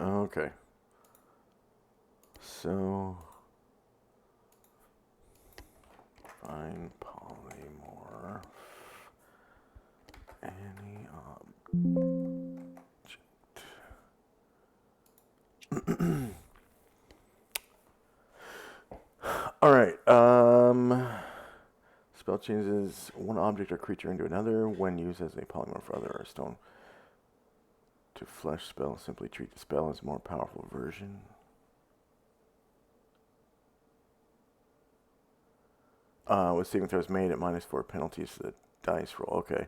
Okay. So, find polymorph any object. All right. Spell changes one object or creature into another when used as a polymorph for other or stone. To flesh spell, simply treat the spell as a more powerful version. With saving throws made at -4 penalties to the dice roll. Okay.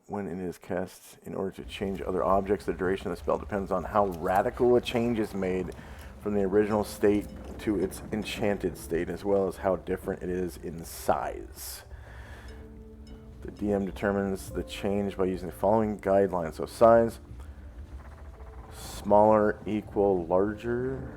When it is cast, in order to change other objects, the duration of the spell depends on how radical a change is made from the original state to its enchanted state, as well as how different it is in size. The DM determines the change by using the following guidelines. So size, smaller equal larger.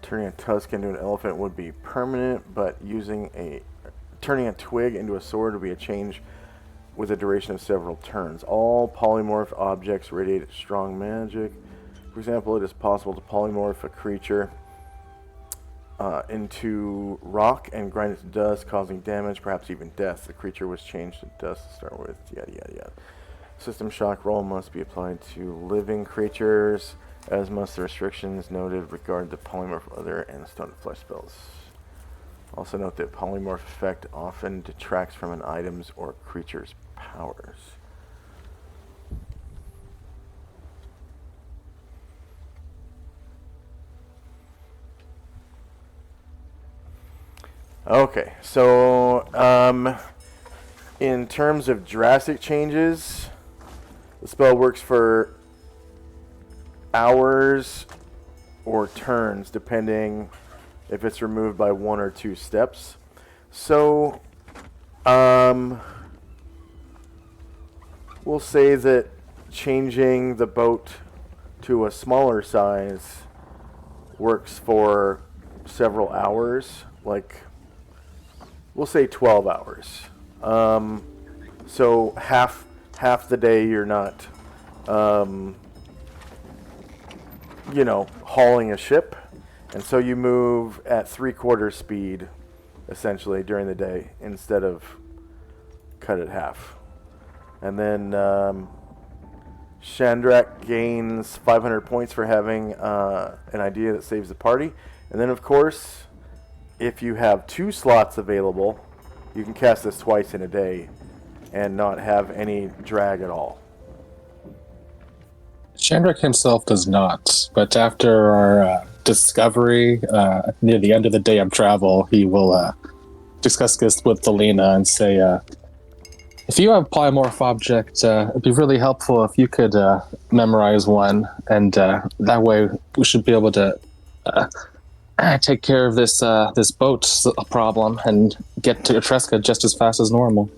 Turning a tusk into an elephant would be permanent, but turning a twig into a sword would be a change with a duration of several turns. All polymorph objects radiate strong magic. For example, it is possible to polymorph a creature into rock and grind it to dust, causing damage, perhaps even death. The creature was changed to dust to start with. Yada yada yada. System shock roll must be applied to living creatures, as must the restrictions noted regarding the polymorph other and stone flesh spells. Also note that polymorph effect often detracts from an item's or creature's powers. Okay, so in terms of drastic changes, the spell works for hours or turns, depending if it's removed by 1 or 2 steps. So, we'll say that changing the boat to a smaller size works for several hours, like we'll say 12 hours. So half the day you're not, hauling a ship, and so you move at 3/4 speed, essentially during the day instead of cut it half. And then Shandrak gains 500 points for having an idea that saves the party. And then, of course, if you have 2 slots available, you can cast this twice in a day and not have any drag at all. Shandrak himself does not, but after our discovery near the end of the day of travel, he will discuss this with Delina and say, if you have a polymorph object, it'd be really helpful if you could memorize one, and that way we should be able to take care of this boat problem and get to Etreska just as fast as normal.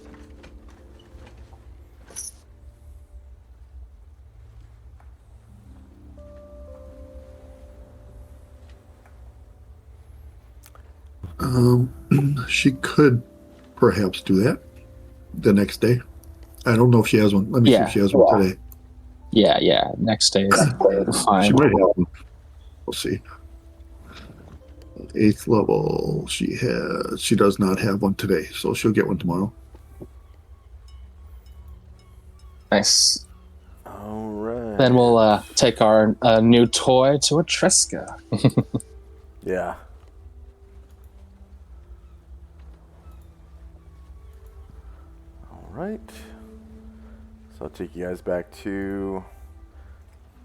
She could perhaps do that the next day. I don't know if she has one. Let me see if she has one today. Yeah. Next day is fine. She might have one. We'll see. 8th level. She does not have one today, so she'll get one tomorrow. Nice. All right. Then we'll take our new toy to Etreska. Yeah. All right. So I'll take you guys back to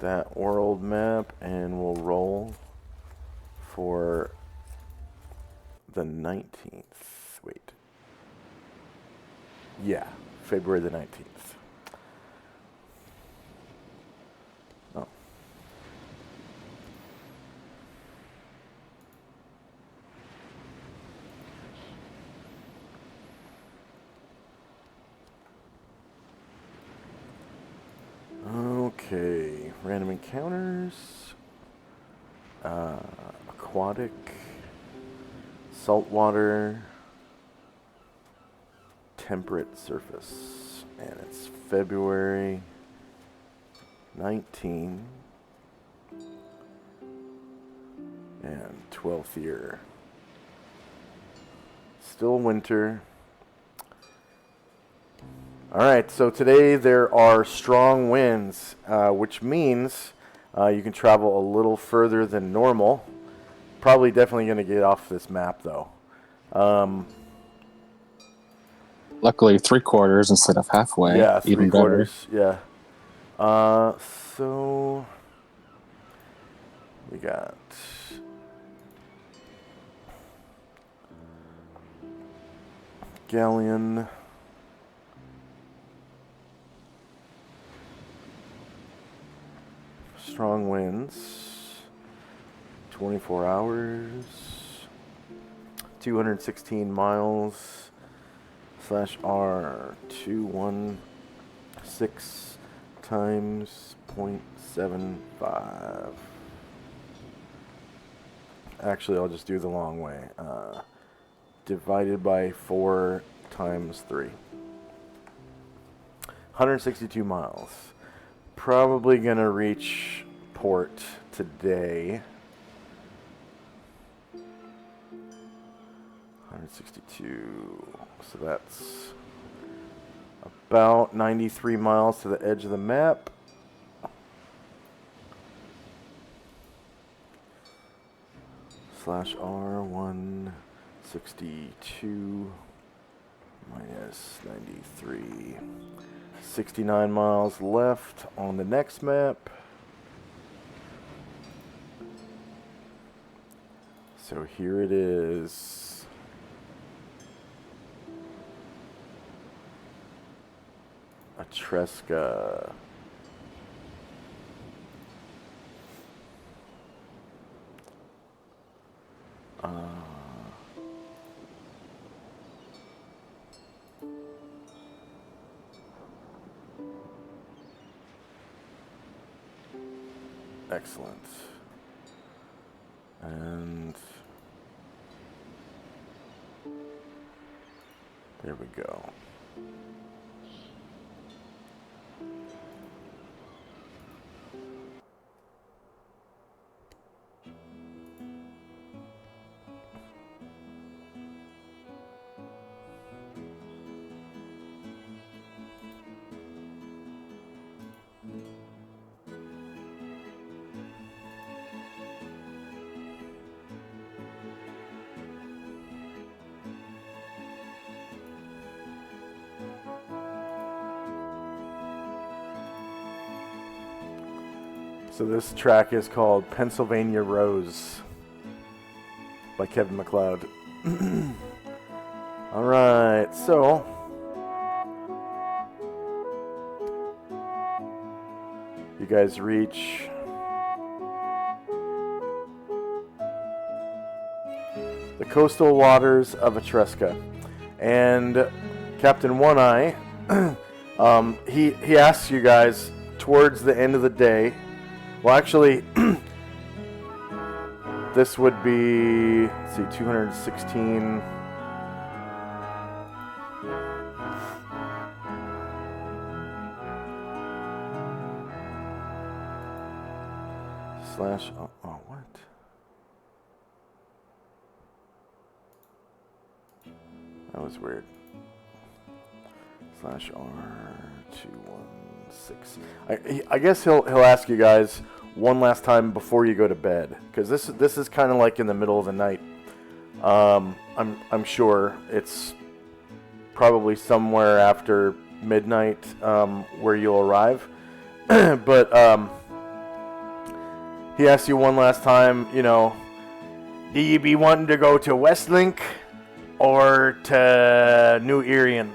that world map, and we'll roll for the 19th. Wait. Yeah, February the 19th. Okay, random encounters, aquatic, saltwater, temperate surface, and it's February 19 and 12th year. Still winter. Alright, so today there are strong winds, which means you can travel a little further than normal. Probably definitely going to get off this map though. Luckily, 3/4 instead of halfway. Yeah, even better. 3/4. Yeah. So we got Galleon. Strong winds. 24 hours. 216 miles. /R 216 times 0.75. Actually, I'll just do the long way. Divided by 4 times 3. 162 miles. Probably gonna reach port today. 162. So that's about 93 miles to the edge of the map. /R 162 minus 93. 69 miles left on the next map. So here it is. Atreska. Excellent. And there we go. So this track is called Pennsylvania Rose by Kevin MacLeod. All right, so you guys reach the coastal waters of Atreska, and Captain One Eye, he asks you guys towards the end of the day. Well, actually, this would be, let's see, 216. What? That was weird. /R216. I guess he'll ask you guys one last time before you go to bed, because this is kind of like in the middle of the night. I'm sure it's probably somewhere after midnight where you'll arrive, but he asks you one last time, you know, do you be wanting to go to Westlink or to New Irian?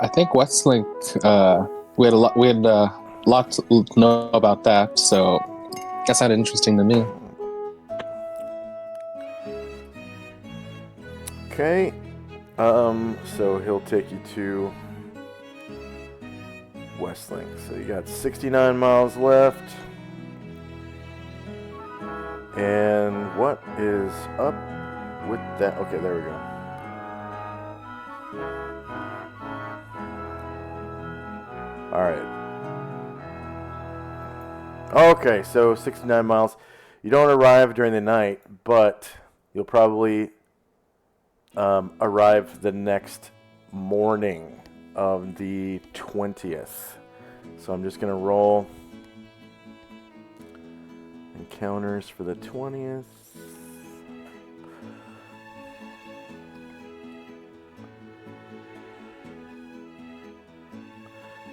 I think Westlink. We had a lot to know about that, so that sounded interesting to me. Okay. So he'll take you to Westlink. So you got 69 miles left. And what is up with that? Okay, there we go. All right. Okay, so 69 miles. You don't arrive during the night, but you'll probably arrive the next morning of the 20th. So I'm just going to roll encounters for the 20th.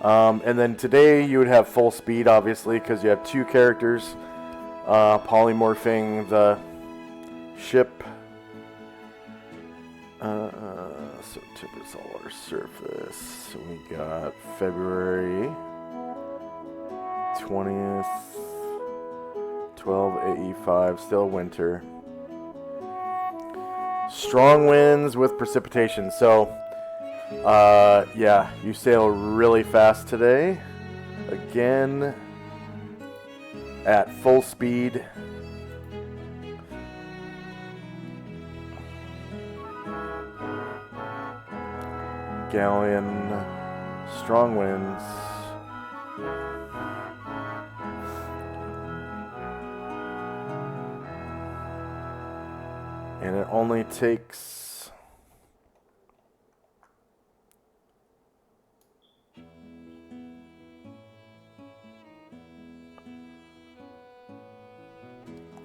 And then today you would have full speed, obviously, because you have two characters polymorphing the ship. So temperature, saltwater surface. So we got February 20th, 12 AE5, still winter. Strong winds with precipitation. So, yeah, you sail really fast today. Again, at full speed. Galleon, strong winds. And it only takes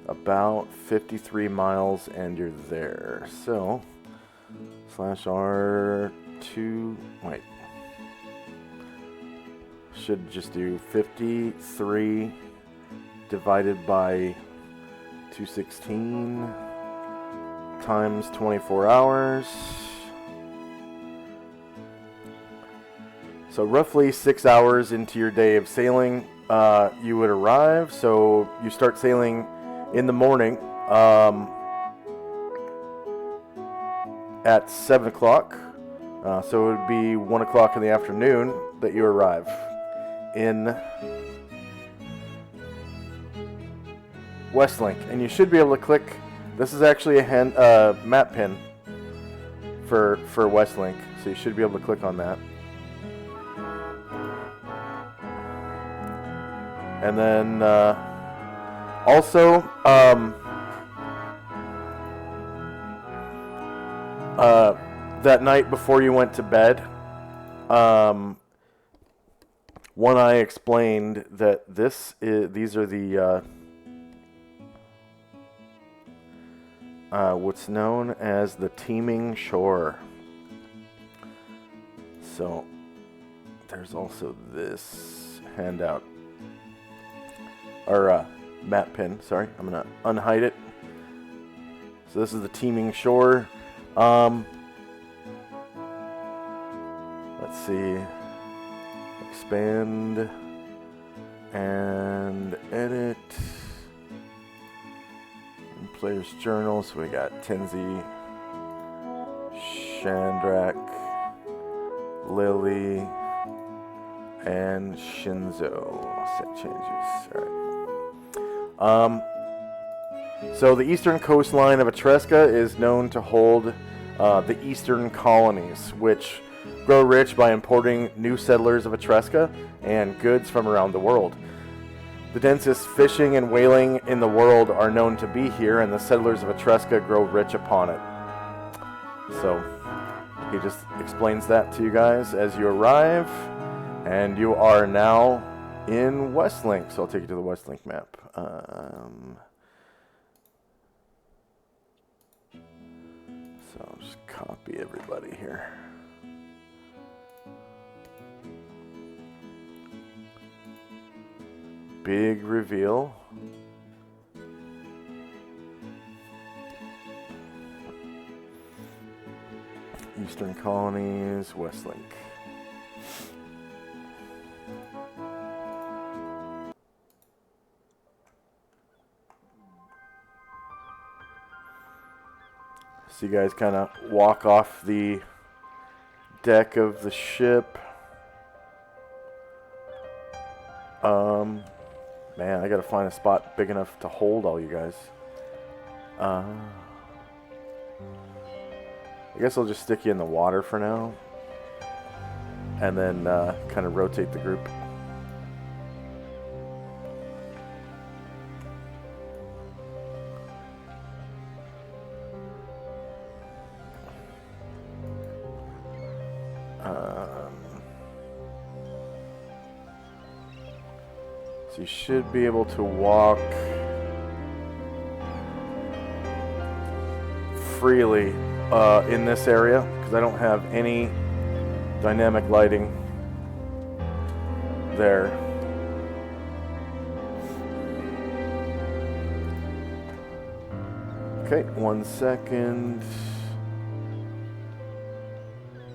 about 53 miles and you're there. So, /R2, wait. Should just do 53 divided by 216 times 24 hours. So roughly 6 hours into your day of sailing, you would arrive. So you start sailing in the morning at 7 o'clock. So it would be 1 o'clock in the afternoon that you arrive in Westlink. And you should be able to click. This is actually a map pin for Westlink. So you should be able to click on that. And then also that night before you went to bed, One Eye explained that these are the what's known as the teeming shore. So there's also this handout or map pin. Sorry, I'm gonna unhide it. So this is the teeming shore. Let's see. Expand and edit. And player's journal. So we got Tenzi, Shandrak, Lily, and Shinzo. Set changes. All right. So the eastern coastline of Etreska is known to hold the eastern colonies, which grow rich by importing new settlers of Etreska and goods from around the world. The densest fishing and whaling in the world are known to be here, and the settlers of Etreska grow rich upon it. So he just explains that to you guys as you arrive, and you are now in Westlink. So I'll take you to the Westlink map. So I'll just copy everybody here. Big reveal. Eastern colonies, Westlink. So you guys kind of walk off the deck of the ship. Man, I gotta find a spot big enough to hold all you guys. I guess I'll just stick you in the water for now. And then kind of rotate the group. So you should be able to walk freely in this area because I don't have any dynamic lighting there. Okay, 1 second.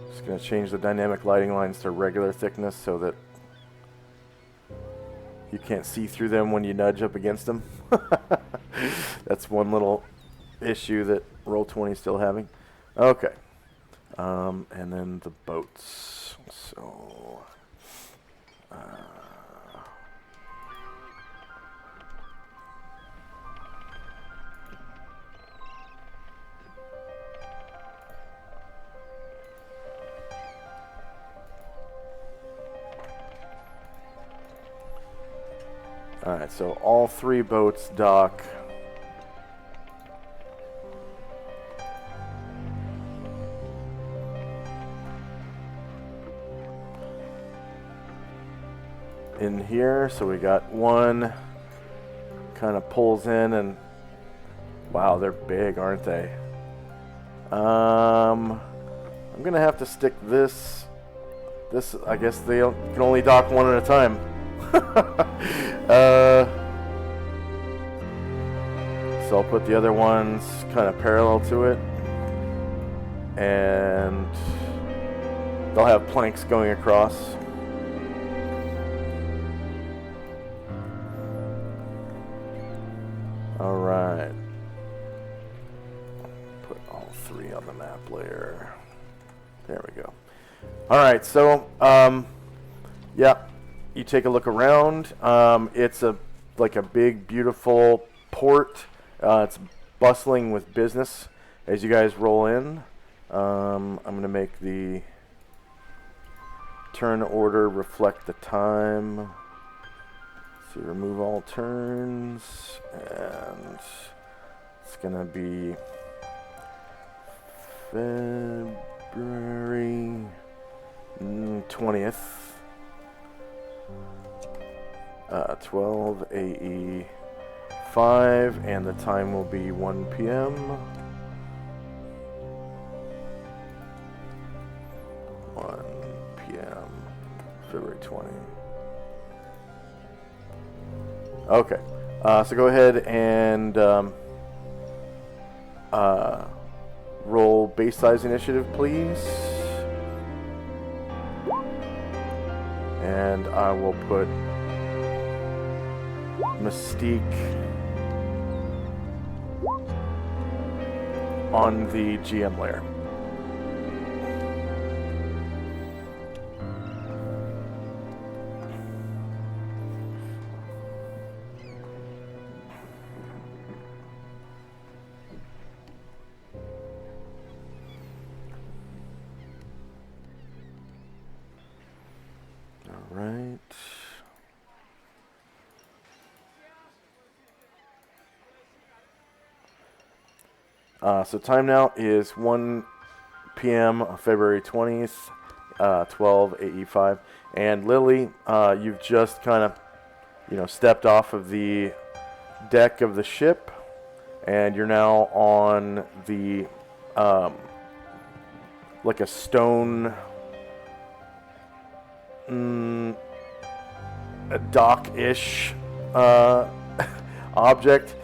Just gonna change the dynamic lighting lines to regular thickness so that you can't see through them when you nudge up against them. That's one little issue that Roll20 is still having. Okay. And then the boats. So... Alright, so all 3 boats dock. In here, so we got one kind of pulls in and wow, they're big, aren't they? I'm gonna have to stick this I guess they can only dock one at a time. So I'll put the other ones kind of parallel to it, and they'll have planks going across. All right. Put all 3 on the map layer. There we go. All right, so yeah, you take a look around. It's like a big, beautiful port. It's bustling with business as you guys roll in. I'm going to make the turn order reflect the time. So remove all turns, and it's going to be February 20th. 12 AE 5, and the time will be 1 p.m. 1 p.m. February 20. Okay, so go ahead and roll base size initiative, please. And I will put Mystique on the GM layer. All right. So time now is 1 p.m. February 20th, 12 AE5. And Lily, you've just kind of, stepped off of the deck of the ship, and you're now on the, like a stone, a dock-ish object.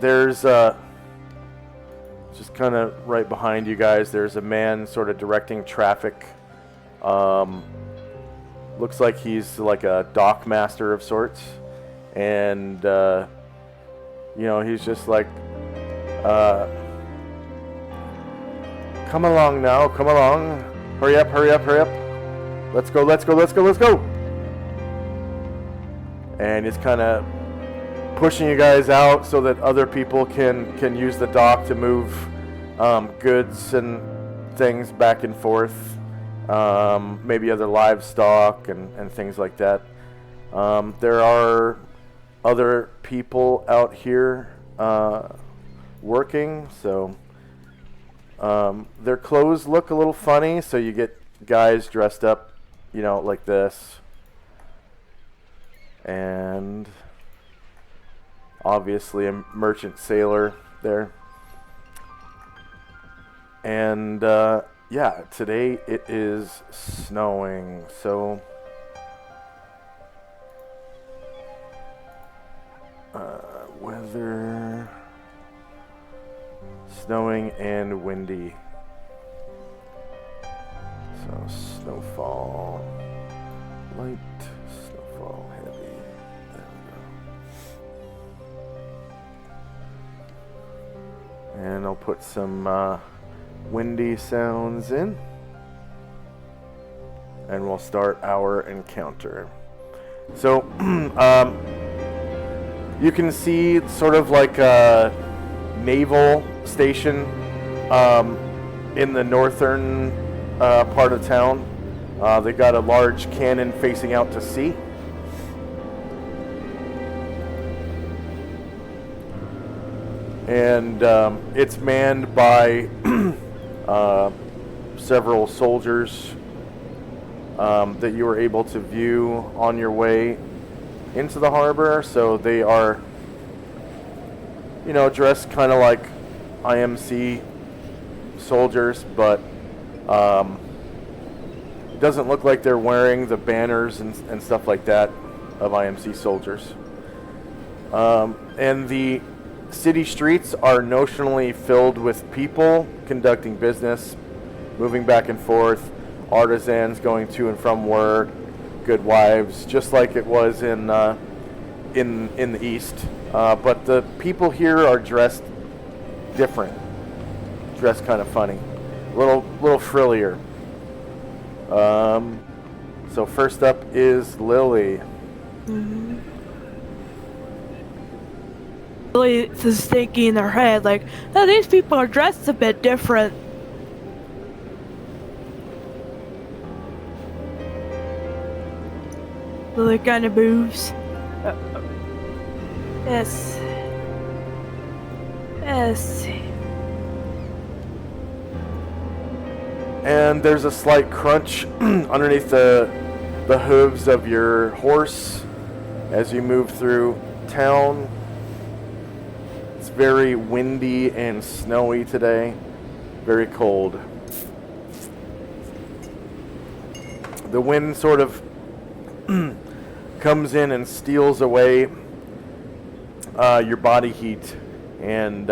There's just kind of right behind you guys, there's a man sort of directing traffic. Looks like he's like a dock master of sorts. And, he's just like, come along now, come along. Hurry up, hurry up, hurry up. Let's go, let's go, let's go, let's go. And it's kind of pushing you guys out so that other people can use the dock to move goods and things back and forth. Maybe other livestock and things like that. There are other people out here working, so their clothes look a little funny, so you get guys dressed up, you know, like this. And obviously a merchant sailor there. And yeah, today it is snowing, so weather, snowing and windy. So snowfall, light, snowfall, heavy. There we go. And I'll put some windy sounds in, and we'll start our encounter. So you can see sort of like a naval station in the northern part of town. They got a large cannon facing out to sea. And it's manned by several soldiers that you were able to view on your way into the harbor. So they are, you know, dressed kind of like IMC soldiers, but it doesn't look like they're wearing the banners and stuff like that of IMC soldiers. And the city streets are notionally filled with people conducting business, moving back and forth, artisans going to and from work, good wives, just like it was in the East. But the people here are dressed different, dressed kind of funny, a little frillier. So first up is Lily. Mm-hmm. Lily is thinking in her head, like, oh, these people are dressed a bit different. Lily kind of moves. Yes. Yes. And there's a slight crunch underneath the hooves of your horse as you move through town. It's very windy and snowy today. Very cold. The wind sort of comes in and steals away your body heat, and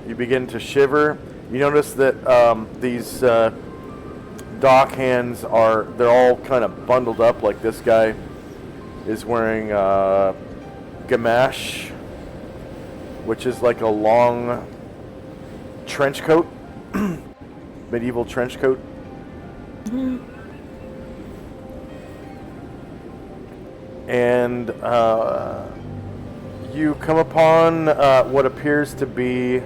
you begin to shiver. You notice that these dock hands they're all kind of bundled up, like this guy is wearing gamache, which is like a long trench coat, medieval trench coat. Mm-hmm. And you come upon what appears to be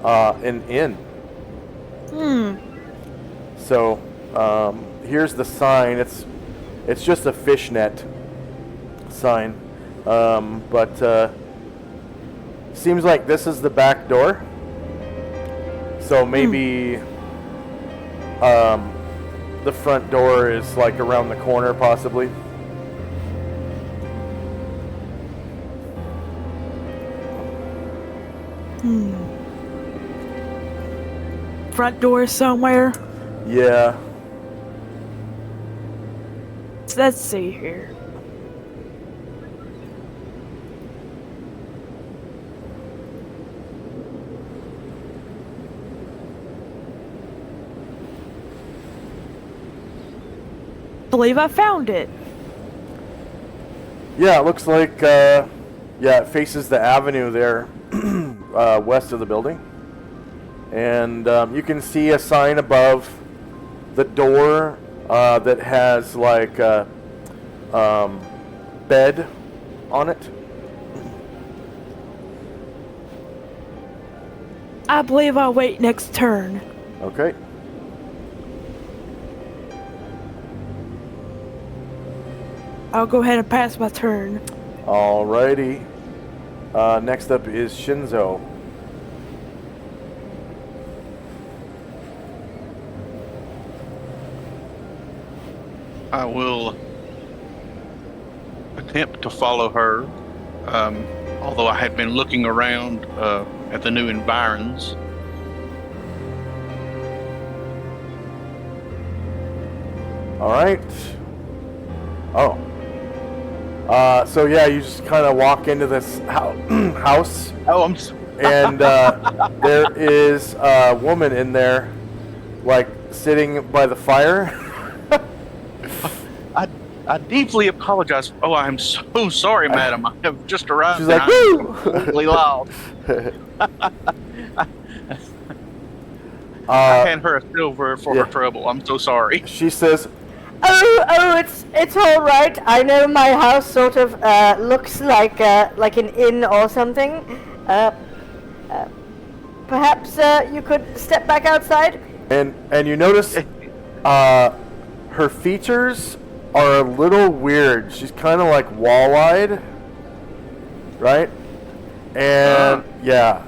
an inn. So here's the sign. It's just a fishnet sign, but seems like this is the back door. So maybe the front door is like around the corner, possibly. Front door somewhere. Yeah. Let's see here. Believe I found it. Yeah, it looks like yeah, it faces the avenue there, west of the building. And you can see a sign above the door that has like a bed on it. I believe I'll wait next turn. Okay. I'll go ahead and pass my turn. Alrighty. Next up is Shinzo. I will attempt to follow her, although I had been looking around at the new environs. Alright. Oh. So yeah, you just kind of walk into this house, Oh, and there is a woman in there, like, sitting by the fire. I deeply apologize. Oh, I'm so sorry, madam. I have just arrived. She's like, and woo! I'm completely loud. I hand her a silver for yeah. her trouble. I'm so sorry. She says, Oh, it's all right. I know my house sort of looks like an inn or something. Perhaps you could step back outside. and you notice her features are a little weird. She's kind of like wall-eyed, right? And yeah,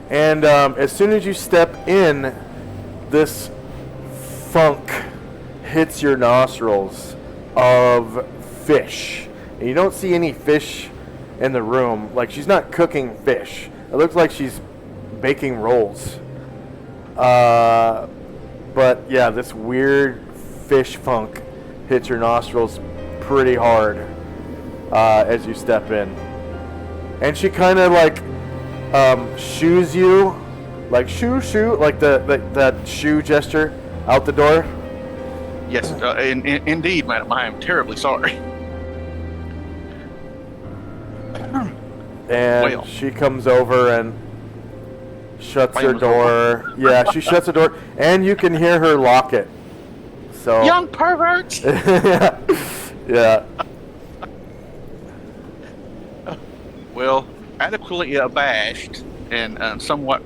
and as soon as you step in, this funk hits your nostrils of fish. And you don't see any fish in the room. Like, she's not cooking fish. It looks like she's baking rolls. But yeah, this weird fish funk hits your nostrils pretty hard as you step in. And she kind of like shoos you, like shoo, like that shoo gesture out the door. Yes, indeed, madam. I am terribly sorry. And Well. she comes over and shuts her Slams the door. Yeah, she shuts the door, and you can hear her lock it. So Young perverts! yeah. Well, adequately abashed and somewhat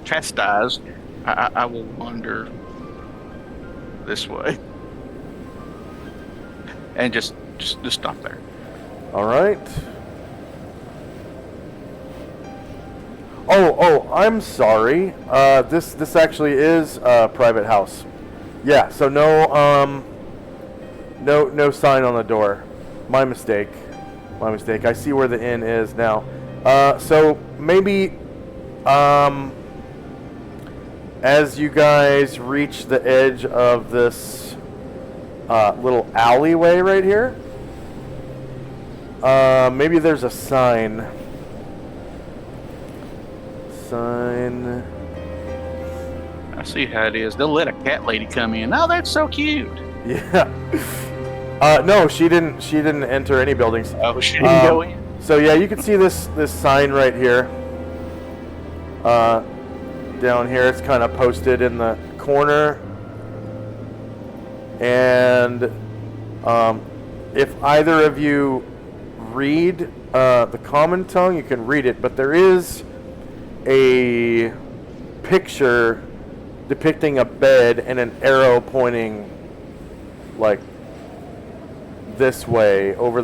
chastised, I will wander this way and just stop there. All right. Oh, I'm sorry. This actually is a private house. Yeah, so no sign on the door. My mistake. I see where the inn is now. So maybe as you guys reach the edge of this little alleyway right here, maybe there's a sign. I see how it is. They'll let a cat lady come in. Oh, that's so cute. Yeah. No, she didn't enter any buildings. Oh, she didn't go in. So yeah, you can see this sign right here. Down here, it's kind of posted in the corner. And if either of you read the common tongue, you can read it. But there is a picture depicting a bed and an arrow pointing like this way over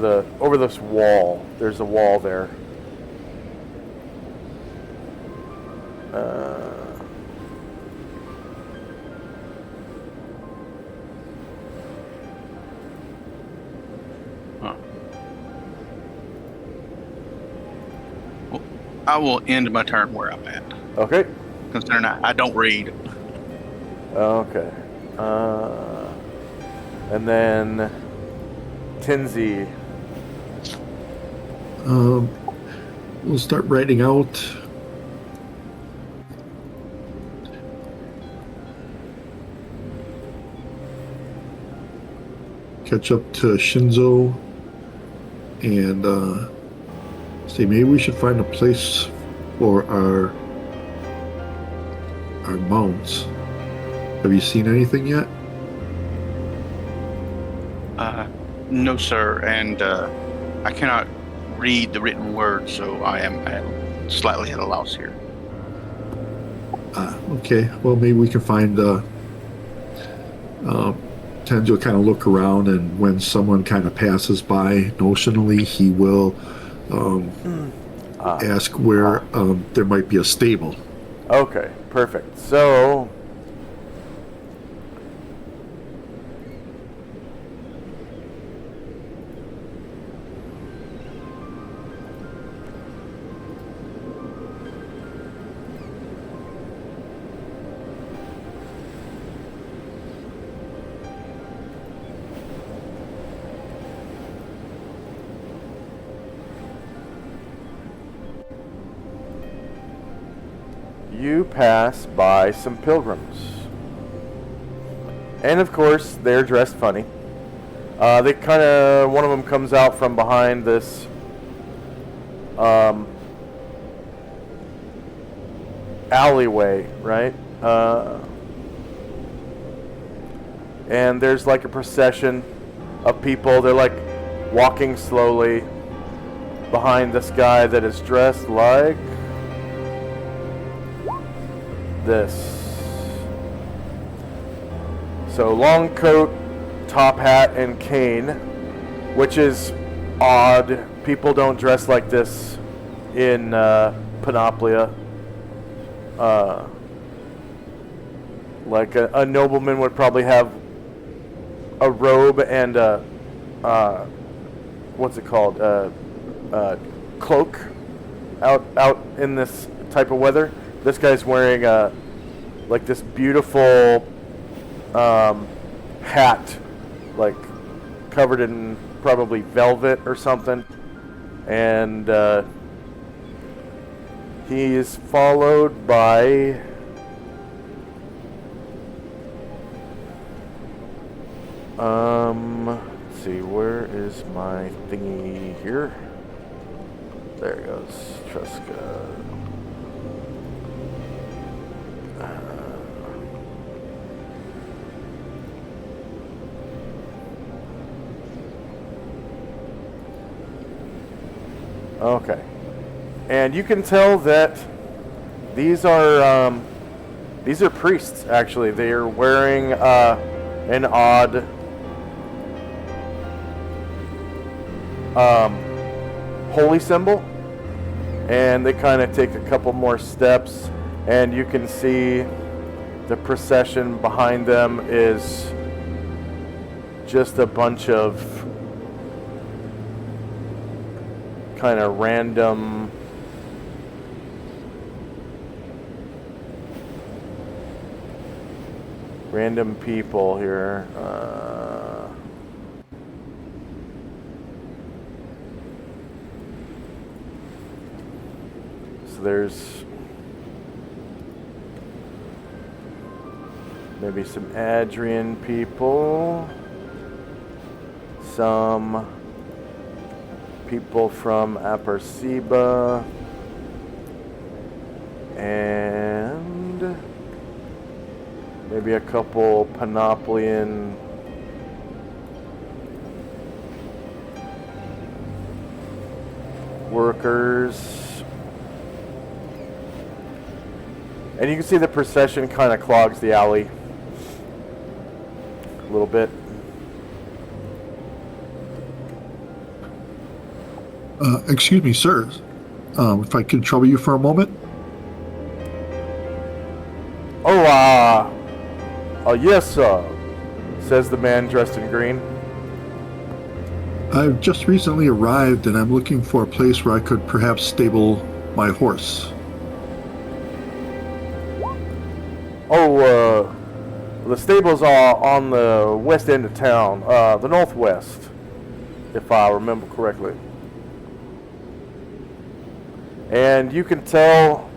this wall. There's a wall there. Well, I will end my turn where I'm at, Okay. considering I don't read. Okay. And then Tinsy. We'll start writing out. Catch up to Shinzo and say maybe we should find a place for our mounts. Have you seen anything yet? No, sir, and I cannot read the written word, so I am slightly at a loss here. Okay. Well, maybe we can find. Tends to kind of look around, and when someone kind of passes by, notionally, he will ask where there might be a stable. Okay, perfect. So, you pass by some pilgrims. And of course, they're dressed funny. They kind of, one of them comes out from behind this alleyway, right? And there's like a procession of people. They're like walking slowly behind this guy that is dressed like this. So long coat, top hat, and cane, which is odd. People don't dress like this in Panoplia. Like a nobleman would probably have a robe and a what's it called? Cloak out in this type of weather. This guy's wearing like this beautiful hat, like covered in probably velvet or something, and he is followed by let's see, where is my thingy here? There it goes. Truska. Okay, and you can tell that these are priests. Actually, they are wearing an odd holy symbol, and they kind of take a couple more steps, and you can see the procession behind them is just a bunch of kind of random people here. So there's maybe some Adrian people, some people from Aperciba, and maybe a couple Panoplian workers. And you can see the procession kind of clogs the alley a little bit. Excuse me, sir. If I could trouble you for a moment. Oh, yes, sir, says the man dressed in green. I've just recently arrived, and I'm looking for a place where I could perhaps stable my horse. Oh, the stables are on the west end of town, the northwest, if I remember correctly. And you can tell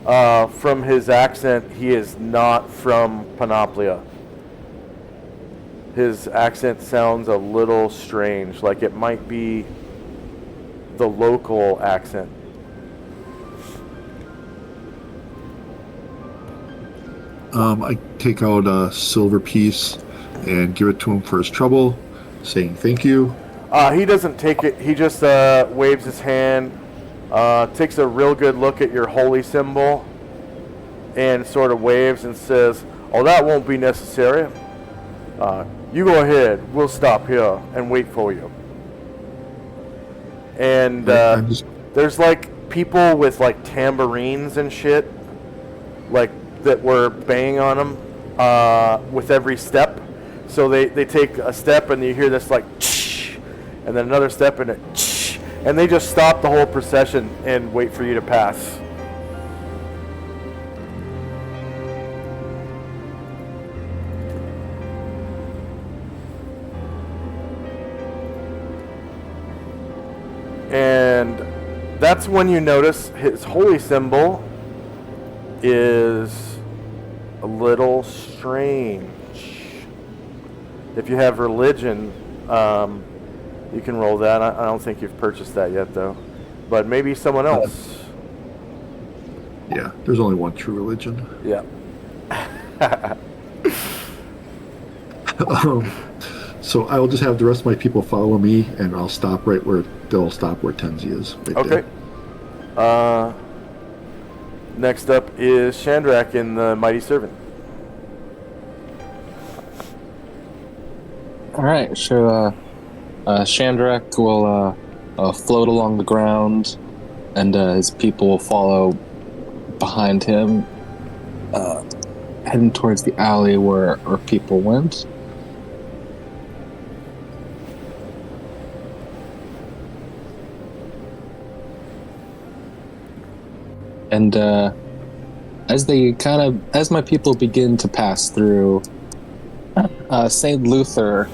from his accent, he is not from Panoplia. His accent sounds a little strange, like it might be the local accent. I take out a silver piece and give it to him for his trouble, saying thank you. He doesn't take it. He just waves his hand, takes a real good look at your holy symbol, and sort of waves and says, "Oh, that won't be necessary. You go ahead. We'll stop here and wait for you." And I'm just there's like people with like tambourines and shit, like that were banging on them with every step. So they take a step and you hear this like, and then another step and and they just stop the whole procession and wait for you to pass. And that's when you notice his holy symbol is a little strange. If you have religion, you can roll that. I don't think you've purchased that yet, though. But maybe someone else. yeah. There's only one true religion. Yeah. So I will just have the rest of my people follow me, and I'll stop right where they'll stop where Tenzi is. Right Okay. there. Next up is Chandrak in the Mighty Servant. All right, so Chandrak will float along the ground, and his people will follow behind him, heading towards the alley where our people went. And as my people begin to pass through, Saint Luther,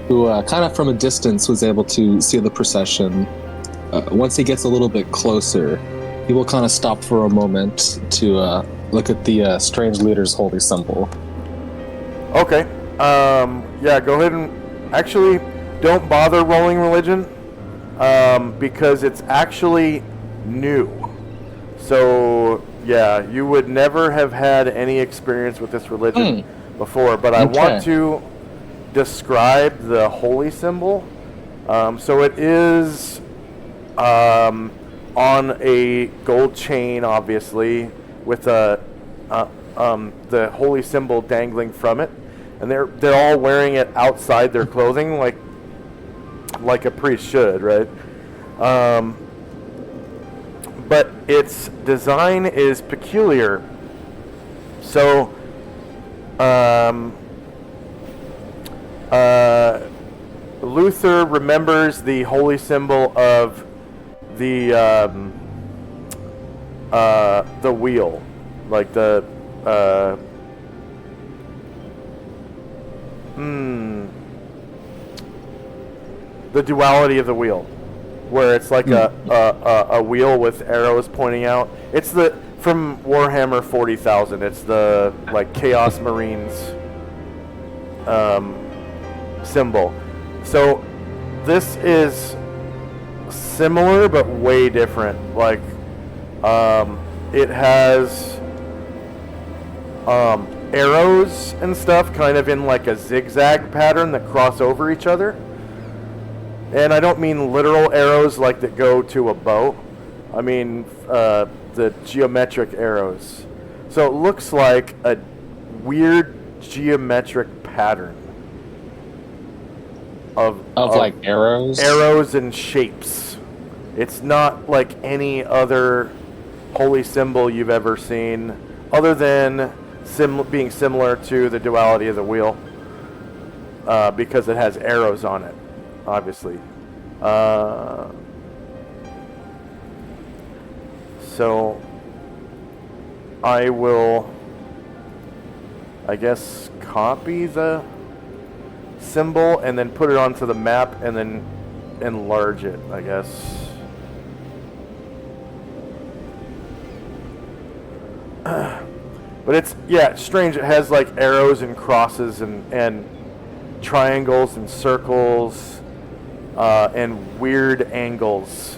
who kind of from a distance was able to see the procession, once he gets a little bit closer, he will kind of stop for a moment to look at the strange leader's holy symbol. Okay. Yeah, go ahead and actually don't bother rolling religion because it's actually new. So, yeah, you would never have had any experience with this religion before, but I want to describe the holy symbol. So it is on a gold chain, obviously, with the holy symbol dangling from it, and they're all wearing it outside their clothing, like a priest should, right? But its design is peculiar. So, Luther remembers the holy symbol of the wheel, like the duality of the wheel, where it's like a wheel with arrows pointing out. It's from Warhammer 40,000. It's the like Chaos Marines symbol. So this is similar but way different. Like it has arrows and stuff kind of in like a zigzag pattern that cross over each other. And I don't mean literal arrows like that go to a bow. I mean the geometric arrows. So it looks like a weird geometric pattern of like arrows? Arrows and shapes. It's not like any other holy symbol you've ever seen, other than being similar to the duality of the wheel, because it has arrows on it, obviously. So I will, I guess, copy the symbol and then put it onto the map and then enlarge it, I guess. But it's strange. It has like arrows and crosses and triangles and circles and weird angles.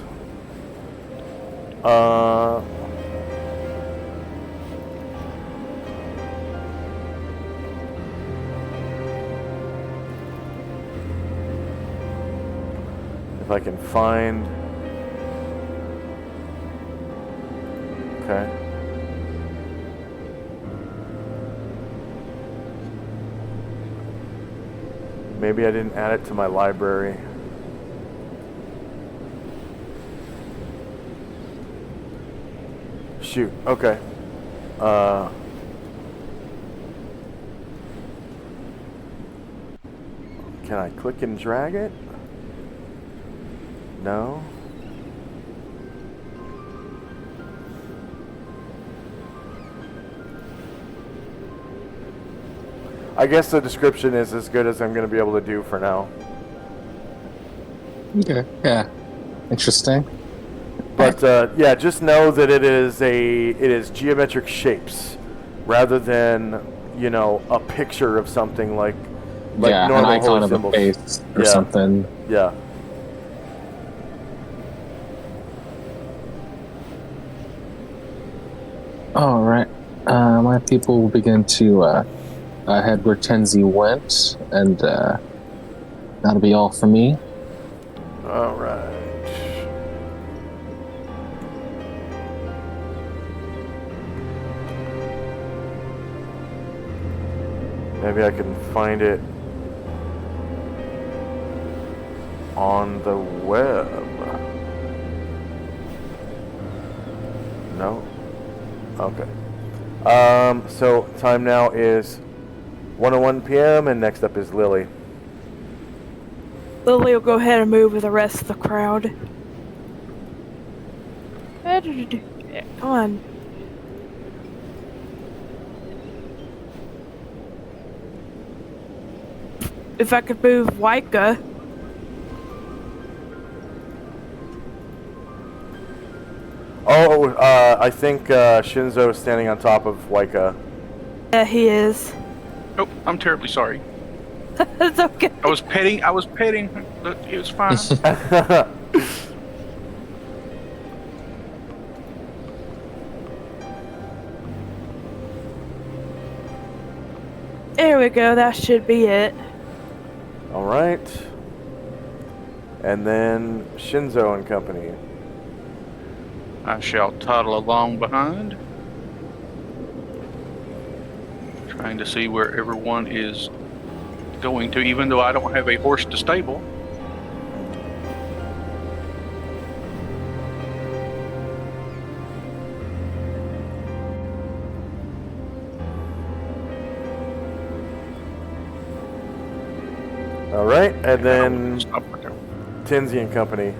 if I can find... Okay. Maybe I didn't add it to my library. Shoot, okay. Can I click and drag it? No. I guess the description is as good as I'm going to be able to do for now. Okay. Yeah. Interesting. But yeah, just know that it is geometric shapes rather than, you know, a picture of something like yeah, an normal icon holy of symbols. a face or Yeah. something. Yeah. All right. My people will begin to head where Tenzi went, and that'll be all for me. All right. Maybe I can find it on the web. No? Okay. So time now is 1:01 p.m. and next up is Lily. Lily will go ahead and move with the rest of the crowd. Yeah, come on. If I could move Waika. Oh, I think Shinzo is standing on top of Waika. Yeah, he is. Oh, I'm terribly sorry. It's okay. I was petting. Look, it was fine. There we go, that should be it. All right. And then Shinzo and company. I shall toddle along behind, trying to see where everyone is going to, even though I don't have a horse to stable. All right, and then Stop right there. Tenzi and company.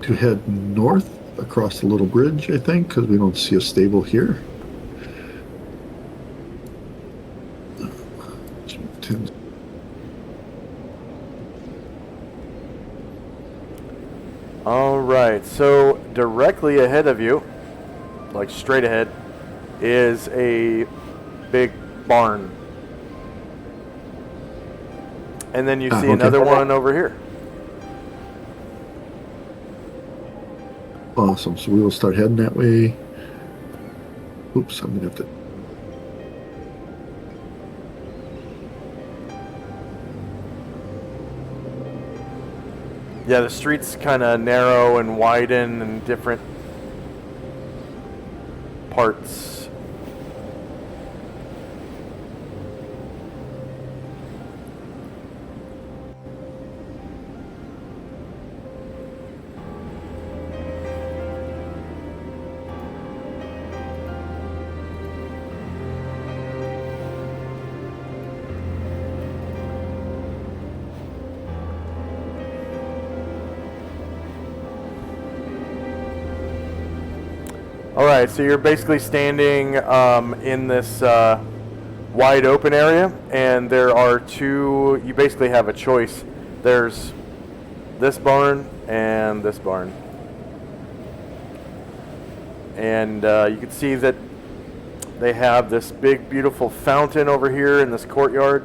To head north across the little bridge, I think, because we don't see a stable here. All right, so directly ahead of you, like straight ahead, is a big barn. And then you see okay. another one over here. Awesome. So we will start heading that way. Oops, I'm gonna have to. Yeah, the streets kind of narrow and widen in different parts. All right, so you're basically standing in this wide open area, and there are two, you basically have a choice. There's this barn and this barn. And you can see that they have this big, beautiful fountain over here in this courtyard.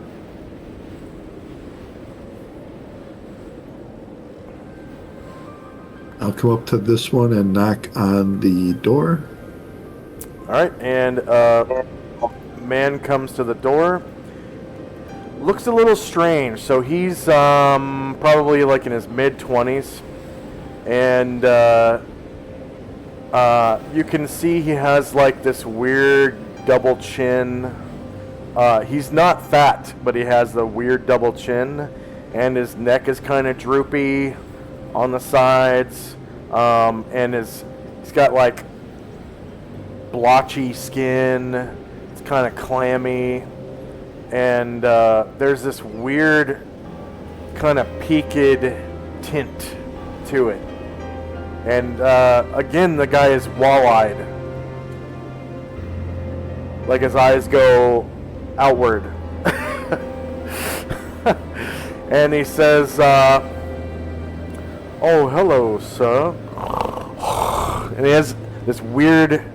I'll come up to this one and knock on the door. All right, and a man comes to the door, looks a little strange. So he's probably like in his mid-20s, and you can see he has like this weird double chin. He's not fat, but he has the weird double chin, and his neck is kind of droopy on the sides, and he's got like blotchy skin. It's kind of clammy, and there's this weird kind of peaked tint to it. And again, the guy is wall-eyed, like his eyes go outward. And he says, "Oh, hello, sir." And he has this weird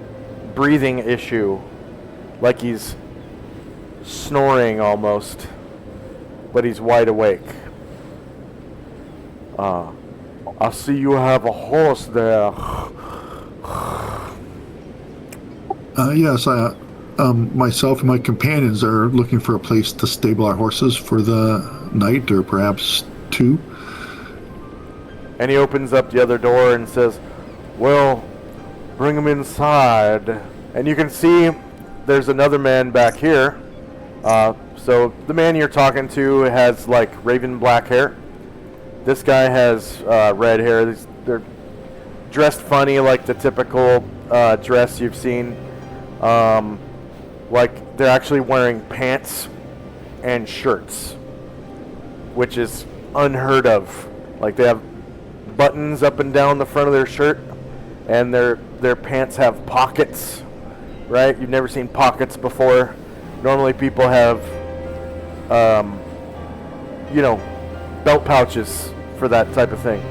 breathing issue, like he's snoring almost, but he's wide awake. I see you have a horse there. Yes, myself and my companions are looking for a place to stable our horses for the night, or perhaps 2. And he opens up the other door and says, "Well, bring him inside." And you can see there's another man back here. So the man you're talking to has like raven black hair. This guy has red hair. They're dressed funny, like the typical dress you've seen. Like they're actually wearing pants and shirts, which is unheard of. Like they have buttons up and down the front of their shirt, and their pants have pockets, right? You've never seen pockets before. Normally people have, belt pouches for that type of thing.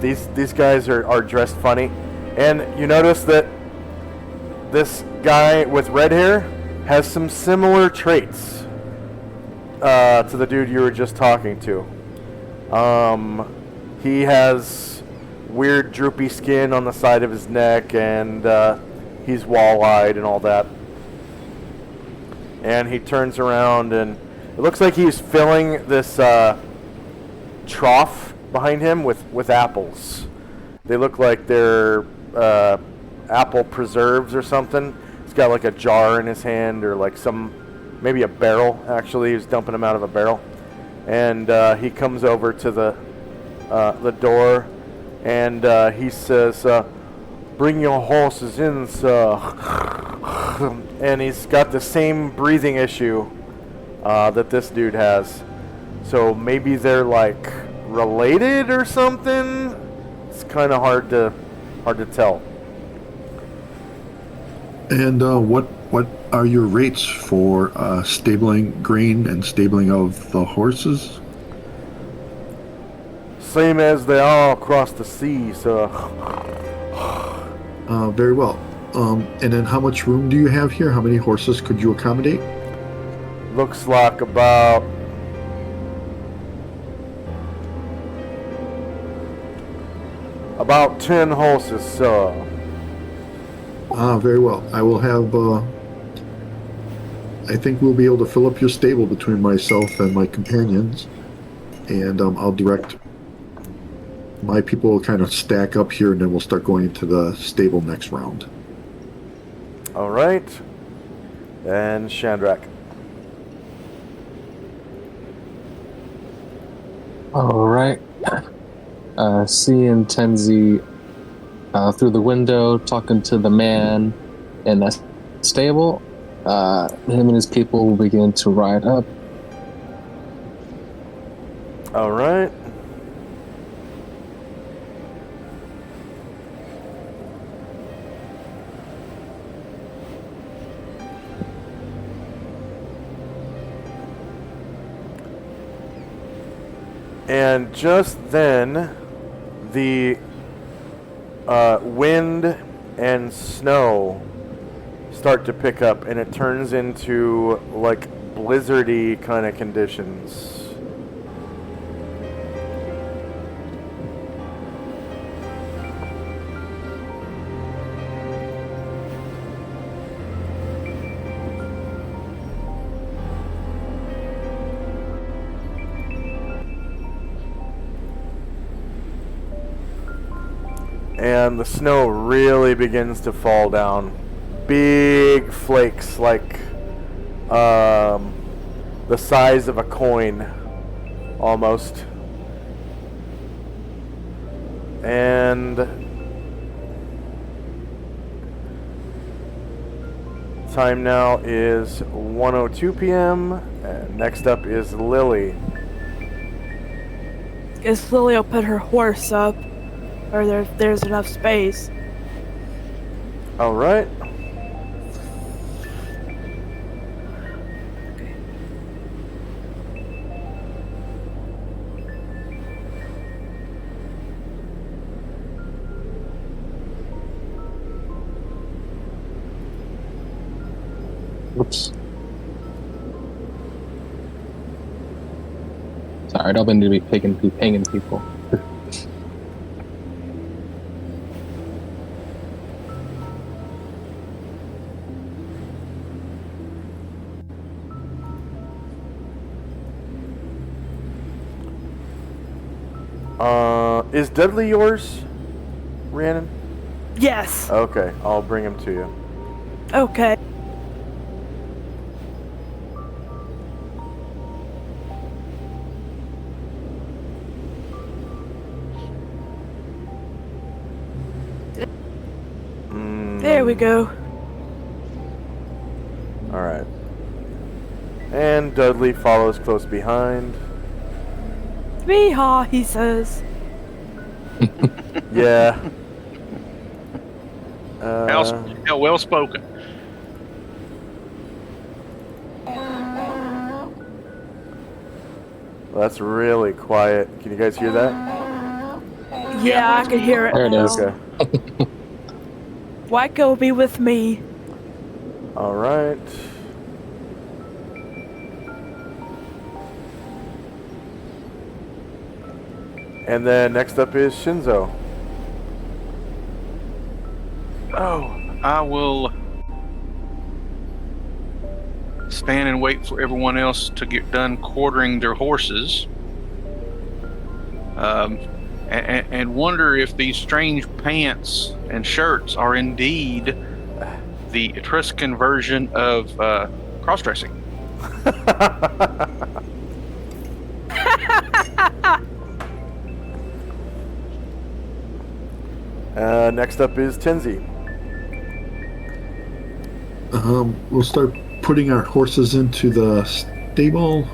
These guys are dressed funny. And you notice that this guy with red hair has some similar traits to the dude you were just talking to. He has weird droopy skin on the side of his neck, and he's wall-eyed and all that. And he turns around, and it looks like he's filling this trough behind him with apples. They look like they're apple preserves or something. He's got like a jar in his hand, or like maybe a barrel, actually. He's dumping them out of a barrel. And he comes over to the door, and he says, "Bring your horses in, sir." And he's got the same breathing issue that this dude has. So maybe they're like related or something. It's kind of hard to tell. And what are your rates for stabling grain and stabling of the horses? Same as they are across the sea, sir. Very well. And then how much room do you have here? How many horses could you accommodate? Looks like about About 10 horses, sir. Very well. I will have, I think we'll be able to fill up your stable between myself and my companions. And I'll direct, my people will kind of stack up here, and then we'll start going into the stable next round. All right. And Shandrak. All right. Seeing Tenzi through the window, talking to the man in that stable, him and his people will begin to ride up. All right. And just then, the wind and snow start to pick up, and it turns into like blizzardy kind of conditions. and the snow really begins to fall down. Big flakes, like the size of a coin, almost. And time now is 1:02 p.m. And next up is Lily. Guess Lily will put her horse up, or there's enough space. All right. Oops. Sorry, I don't mean to be pinging people. Is Dudley yours, Rhiannon? Yes. Okay, I'll bring him to you. Okay. There we go. All right. And Dudley follows close behind. Meehaw, he says. Yeah. Well spoken. Well, that's really quiet. Can you guys hear that? Yeah, I can hear it. There it now. is. Okay. Wyko will be with me. All right. And then next up is Shinzo. Oh, I will stand and wait for everyone else to get done quartering their horses. And wonder if these strange pants and shirts are indeed the Etruscan version of cross-dressing. Next up is Tenzi. We'll start putting our horses into the stable.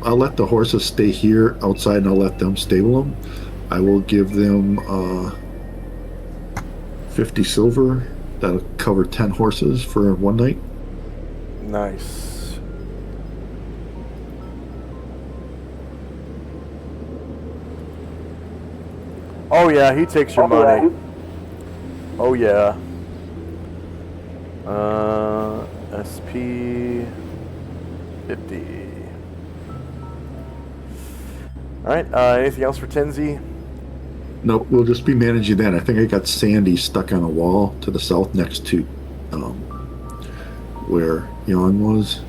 I'll let the horses stay here outside and I'll let them stable them. I will give them 50 silver. That'll cover 10 horses for one night. Nice. Oh yeah, he takes your money. Oh yeah. SP 50. Alright, anything else for Tenzi? No, we'll just be managing that. I think I got Sandy stuck on a wall to the south next to where Jan was.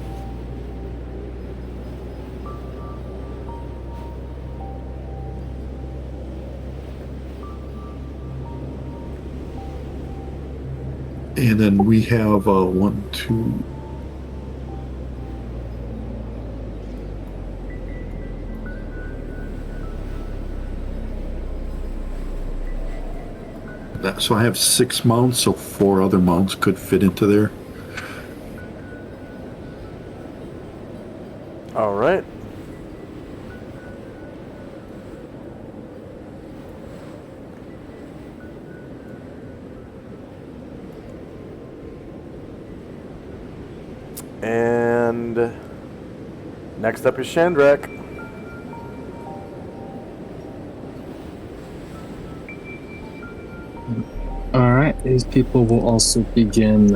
And then we have 1, 2. So I have 6 mounts, so 4 other mounts could fit into there. All right. And next up is Shandrak. Alright, these people will also begin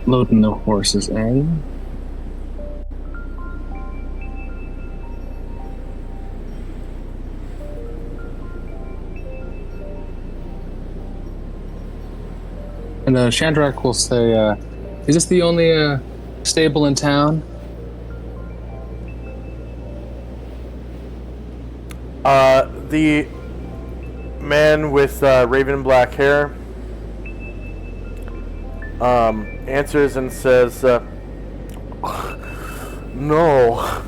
loading the horses in. And Shandrak will say, is this the only stable in town? The man with raven black hair answers and says, "No,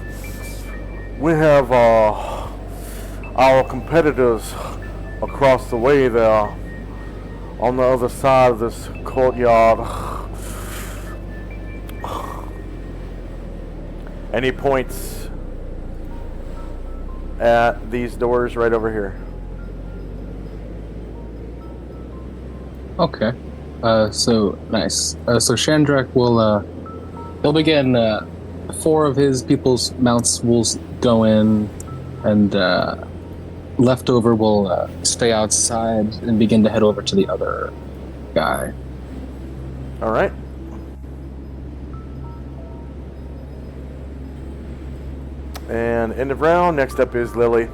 we have our competitors across the way there, on the other side of this courtyard." And he points at these doors right over here. Okay. So nice. So Shandrak will he'll begin. 4 of his people's mounts will go in, and leftover will stay outside and begin to head over to the other guy. All right. And end of round. Next up is Lily.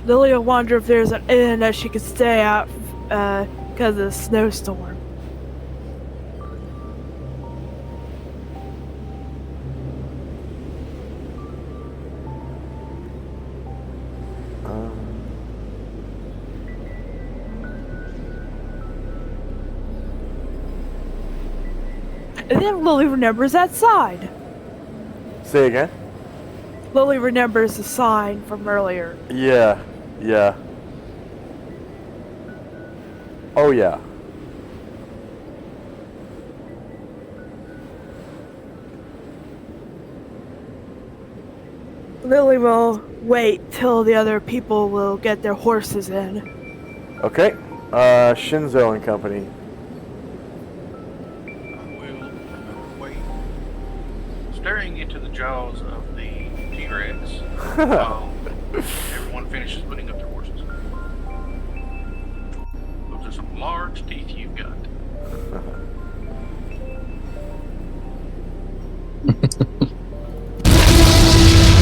Lily will wonder if there's an inn that she could stay at because of the snowstorm. And then Lily remembers that sign. Say again. Lily remembers the sign from earlier. Yeah. Oh yeah. Lily will wait till the other people will get their horses in. Okay. Shinzo and company. Will wait, staring into the jaws of the T-Rex. Everyone finishes putting up their horses. Those are some large teeth you've got.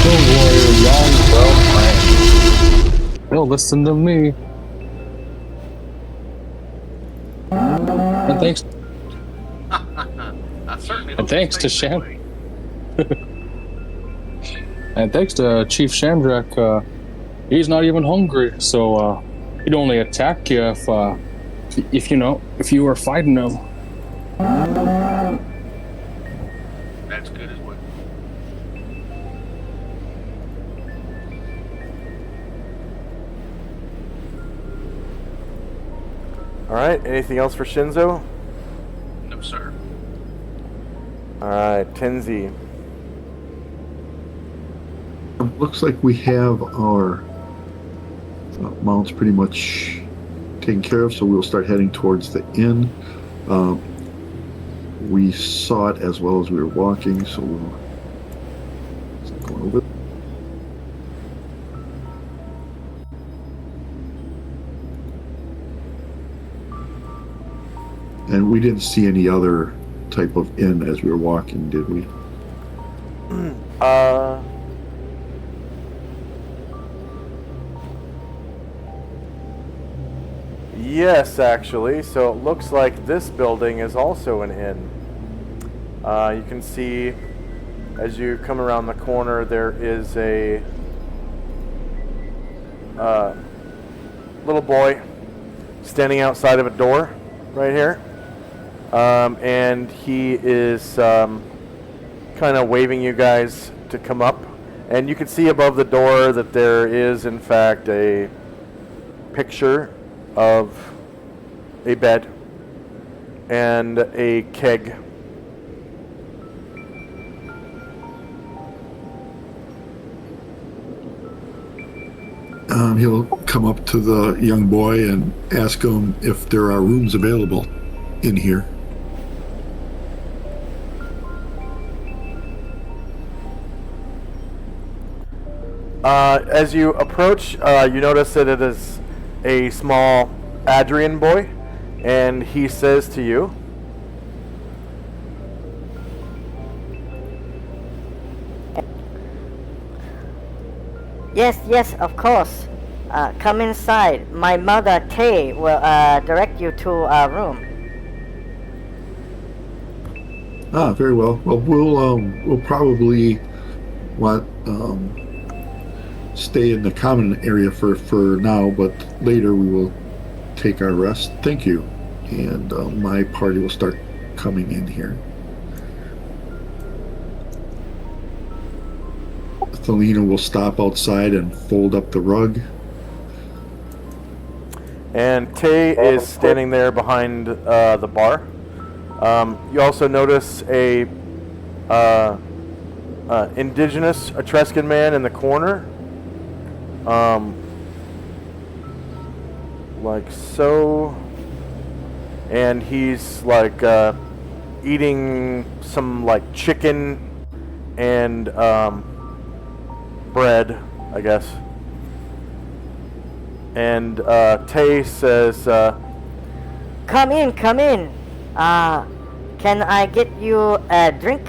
Don't worry, young, well trained. They'll listen to me. And thanks. I certainly And hope thanks it to stays that Sham. way. And thanks to Chief Shandrak, he's not even hungry, so he'd only attack you if you were fighting him. That's good as well. All right. Anything else for Shinzo? No, sir. All right. Tenzi. Looks like we have our mounts pretty much taken care of, so we'll start heading towards the inn. We saw it as well as we were walking, so we'll go over. And we didn't see any other type of inn as we were walking, did we? Yes, actually. So it looks like this building is also an inn. You can see as you come around the corner, there is a little boy standing outside of a door right here. And he is kind of waving you guys to come up. And you can see above the door that there is, in fact, a picture of a bed and a keg. He'll come up to the young boy and ask him if there are rooms available in here. As you approach, you notice that it is a small Adrian boy, and he says to you, Yes, of course. Come inside. My mother, Tay, will direct you to a room. Very well. Well, we'll probably want stay in the common area for now, but later we will take our rest. Thank you. And my party will start coming in here. Thelina will stop outside and fold up the rug. And Tay is standing there behind the bar. You also notice a indigenous Etruscan man in the corner. Like so. And he's like eating some like chicken and bread, I guess. And Tay says, Come in, come in. Can I get you a drink?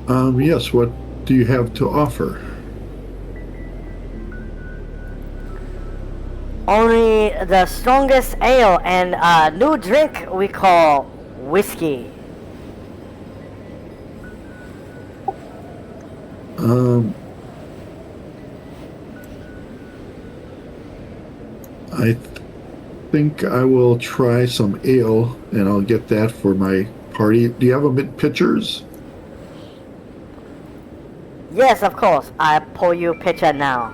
Yes, what do you have to offer? Only the strongest ale and a new drink we call whiskey. I think I will try some ale, and I'll get that for my party. Do you have a bit pitchers? Yes, of course. I pour you picture now.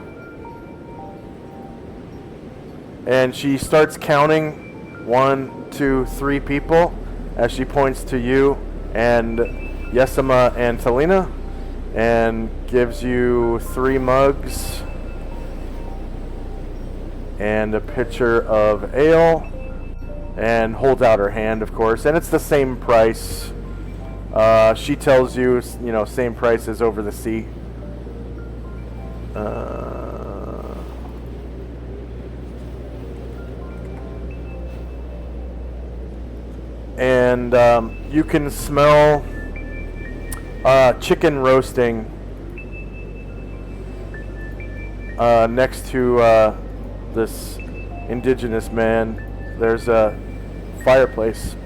and she starts counting 1, 2, 3 people as she points to you and Yesima and Thelina, and gives you 3 mugs and a pitcher of ale, and holds out her hand, of course, and it's the same price. She tells you, same price as over the sea. And you can smell chicken roasting next to this indigenous man. There's a fireplace.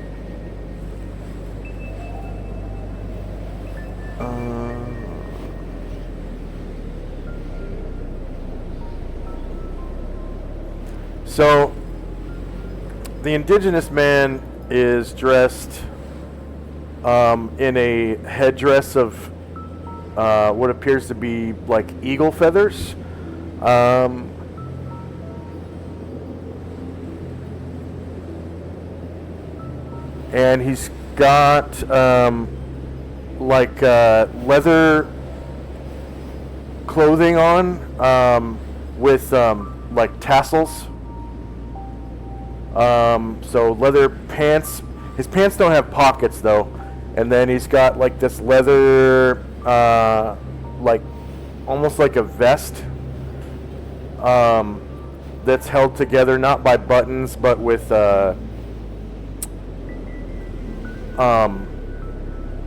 So the indigenous man is dressed in a headdress of what appears to be like eagle feathers. And he's got leather clothing on with like tassels. So leather pants. His pants don't have pockets though. And then he's got like this leather, like almost like a vest, that's held together not by buttons but with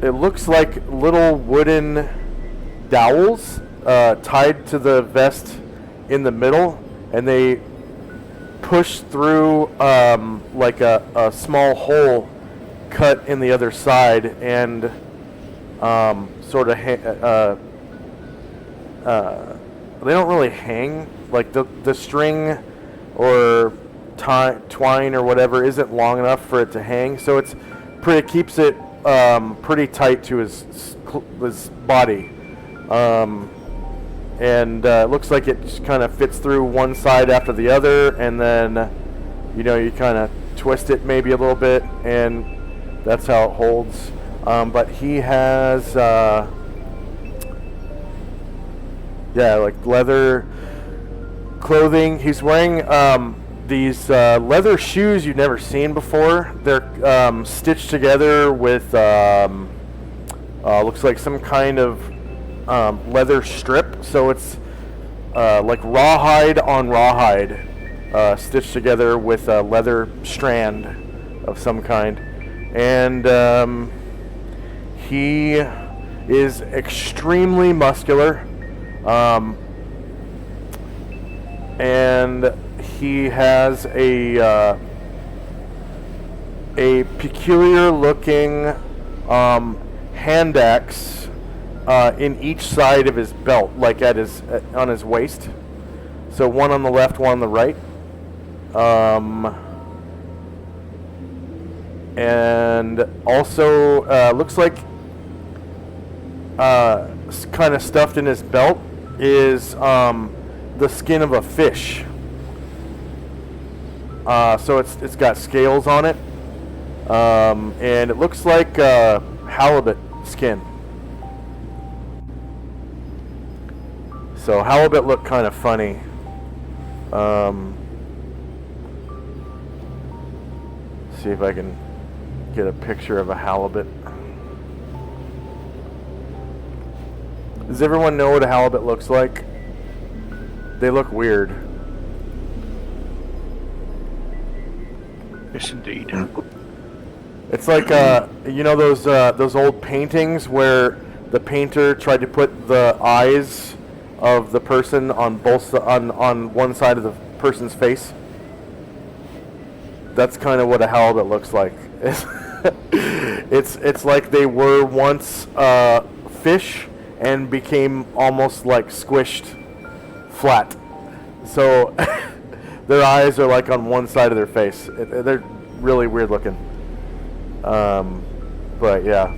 it looks like little wooden dowels tied to the vest in the middle, and they push through like a small hole cut in the other side, and sort of they don't really hang, like the string or twine or whatever isn't long enough for it to hang, so it keeps it pretty tight to his body, and it looks like it just kind of fits through one side after the other, and then you kind of twist it maybe a little bit, and that's how it holds. But he has like leather clothing. He's wearing these leather shoes you've never seen before. They're stitched together with looks like some kind of leather strip, so it's like rawhide on rawhide, stitched together with a leather strand of some kind. And he is extremely muscular, and he has a peculiar looking hand axe in each side of his belt, like on his waist. So one on the left, one on the right. And also looks like kind of stuffed in his belt is the skin of a fish. So it's got scales on it, and it looks like halibut skin. So halibut look kind of funny. See if I can get a picture of a halibut. Does everyone know what a halibut looks like? They look weird. Yes, indeed. It's like you know those old paintings where the painter tried to put the eyes of the person on on one side of the person's face. That's kind of what a halibut looks like. It's like they were once fish and became almost like squished flat. So their eyes are like on one side of their face. They're really weird looking. But yeah.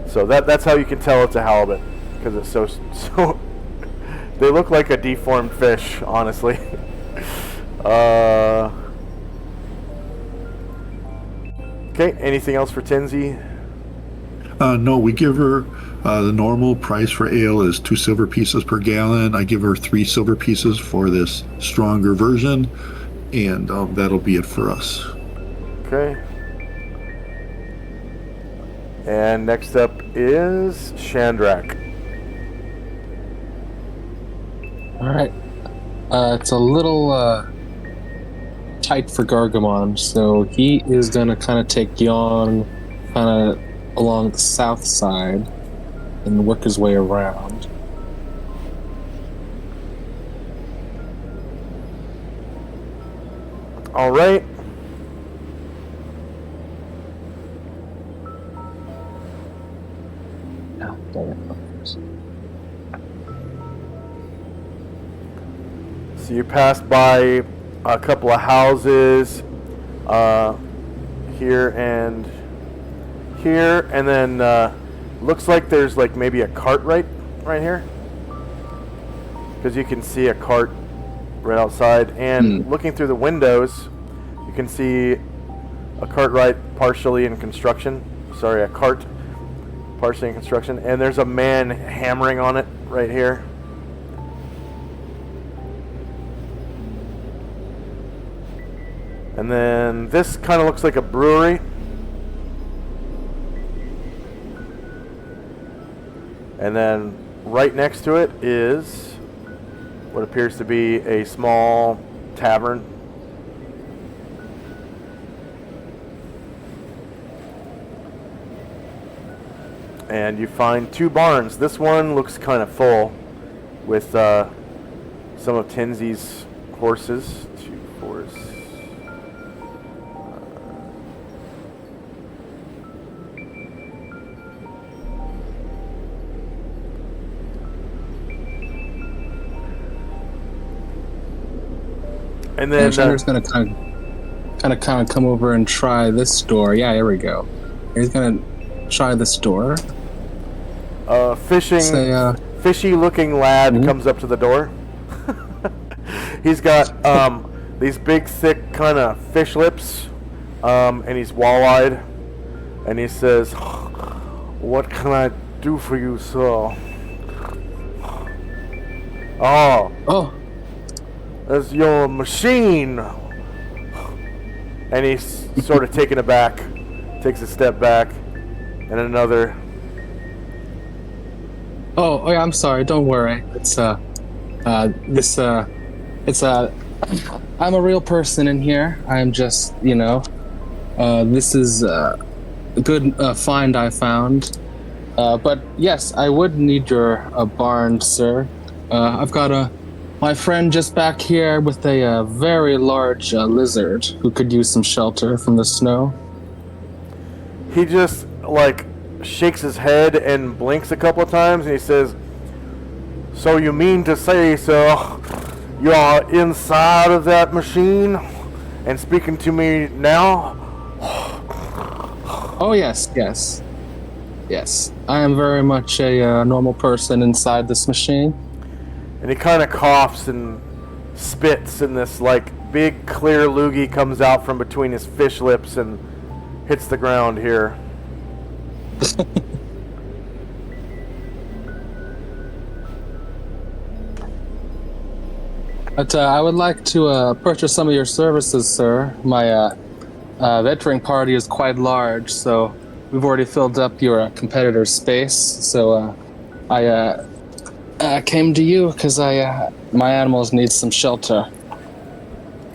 So that's how you can tell it's a halibut, because it's so they look like a deformed fish, honestly. Okay, anything else for Tinsy? No, we give her the normal price for ale is 2 silver pieces per gallon. I give her 3 silver pieces for this stronger version, and that'll be it for us. Okay. And next up is Shandrak. All right. It's a little tight for Gargamon, so he is gonna kind of take Yon kind of along the south side and work his way around. All right. So you pass by a couple of houses here and here, and then looks like there's like maybe a cart right here, because you can see a cart right outside, and looking through the windows you can see a cart right partially in construction. Sorry, a cart partially in construction, and there's a man hammering on it right here. And then this kind of looks like a brewery. And then right next to it is what appears to be a small tavern. And you find 2 barns. This one looks kind of full with some of Tinsy's horses. 2, 4, and then Shander's gonna kind of come over and try this door. Yeah, here we go. He's gonna try this door. Fishy-looking lad comes up to the door. He's got these big, thick, kind of fish lips, and he's wall-eyed. And he says, "What can I do for you, sir?" Oh. That's your machine. And he's sort of taken aback, takes a step back, and another. Oh yeah, I'm sorry. Don't worry. It's I'm a real person in here. I'm just, this is a good find I found. But yes, I would need your barn, sir. I've got my friend just back here with a very large lizard who could use some shelter from the snow. He just like shakes his head and blinks a couple of times, and he says, "So you mean to say, sir, you are inside of that machine and speaking to me now?" Oh, yes. I am very much a normal person inside this machine. And he kind of coughs and spits, and this like big clear loogie comes out from between his fish lips and hits the ground here. But I would like to purchase some of your services, sir. My veteran party is quite large, so we've already filled up your competitor's space. So I came to you because my animals need some shelter.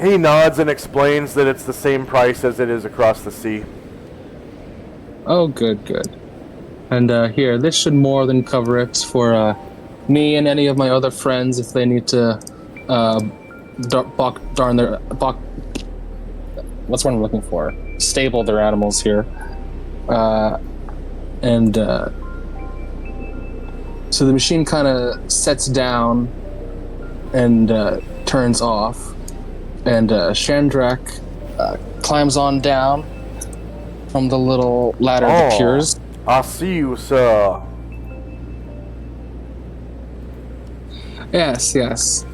He nods and explains that it's the same price as it is across the sea. Oh, good. And here, this should more than cover it for me and any of my other friends if they need to what's what I'm looking for? Stable their animals here. So the machine kind of sets down and turns off, and Shandrak climbs on down from the little ladder that appears. I see you, sir. Yes.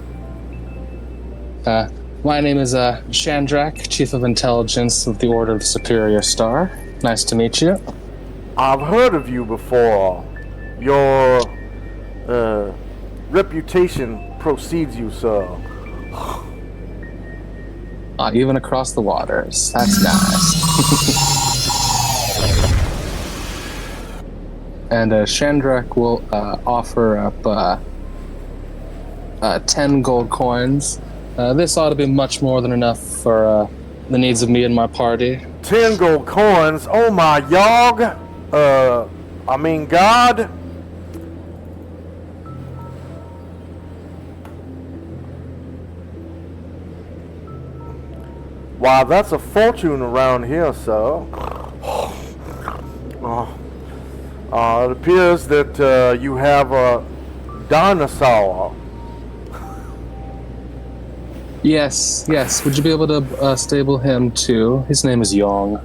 My name is Shandrak, Chief of Intelligence of the Order of the Superior Star. Nice to meet you. I've heard of you before. Your reputation precedes you, sir. Even across the waters. That's nice. And Shandrak will offer up 10 gold coins. This ought to be much more than enough for the needs of me and my party. 10 gold coins? Oh my yog! God? Why, that's a fortune around here, sir. It appears that you have a dinosaur. Yes. Would you be able to stable him too? His name is Yong.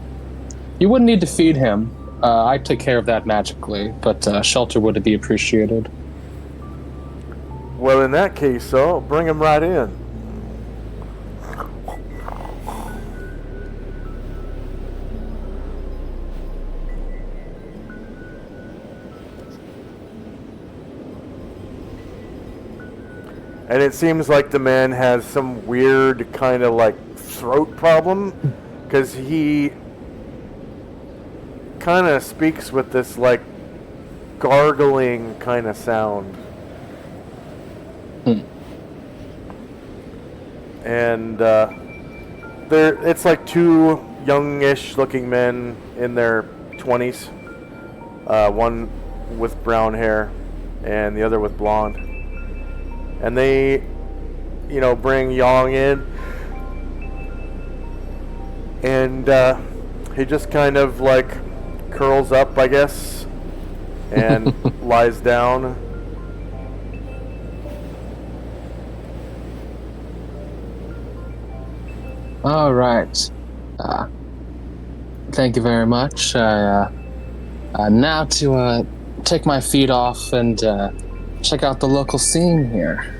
You wouldn't need to feed him. I take care of that magically, but shelter would be appreciated. Well, in that case, sir, bring him right in. And it seems like the man has some weird kind of like throat problem, because he kind of speaks with this like gargling kind of sound. And it's like two youngish looking men in their 20s, one with brown hair and the other with blonde. And they, bring Yong in, and he just kind of like curls up, I guess, and lies down. All right. Thank you very much. Now to take my feet off and check out the local scene here.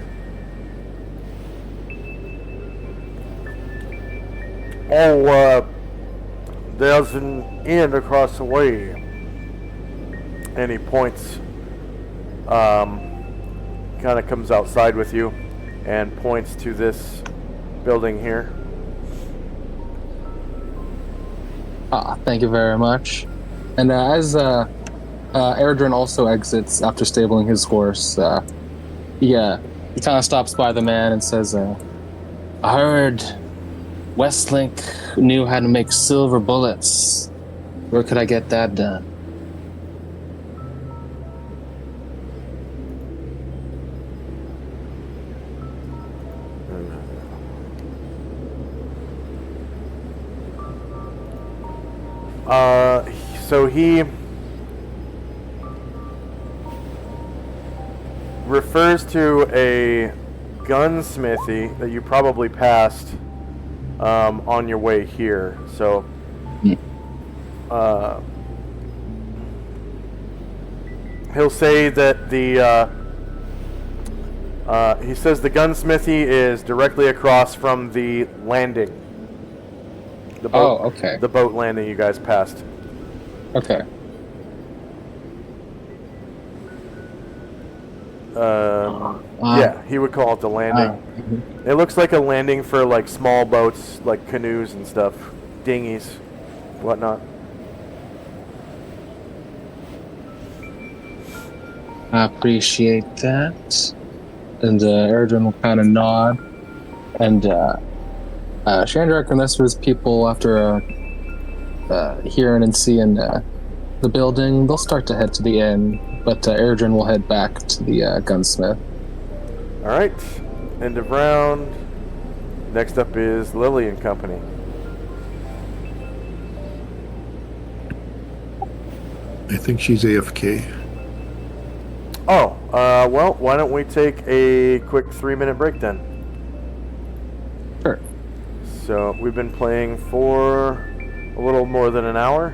There's an inn across the way. And he points, kind of comes outside with you and points to this building here. Thank you very much. And as Erdrin also exits after stabling his horse, he kind of stops by the man and says, I heard Westlink knew how to make silver bullets. Where could I get that done? So he refers to a gunsmithy that you probably passed on your way here. So, he'll say that he says the gunsmithy is directly across from the landing. The boat, okay. The boat landing you guys passed. Okay. Yeah, he would call it the landing. It looks like a landing for like small boats, like canoes and stuff, dinghies, whatnot. I appreciate that. And Erdrin will kind of nod. And Shandrak and the rest of his people, after hearing and seeing the building, they'll start to head to the inn. But Erdrin will head back to the gunsmith. All right, end of round. Next up is Lily and Company. I think she's AFK. Oh, well, why don't we take a quick 3-minute break then? Sure. So we've been playing for a little more than an hour.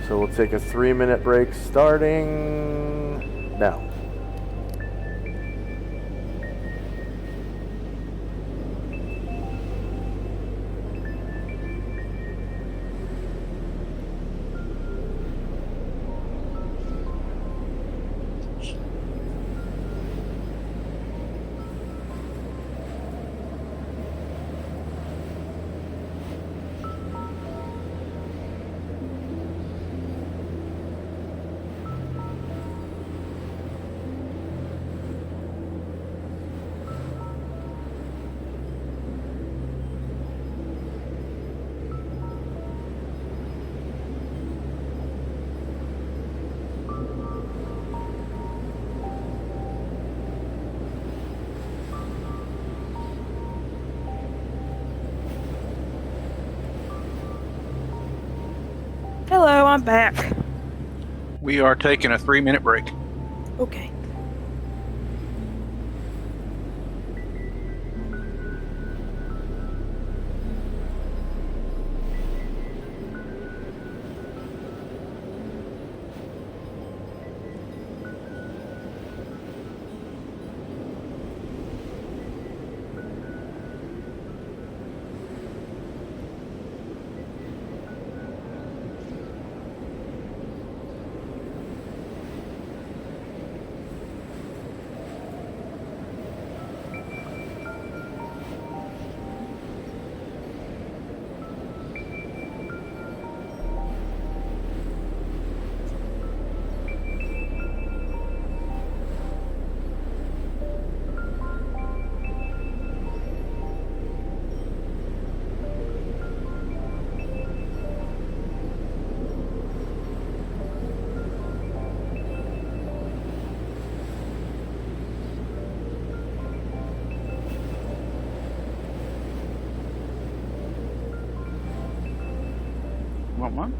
So we'll take a 3-minute break starting now. Hello, I'm back. We are taking a 3-minute break. Okay. Want one?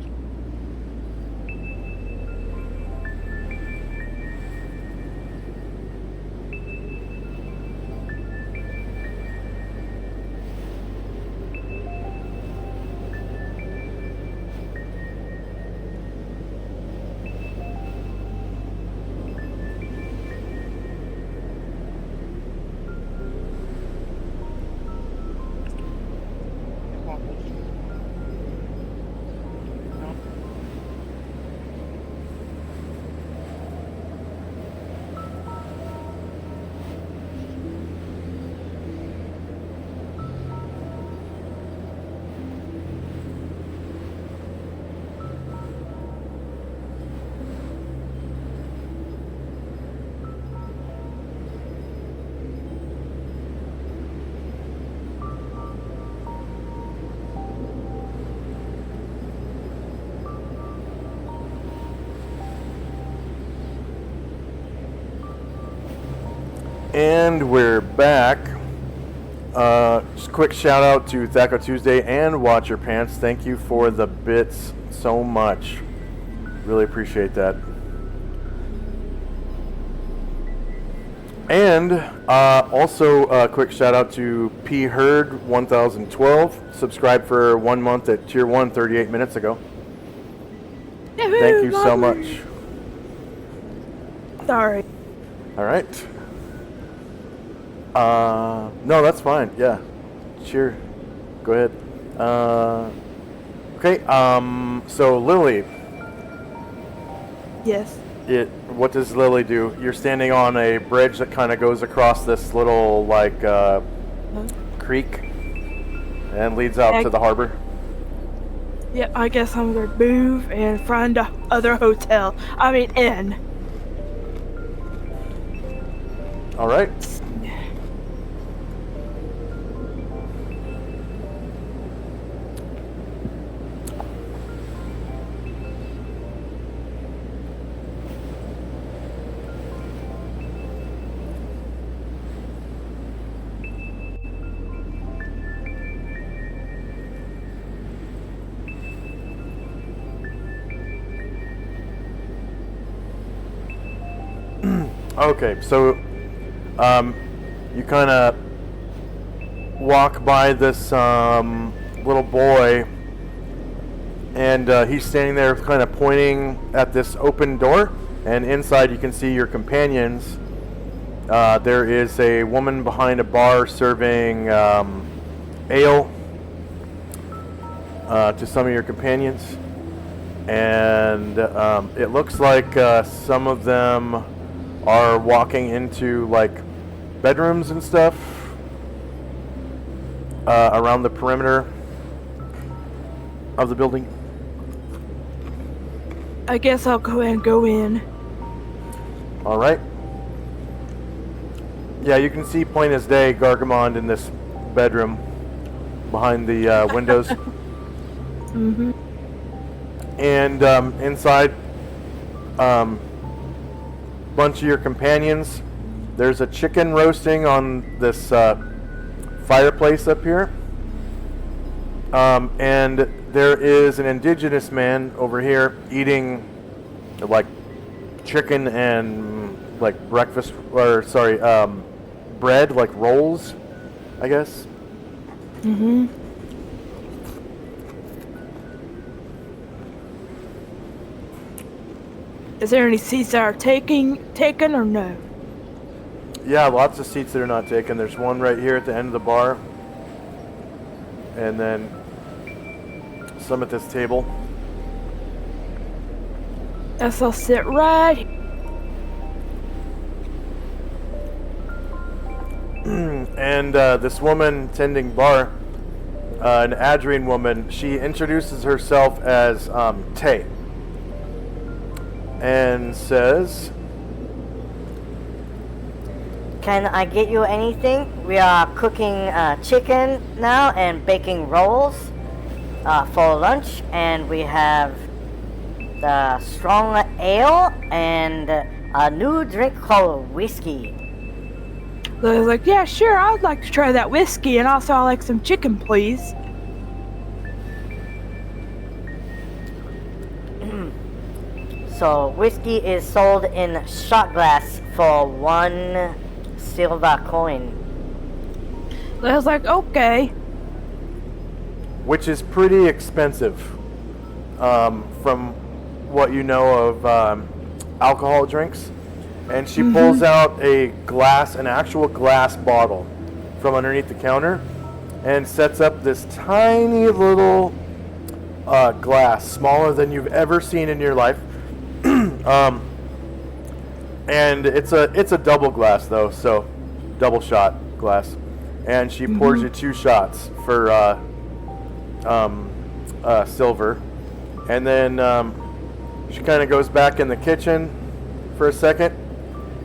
And we're back. Just a quick shout out to Thaco Tuesday and Watch Your Pants. Thank you for the bits so much. Really appreciate that. And also a quick shout out to P Herd 1012, subscribed for 1 month at Tier 1 38 minutes ago. Yahoo, Thank you so lovely. much. Sorry. All right. No, that's fine. Yeah. Sure. Go ahead. Okay. So Lily, Yes. what does Lily do? You're standing on a bridge that kind of goes across this little like creek and leads out to the harbor. Yeah, I guess I'm gonna move and find a other hotel. I mean, inn. All right. Okay, so you kind of walk by this little boy, and he's standing there kind of pointing at this open door, and inside you can see your companions. There is a woman behind a bar serving ale to some of your companions, and it looks like some of them are walking into like bedrooms and stuff around the perimeter of the building. I guess I'll go ahead and go in. All right. Yeah, you can see plain as day Gargamond in this bedroom behind the windows. Mm-hmm. And inside, bunch of your companions. There's a chicken roasting on this fireplace up here. And there is an indigenous man over here eating like chicken and like breakfast, or sorry, bread, like rolls, I guess. Mm-hmm. Is there any seats that are taken or no? Yeah, lots of seats that are not taken. There's one right here at the end of the bar. And then some at this table. Guess I'll sit right here. And this woman tending bar, an Adrian woman, she introduces herself as Tay. And says, Can I get you anything? We are cooking chicken now and baking rolls for lunch, and we have the strong ale and a new drink called whiskey. So I was like, yeah, sure, I'd like to try that whiskey, and also I'd like some chicken, please. So whiskey is sold in shot glass for 1 silver coin. So I was like, okay. which is pretty expensive from what you know of alcohol drinks. And she pulls out a glass, an actual glass bottle from underneath the counter and sets up this tiny little glass, smaller than you've ever seen in your life. And it's a double glass though, so double shot glass. And she pours you 2 shots for silver. And then she kind of goes back in the kitchen for a second,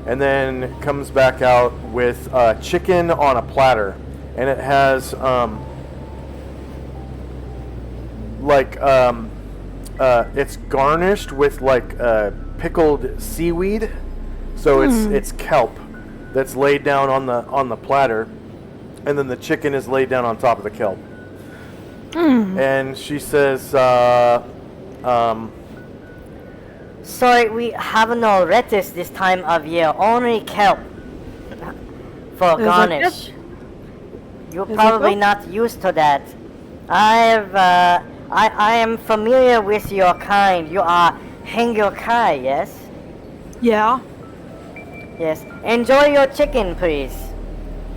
and then comes back out with chicken on a platter, and it has it's garnished with like pickled seaweed, so it's kelp that's laid down on the platter, and then the chicken is laid down on top of the kelp. And she says, Sorry, we have no lettuce this time of year, only kelp. for Is that garnish. You're Is it probably good? not used to that. I am familiar with your kind. You are Hengyo Kai, yes? Yeah. Yes. Enjoy your chicken, please.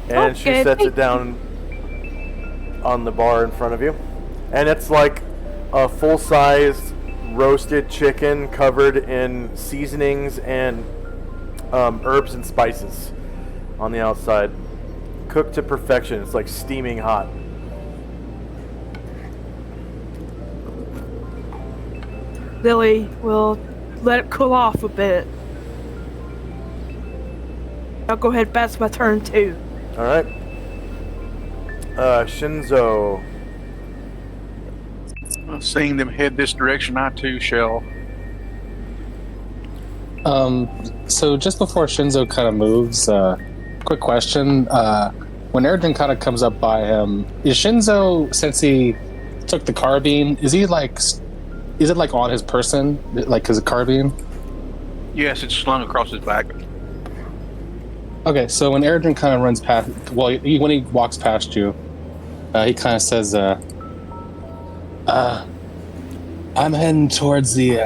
And she Okay, sets thank it down on the bar in front of you. And it's like a full-sized roasted chicken covered in seasonings and herbs and spices on the outside. Cooked to perfection. It's like steaming hot. Lily will let it cool off a bit. I'll go ahead and pass my turn too. All right. Shinzo. Seeing them head this direction, I too shall. So just before Shinzo kind of moves, quick question. When Erdrin kind of comes up by him, is Shinzo, since he took the carbine, is it like on his person? Like his carbine? Yes, it's slung across his back. Okay, so when Erdrin kind of runs past, well, when he walks past you, he kind of says, I'm heading towards the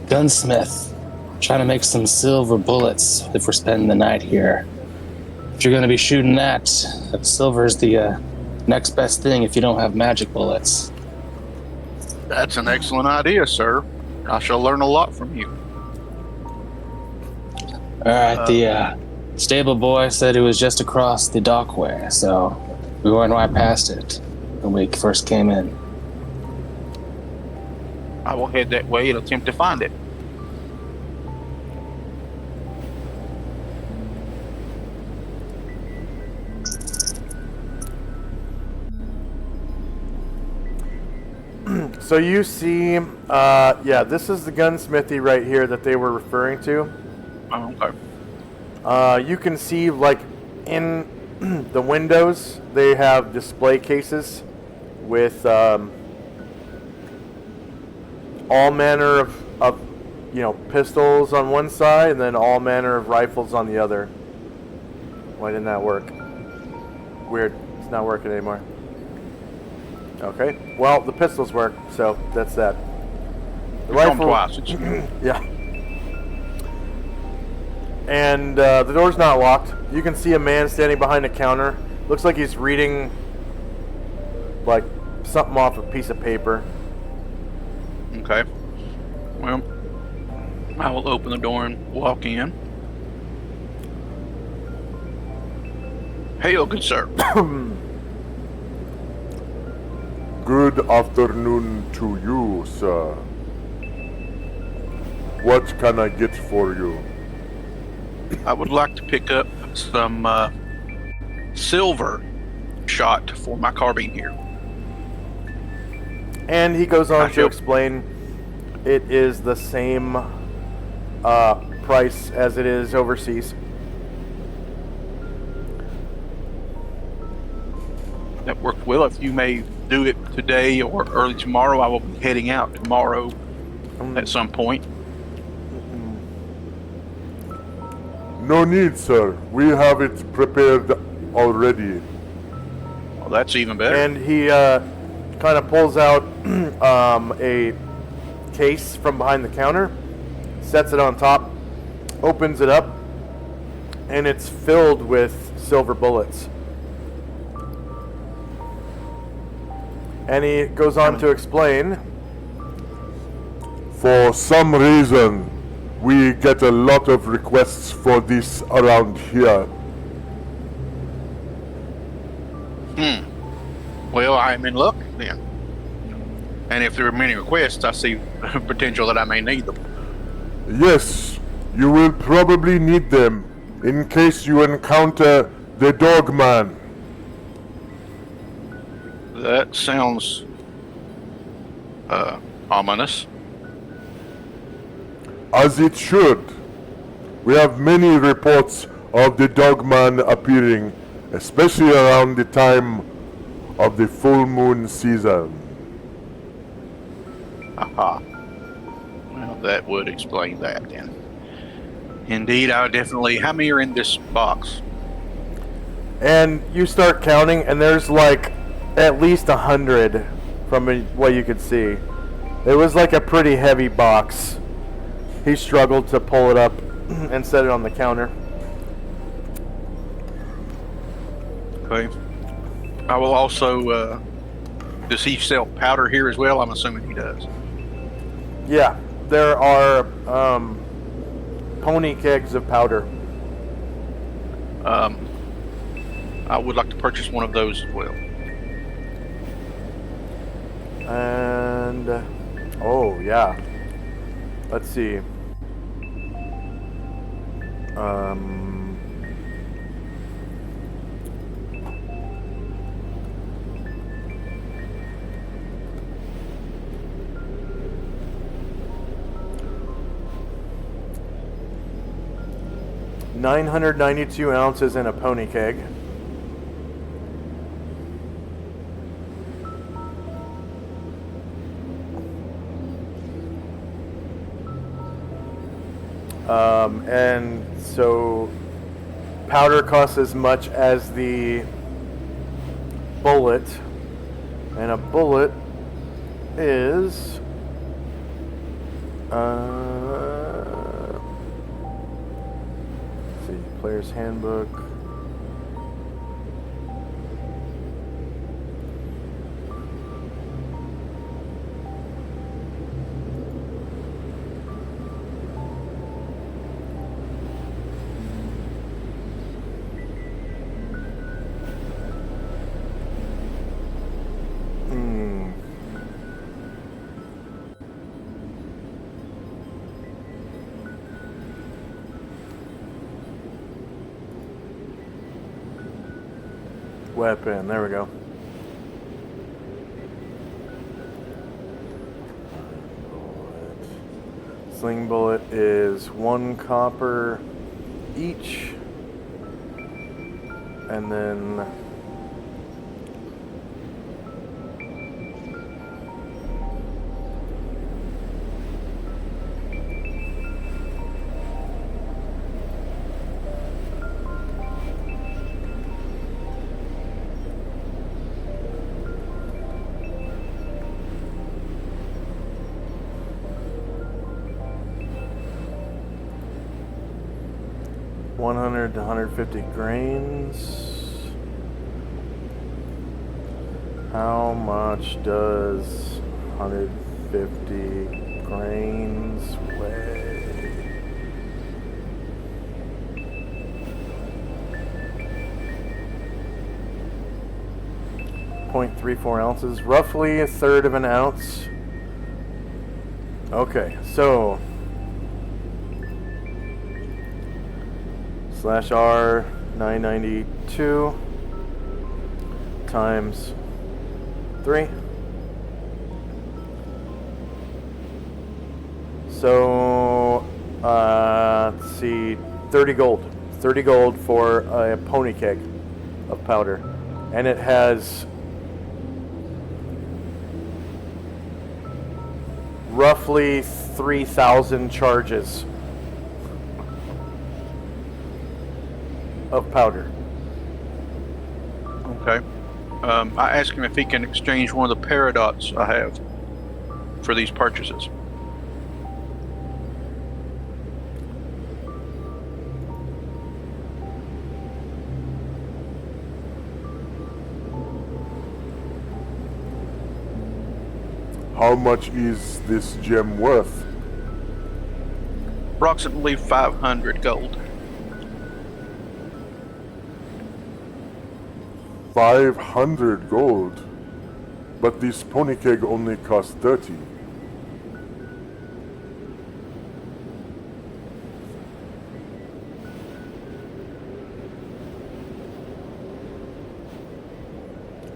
gunsmith, trying to make some silver bullets if we're spending the night here. If you're going to be shooting that, silver's the next best thing if you don't have magic bullets. That's an excellent idea, sir. I shall learn a lot from you. All right, the stable boy said it was just across the dockway, so we went right past it when we first came in. I will head that way and attempt to find it. So you see, yeah, this is the gunsmithy right here that they were referring to. Oh, okay. You can see, like, in the windows, they have display cases with all manner of, pistols on one side and then all manner of rifles on the other. Why didn't that work? Weird. It's not working anymore. Okay. Well, the pistols work, so that's that. The We've gone twice. Yeah. And the door's not locked. You can see a man standing behind a counter. Looks like he's reading, like, something off a piece of paper. Okay. Well, I will open the door and walk in. Hail, good sir. Good afternoon to you, sir. What can I get for you? I would like to pick up some silver shot for my carbine here. And he goes on to Gotcha. explain it is the same price as it is overseas. That worked well. If you may do it today or early tomorrow, I will be heading out tomorrow at some point. No need, sir. We have it prepared already. Well, that's even better. And he kind of pulls out a case from behind the counter, sets it on top, opens it up, and it's filled with silver bullets. And he goes on to explain. For some reason, we get a lot of requests for this around here. Well, I'm in luck then. And if there are many requests, I see potential that I may need them. Yes, you will probably need them in case you encounter the dog man. That sounds ominous. As it should. We have many reports of the dog man appearing, especially around the time of the full moon season. Aha. Well, that would explain that then. Indeed, I would definitely. How many are in this box? And you start counting, and there's like at least 100 from what you could see. It was like a pretty heavy box. He struggled to pull it up and set it on the counter. Okay. I will also. Does he sell powder here as well? I'm assuming he does. Yeah, there are pony kegs of powder. I would like to purchase one of those as well. And oh yeah, let's see. $992 ounces in a pony keg. And so powder costs as much as the bullet, and a bullet is let's see, player's handbook. Weapon, there we go. Sling bullet is 1 copper each, and then $100 to $150 grains. How much does 150 grains weigh? .34 ounces, roughly a third of an ounce. Okay, so /R 992 times 3. So let's see, 30 gold. 30 gold for a pony keg of powder, and it has roughly 3,000 charges of powder. Okay. I asked him if he can exchange one of the paradots I have for these purchases. How much is this gem worth? Approximately 500 gold. 500 gold. But this pony keg only costs 30.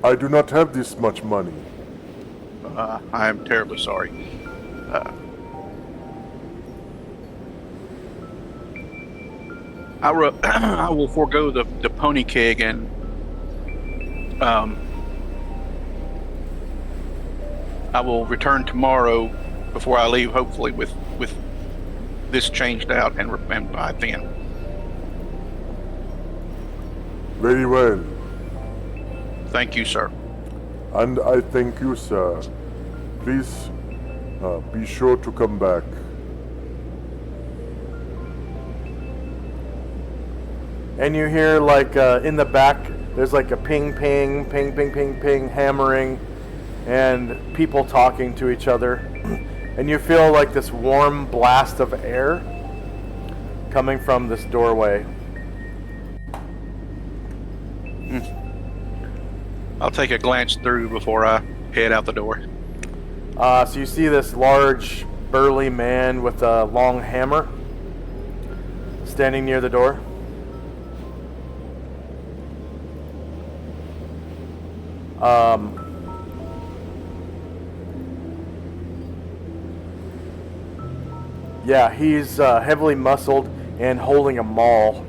I do not have this much money. I am terribly sorry. I will forego the pony keg and I will return tomorrow before I leave, hopefully with this changed out and by then. Very well. Thank you, sir. And I thank you, sir. Please be sure to come back. And you hear like in the back, there's like a ping, ping, ping, ping, ping, ping, hammering, and people talking to each other. And you feel like this warm blast of air coming from this doorway. I'll take a glance through before I head out the door. So you see this large, burly man with a long hammer standing near the door. Yeah, he's heavily muscled and holding a maul.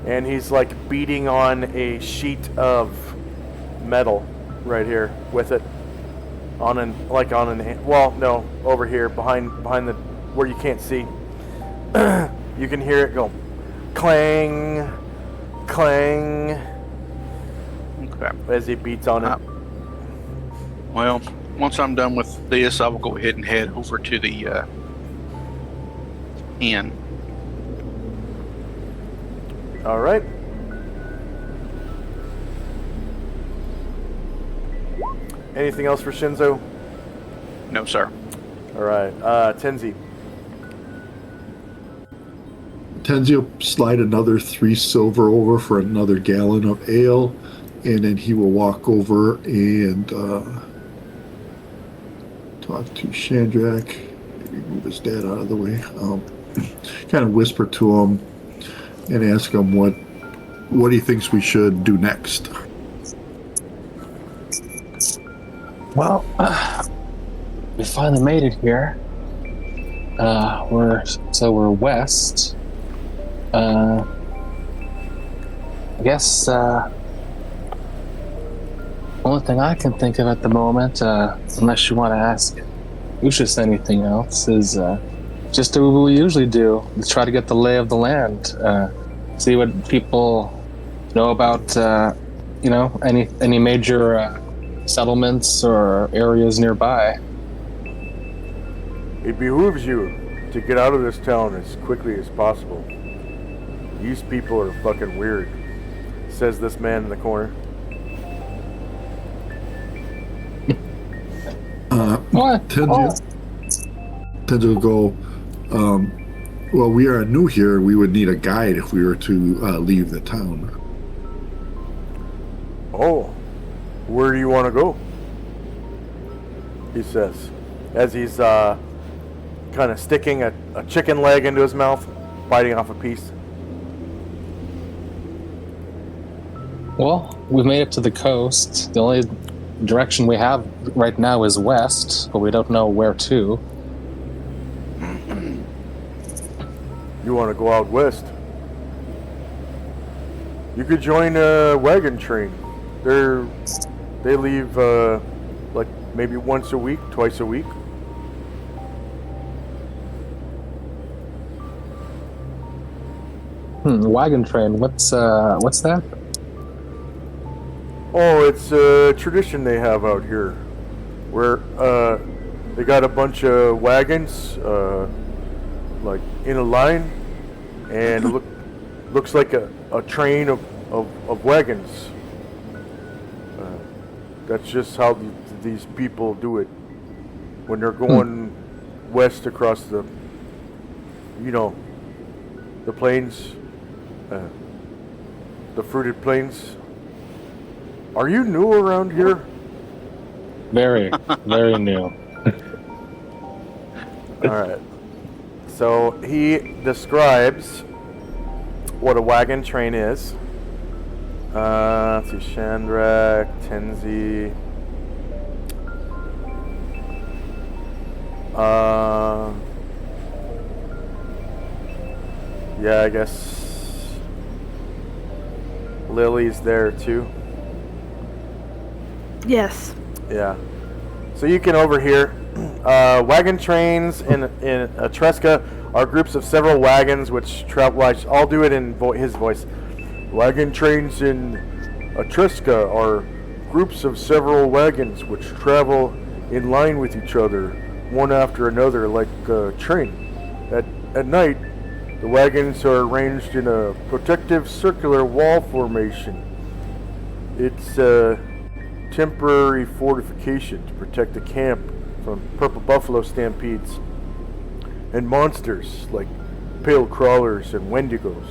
And he's like beating on a sheet of metal right here with it over here behind the where you can't see. You can hear it go clang, clang Okay. as he beats on it. Well, once I'm done with this, I will go ahead and head over to the inn. All right. Anything else for Shinzo? No, sir. All right. Tenzi. Tenzi will slide another 3 silver over for another gallon of ale, and then he will walk over and talk to Chandrak. Maybe move his dad out of the way. Kind of whisper to him and ask him what he thinks we should do next. Well, we finally made it here. We're west. I guess only thing I can think of at the moment, unless you want to ask Lucius anything else, is just do what we usually do. Try to get the lay of the land. See what people know about, any major settlements or areas nearby. It behooves you to get out of this town as quickly as possible. These people are fucking weird, says this man in the corner. What? Tenzi will go, well, we are new here. We would need a guide if we were to leave the town. Oh, where do you want to go? He says, as he's kind of sticking a chicken leg into his mouth, biting off a piece. Well, we've made it to the coast. The only direction we have right now is west, but we don't know where to. You want to go out west? You could join a wagon train. They leave like maybe once a week, twice a week. Wagon train. What's that? Oh, it's a tradition they have out here, where they got a bunch of wagons, like in a line, and it looks like a train of wagons. That's just how these people do it when they're going west across the plains, the fruited plains. Are you new around here? Very, very new. Alright. So he describes what a wagon train is. Let's see, Chandrak, Tenzi. Yeah, I guess Lily's there too. Yes. Yeah. So you can overhear wagon trains in Tresca are groups of several wagons which travel. I'll do it in his voice. Wagon trains in Etruska are groups of several wagons which travel in line with each other, one after another, like a train. At night, the wagons are arranged in a protective circular wall formation. It's a temporary fortification to protect the camp from purple buffalo stampedes and monsters like pale crawlers and wendigos.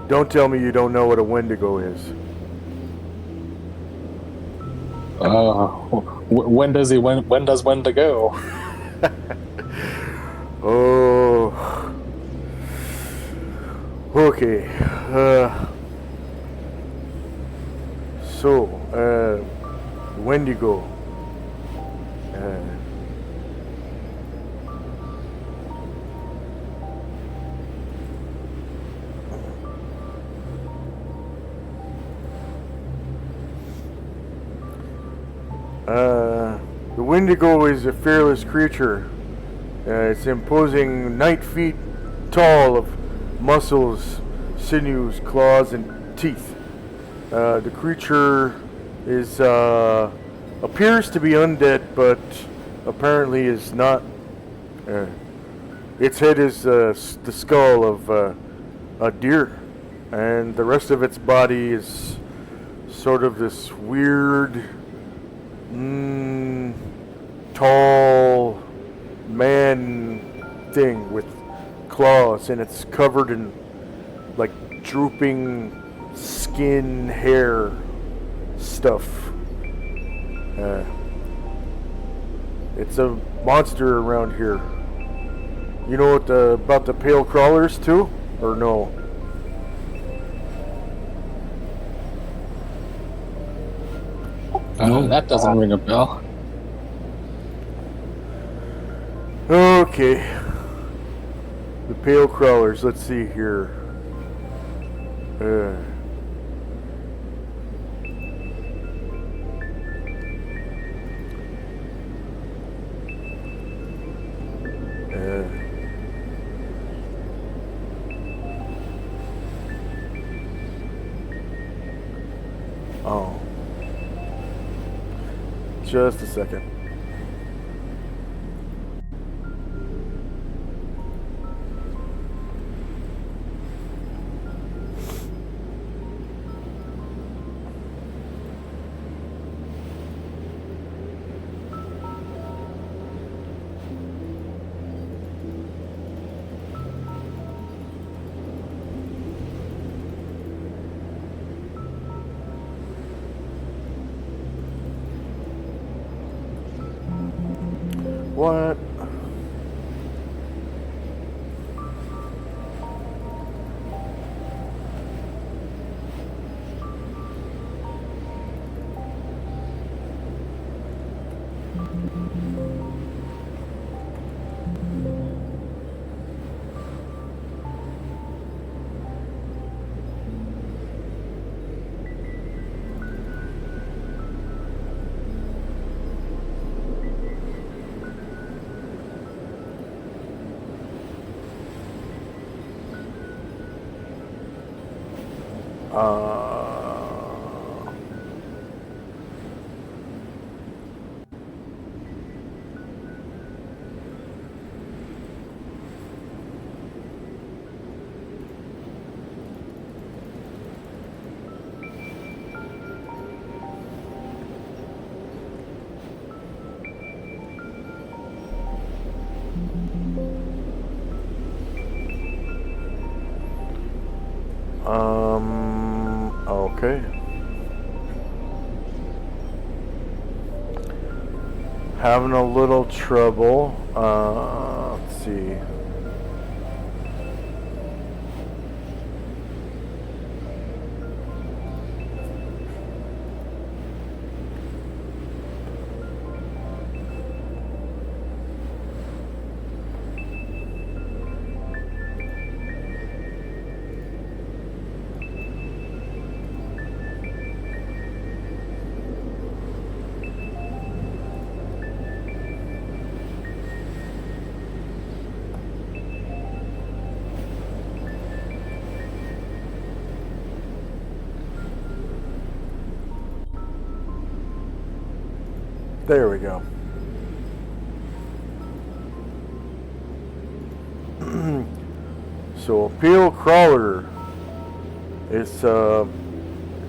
Don't tell me you don't know what a wendigo is. When does Wendigo? Oh. Okay. Wendigo. The Wendigo is a fearless creature. It's imposing 9 feet tall of muscles, sinews, claws, and teeth. The creature is appears to be undead, but apparently is not. Its head is the skull of a deer, and the rest of its body is sort of this weird, tall man thing with claws, and it's covered in like drooping skin, hair stuff. It's a monster around here. You know what about the pale crawlers too, or no? That doesn't ring a bell. Okay. The pale crawlers, let's see here. Oh. Just a second. What? Okay. Having a little trouble. Let's see. There we go. So a pale crawler it's an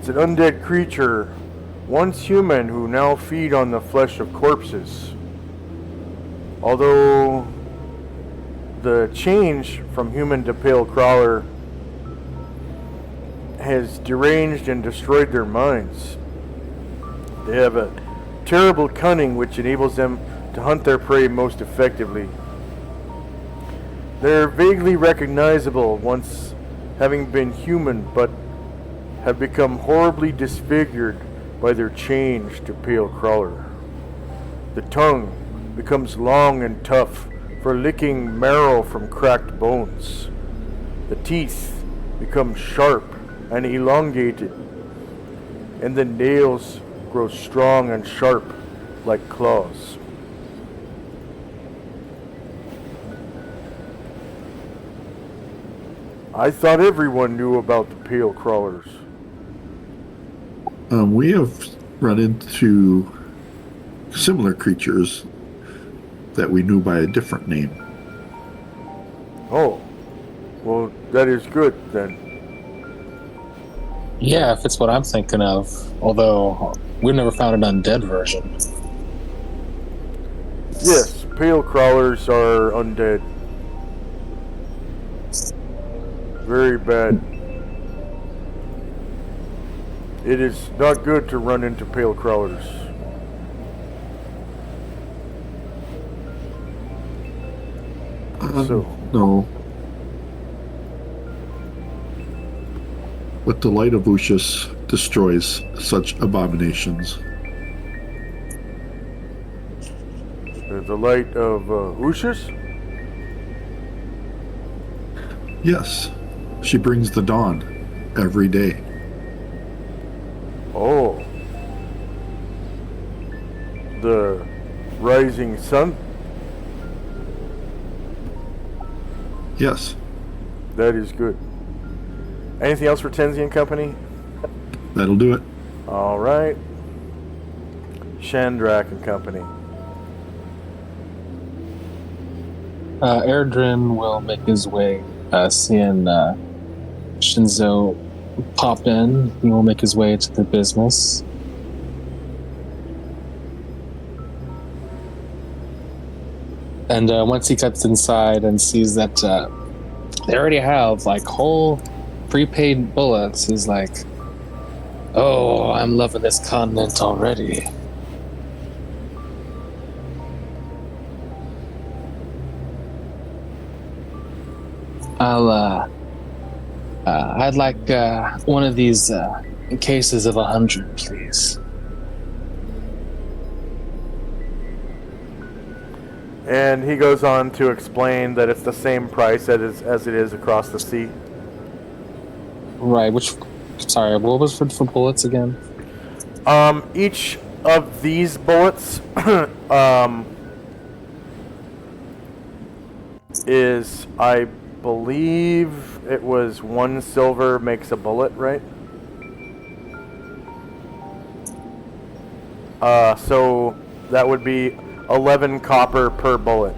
undead creature, once human, who now feed on the flesh of corpses. Although the change from human to pale crawler has deranged and destroyed their minds. They have a terrible cunning which enables them to hunt their prey most effectively. They're vaguely recognizable once having been human, but have become horribly disfigured by their change to pale crawler. The tongue becomes long and tough for licking marrow from cracked bones. The teeth become sharp and elongated, and the nails grow strong and sharp like claws. I thought everyone knew about the pale crawlers. We have run into similar creatures that we knew by a different name. Oh, well, that is good then. Yeah, if it's what I'm thinking of. Although, we've never found an undead version. Yes, pale crawlers are undead. Very bad. It is not good to run into pale crawlers. No. But the light of Lucius destroys such abominations. The light of Lucius? Yes, she brings the dawn every day. Oh. The rising sun? Yes, That is good. Anything else for Tenzi and Company? that'll do it. All right. Shandrak and Company. Erdrin will make his way, seeing Shinzo pop in. He will make his way to the business. And once he gets inside and sees that they already have like whole prepaid bullets, he's like, "Oh, I'm loving this continent already." I'd like one of these cases of 100, please. And he goes on to explain that it's the same price as it is across the sea. Right, sorry, what was for bullets again? Each of these bullets is, I believe it was 1 silver makes a bullet, right? So that would be 11 copper per bullet,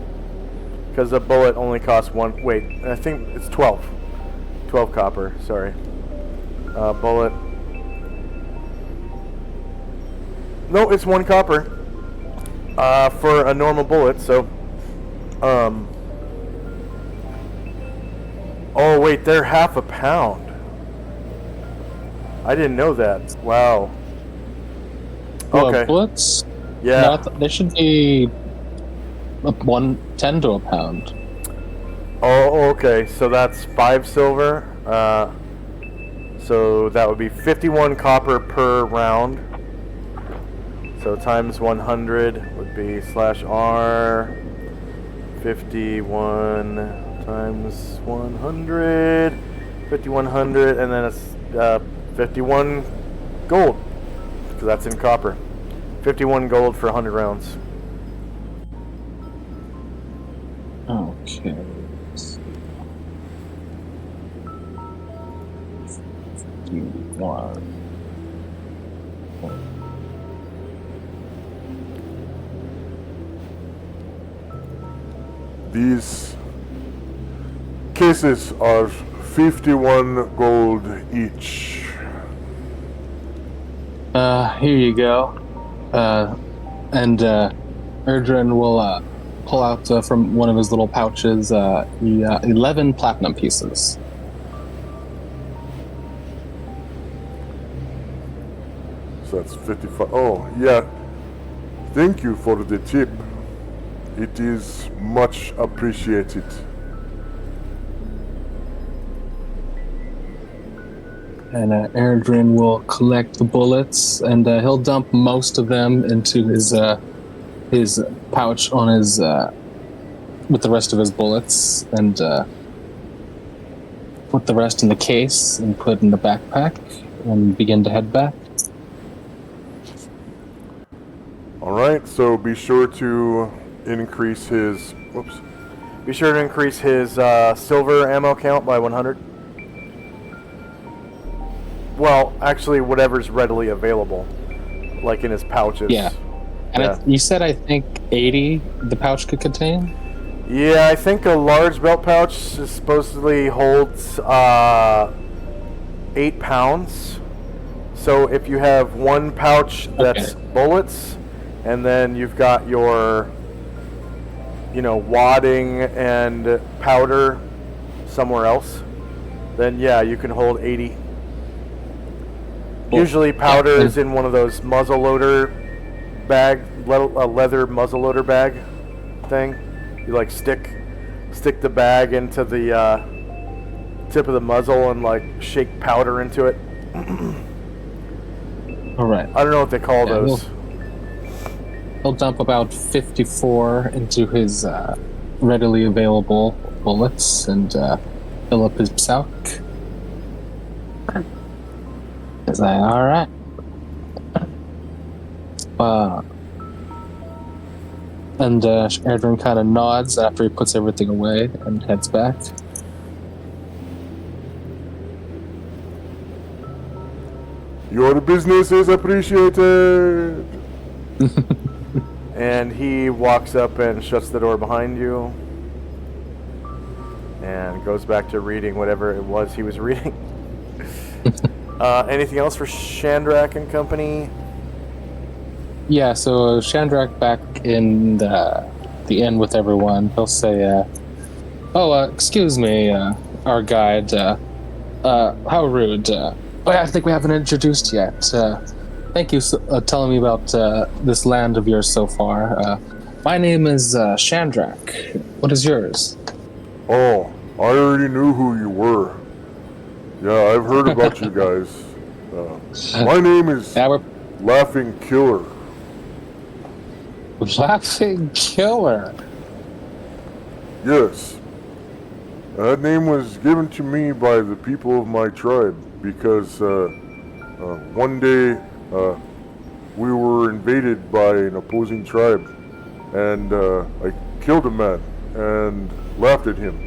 because a bullet only costs 1. Wait, I think it's 12 copper, sorry. Bullet, no, it's 1 copper for a normal bullet. So oh wait, they're half a pound. I didn't know that. Wow. Okay. Bullets? Yeah. No, they should be 110 to a pound. Oh, okay. So that's 5 silver. So that would be 51 copper per round. So times 100 would be /R. 51 times 100. 5100, and then it's 51 gold, because that's in copper. 51 gold for 100 rounds. Okay. These cases are 51 gold each. Here you go. And Erdrin will pull out from one of his little pouches 11 platinum pieces. So that's 55. Oh, yeah. Thank you for the tip. It is much appreciated. And Erdrin will collect the bullets, and he'll dump most of them into his pouch on his with the rest of his bullets, and put the rest in the case and put in the backpack, and begin to head back. All right. So be sure to increase his. Whoops. Be sure to increase his silver ammo count by 100. Well, actually, whatever's readily available, like in his pouches. Yeah. And you said, I think, 80 the pouch could contain? Yeah, I think a large belt pouch supposedly holds 8 pounds. So if you have one pouch that's bullets, and then you've got your, wadding and powder somewhere else, then yeah, you can hold 80. Usually powder is in one of those muzzleloader bag, leather muzzleloader bag thing. You like stick the bag into the tip of the muzzle and like shake powder into it. All right. I don't know what they call those. He'll dump about 54 into his readily available bullets and fill up his sack. He's like, all right. And Erdrin kind of nods after he puts everything away and heads back. Your business is appreciated. And he walks up and shuts the door behind you and goes back to reading whatever it was he was reading. Anything else for Chandrak and company? Yeah, so Chandrak back in the inn with everyone. He'll say, excuse me, our guide. How rude. I think we haven't introduced yet. Thank you for telling me about this land of yours so far. My name is Chandrak. What is yours? Oh, I already knew who you were. Yeah, I've heard about you guys. My name is Laughing Killer. Laughing Killer? Yes. That name was given to me by the people of my tribe because one day we were invaded by an opposing tribe, and I killed a man and laughed at him.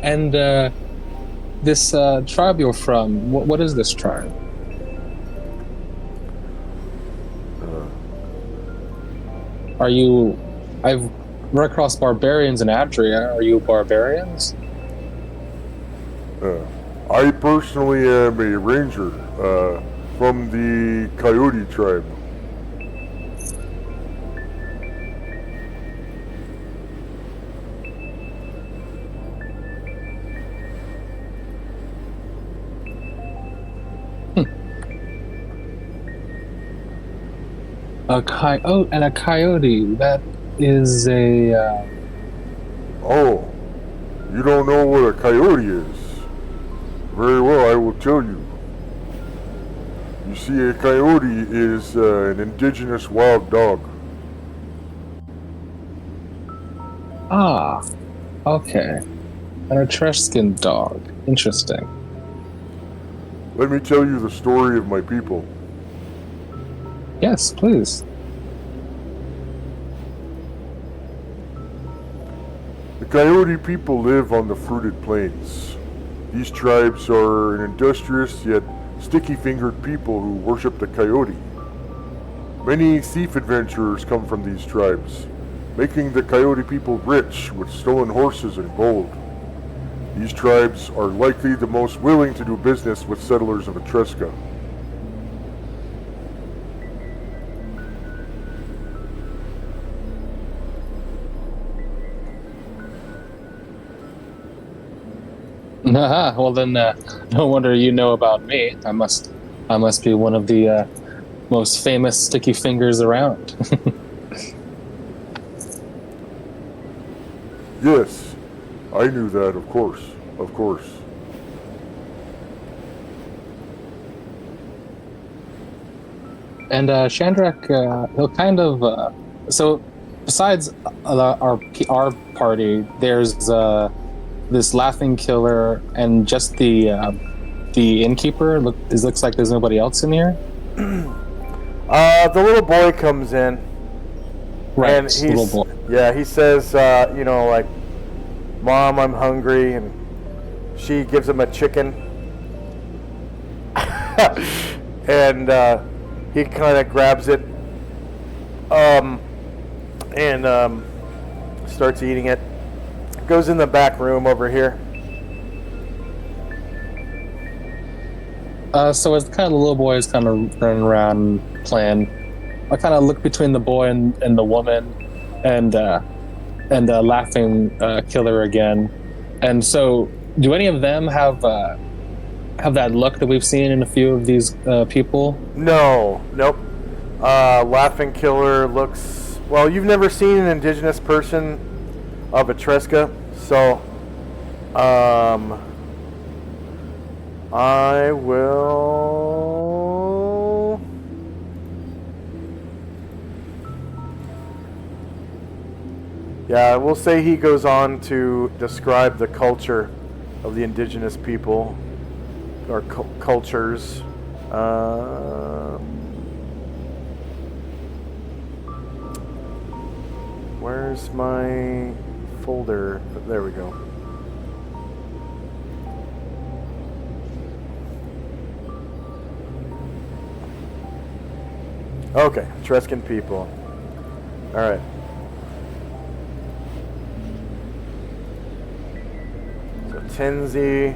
And this tribe you're from, what is this tribe? Are you... I've run across barbarians in Adria. Are you barbarians? I personally am a ranger from the Coyote tribe. A coyote, that is a... Oh, you don't know what a coyote is? Very well, I will tell you. You see, a coyote is an indigenous wild dog. Ah, okay. An Etruscan dog. Interesting. Let me tell you the story of my people. Yes, please. The Coyote people live on the fruited plains. These tribes are an industrious yet sticky-fingered people who worship the coyote. Many thief adventurers come from these tribes, making the Coyote people rich with stolen horses and gold. These tribes are likely the most willing to do business with settlers of Etruska. Aha, well then, no wonder you know about me. I must be one of the most famous sticky fingers around. Yes, I knew that, of course. Of course. And Chandrak, he'll kind of. So, besides our party, there's this laughing killer and just the innkeeper. Looks like there's nobody else in here. The little boy comes in. Right, And little boy. Yeah, he says, like, Mom, I'm hungry, and she gives him a chicken. And he kind of grabs it and starts eating it. Goes in the back room over here. So as kind of the little boy is kind of running around playing, I kind of look between the boy and the woman, and laughing killer again. And so, do any of them have that look that we've seen in a few of these people? No, nope. Laughing Killer looks... Well, you've never seen an indigenous person of Etruska, so... I will... Yeah, we'll say he goes on to describe the culture of the indigenous people, or cultures. Where's my folder? There we go. Okay, Etruscan people. All right. So Tenzi,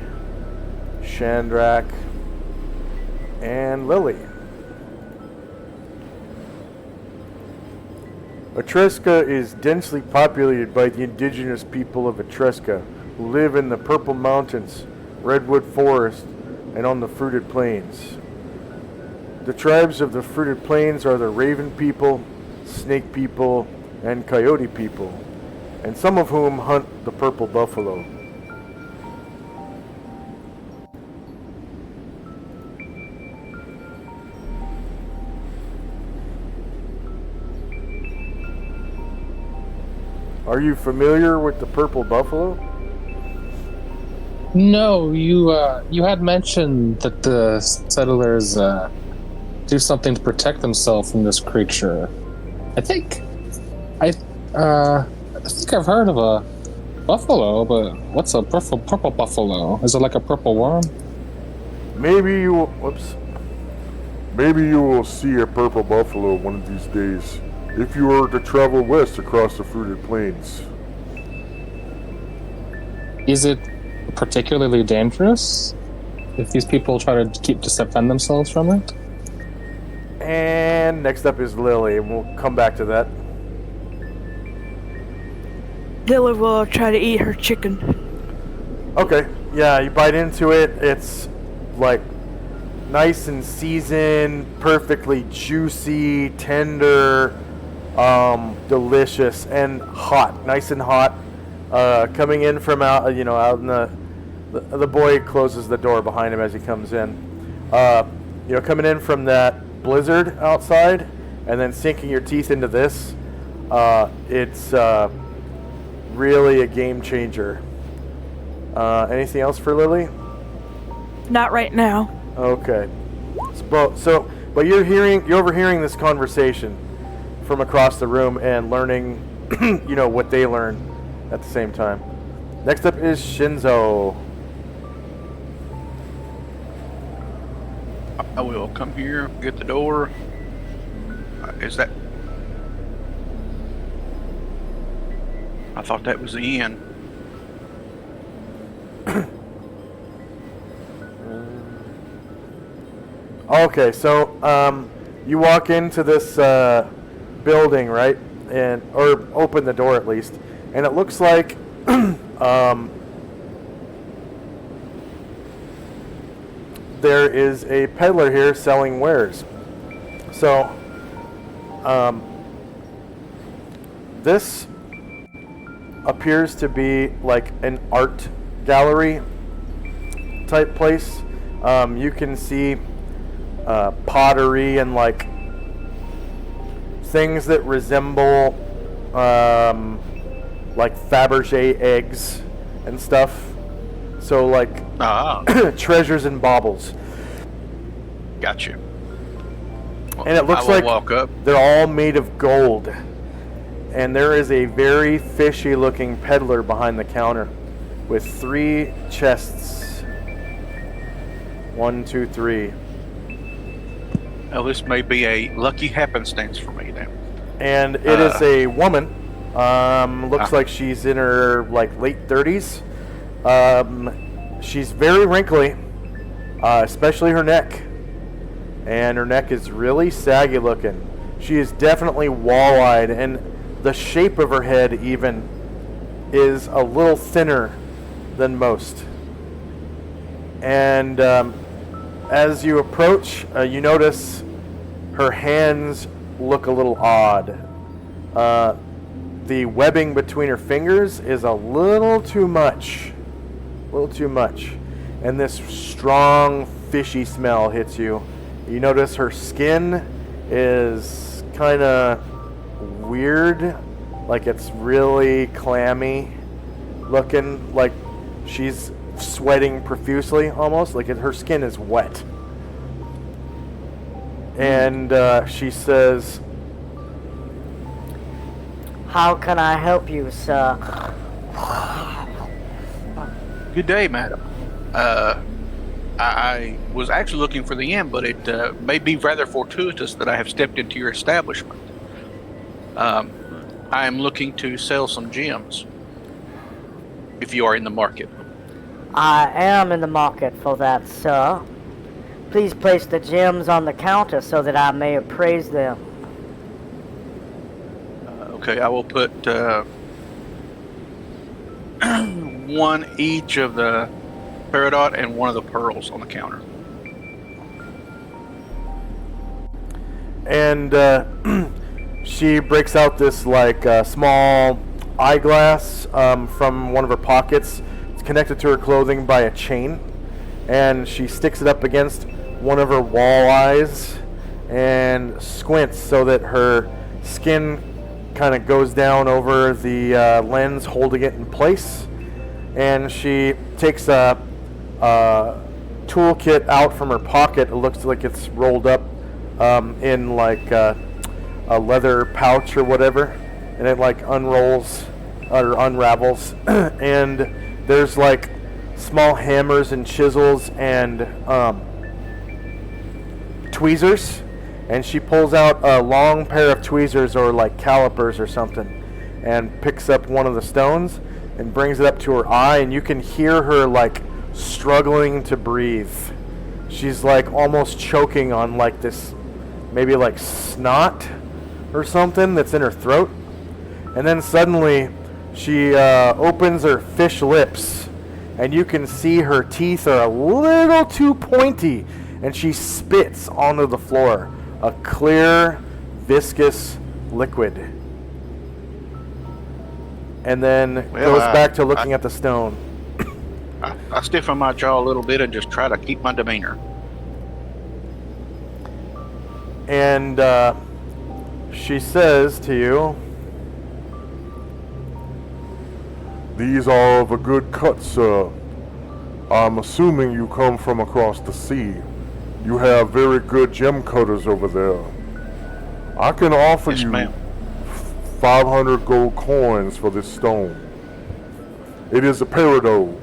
Chandrak, and Lily. Etruska is densely populated by the indigenous people of Etruska, who live in the Purple Mountains, Redwood Forest, and on the Fruited Plains. The tribes of the Fruited Plains are the Raven people, Snake people, and Coyote people, and some of whom hunt the purple buffalo. Are you familiar with the purple buffalo? No, you had mentioned that the settlers do something to protect themselves from this creature. I think I've heard of a buffalo, but what's a purple buffalo? Is it like a purple worm? Maybe you will see a purple buffalo one of these days, if you were to travel west across the Fruited Plains. Is it particularly dangerous if these people try to defend themselves from it? And next up is Lily, and we'll come back to that. Lily will try to eat her chicken. Okay, yeah, you bite into it. It's like nice and seasoned, perfectly juicy, tender, delicious, and hot. Nice and hot. Coming in from out in the boy closes the door behind him as he comes in. Coming in from that blizzard outside, and then sinking your teeth into this, it's really a game changer. Anything else for Lily? Not right now. Okay. But you're overhearing this conversation from across the room and learning, what they learn at the same time. Next up is Shinzo. I will come here, get the door. Is that? I thought that was the end. Okay, so you walk into this building, right, or open the door at least, and it looks like there is a peddler here selling wares. So this appears to be like an art gallery type place. You can see pottery and like things that resemble like Fabergé eggs and stuff. So like treasures and baubles. Got you. Well, And it looks I will like walk up. they're all made of gold. And there is a very fishy looking peddler behind the counter with 3 chests. 1, 2, 3. Well, this may be a lucky happenstance for me then. And it is a woman. Looks like she's in her like late 30s. She's very wrinkly, especially her neck. And her neck is really saggy looking. She is definitely wall-eyed, and the shape of her head even is a little thinner than most. And as you approach, you notice her hands look a little odd. The webbing between her fingers is a little too much. And this strong fishy smell hits you. You notice her skin is kind of weird, like it's really clammy looking, like she's sweating profusely almost, like her skin is wet. And she says, How can I help you, sir? Good day, madam. I was actually looking for the inn, but it may be rather fortuitous that I have stepped into your establishment. I am looking to sell some gems, if you are in the market. I am in the market for that, sir. Please place the gems on the counter so that I may appraise them. Okay, I will put 1 each of the peridot and 1 of the pearls on the counter. and she breaks out this like small eyeglass from one of her pockets. It's connected to her clothing by a chain, and she sticks it up against one of her wall eyes and squints so that her skin kind of goes down over the lens, holding it in place. And she takes a toolkit out from her pocket. It looks like it's rolled up in like a leather pouch or whatever, and it like unrolls or unravels. And there's like small hammers and chisels and tweezers, and she pulls out a long pair of tweezers or like calipers or something and picks up one of the stones and brings it up to her eye, and you can hear her like struggling to breathe. She's like almost choking on like this maybe like snot or something that's in her throat. And then suddenly she opens her fish lips, and you can see her teeth are a little too pointy, and she spits onto the floor a clear, viscous liquid. And then goes back to looking at the stone. I stiffen my jaw a little bit and just try to keep my demeanor. And she says to you, These are of a good cut, sir. I'm assuming you come from across the sea. You have very good gem cutters over there. I can offer Yes, you ma'am. 500 gold coins for this stone. It is a peridot.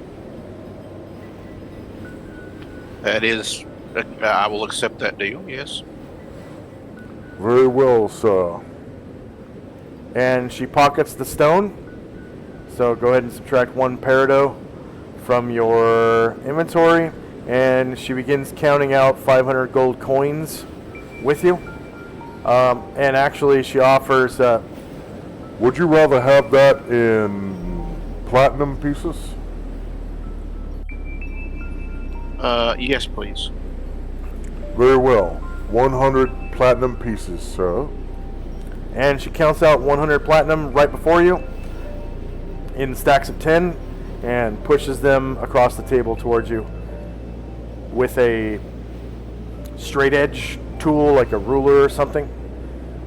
That is, I will accept that deal, yes. Very well, sir. And she pockets the stone. So go ahead and subtract 1 peridot from your inventory. And she begins counting out 500 gold coins with you. And actually, she offers... Would you rather have that in platinum pieces? Yes, please. Very well. 100 platinum pieces, sir. And she counts out 100 platinum right before you in stacks of 10 and pushes them across the table towards you with a straight edge tool like a ruler or something,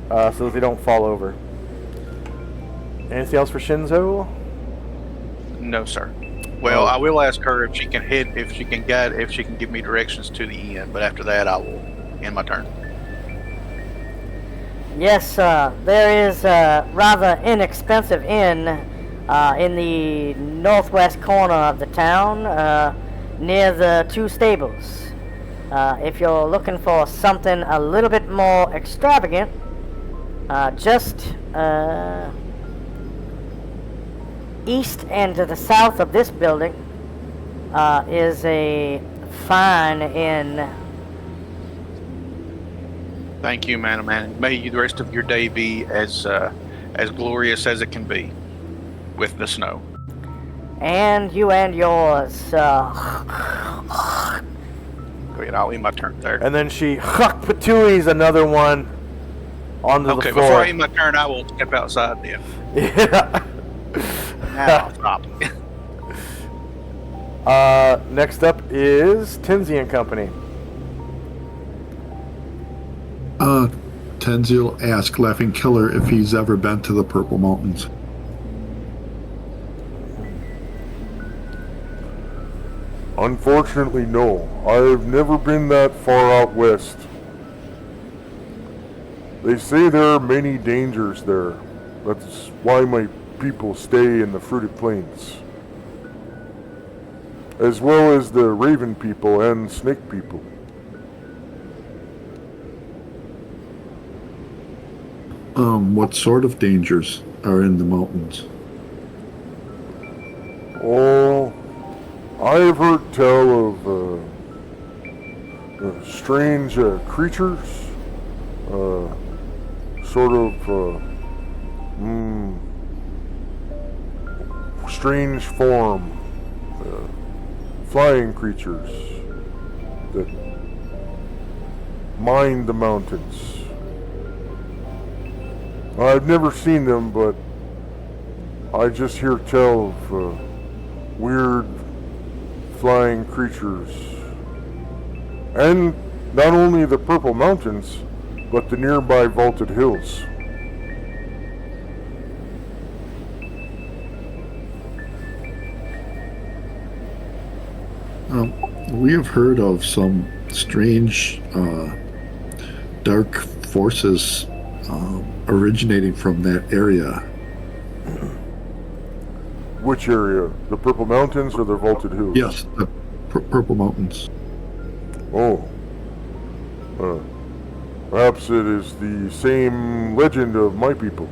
so that they don't fall over. Anything else for Shinzo? No, sir. Well, I will ask her if she can if she can give me directions to the inn, but after that I will end my turn. Yes, there is a rather inexpensive inn in the northwest corner of the town, near the 2 stables. If you're looking for something a little bit more extravagant, just east and to the south of this building is a fine inn. Thank you, madam, and may the rest of your day be as glorious as it can be with the snow. And you and yours. Go ahead, I'll end my turn there. And then she patooies another one onto the Okay, floor. before I end my turn, I will step outside then. Yeah. Now, stop. Next up is Tinsy and Company. Tenzil asked Laughing Killer if he's ever been to the Purple Mountains. Unfortunately, no. I've never been that far out west. They say there are many dangers there. That's why my people stay in the Fruited Plains. As well as the Raven people and Snake people. What sort of dangers are in the mountains? Oh, I've heard tell of strange creatures, sort of strange form, flying creatures that mine the mountains. I've never seen them, but I just hear tell of weird flying creatures. And not only the Purple Mountains, but the nearby vaulted hills. We have heard of some strange dark forces originating from that area. Which area? The Purple Mountains or the vaulted hills? Yes, the Purple Mountains. Oh. Perhaps it is the same legend of my people.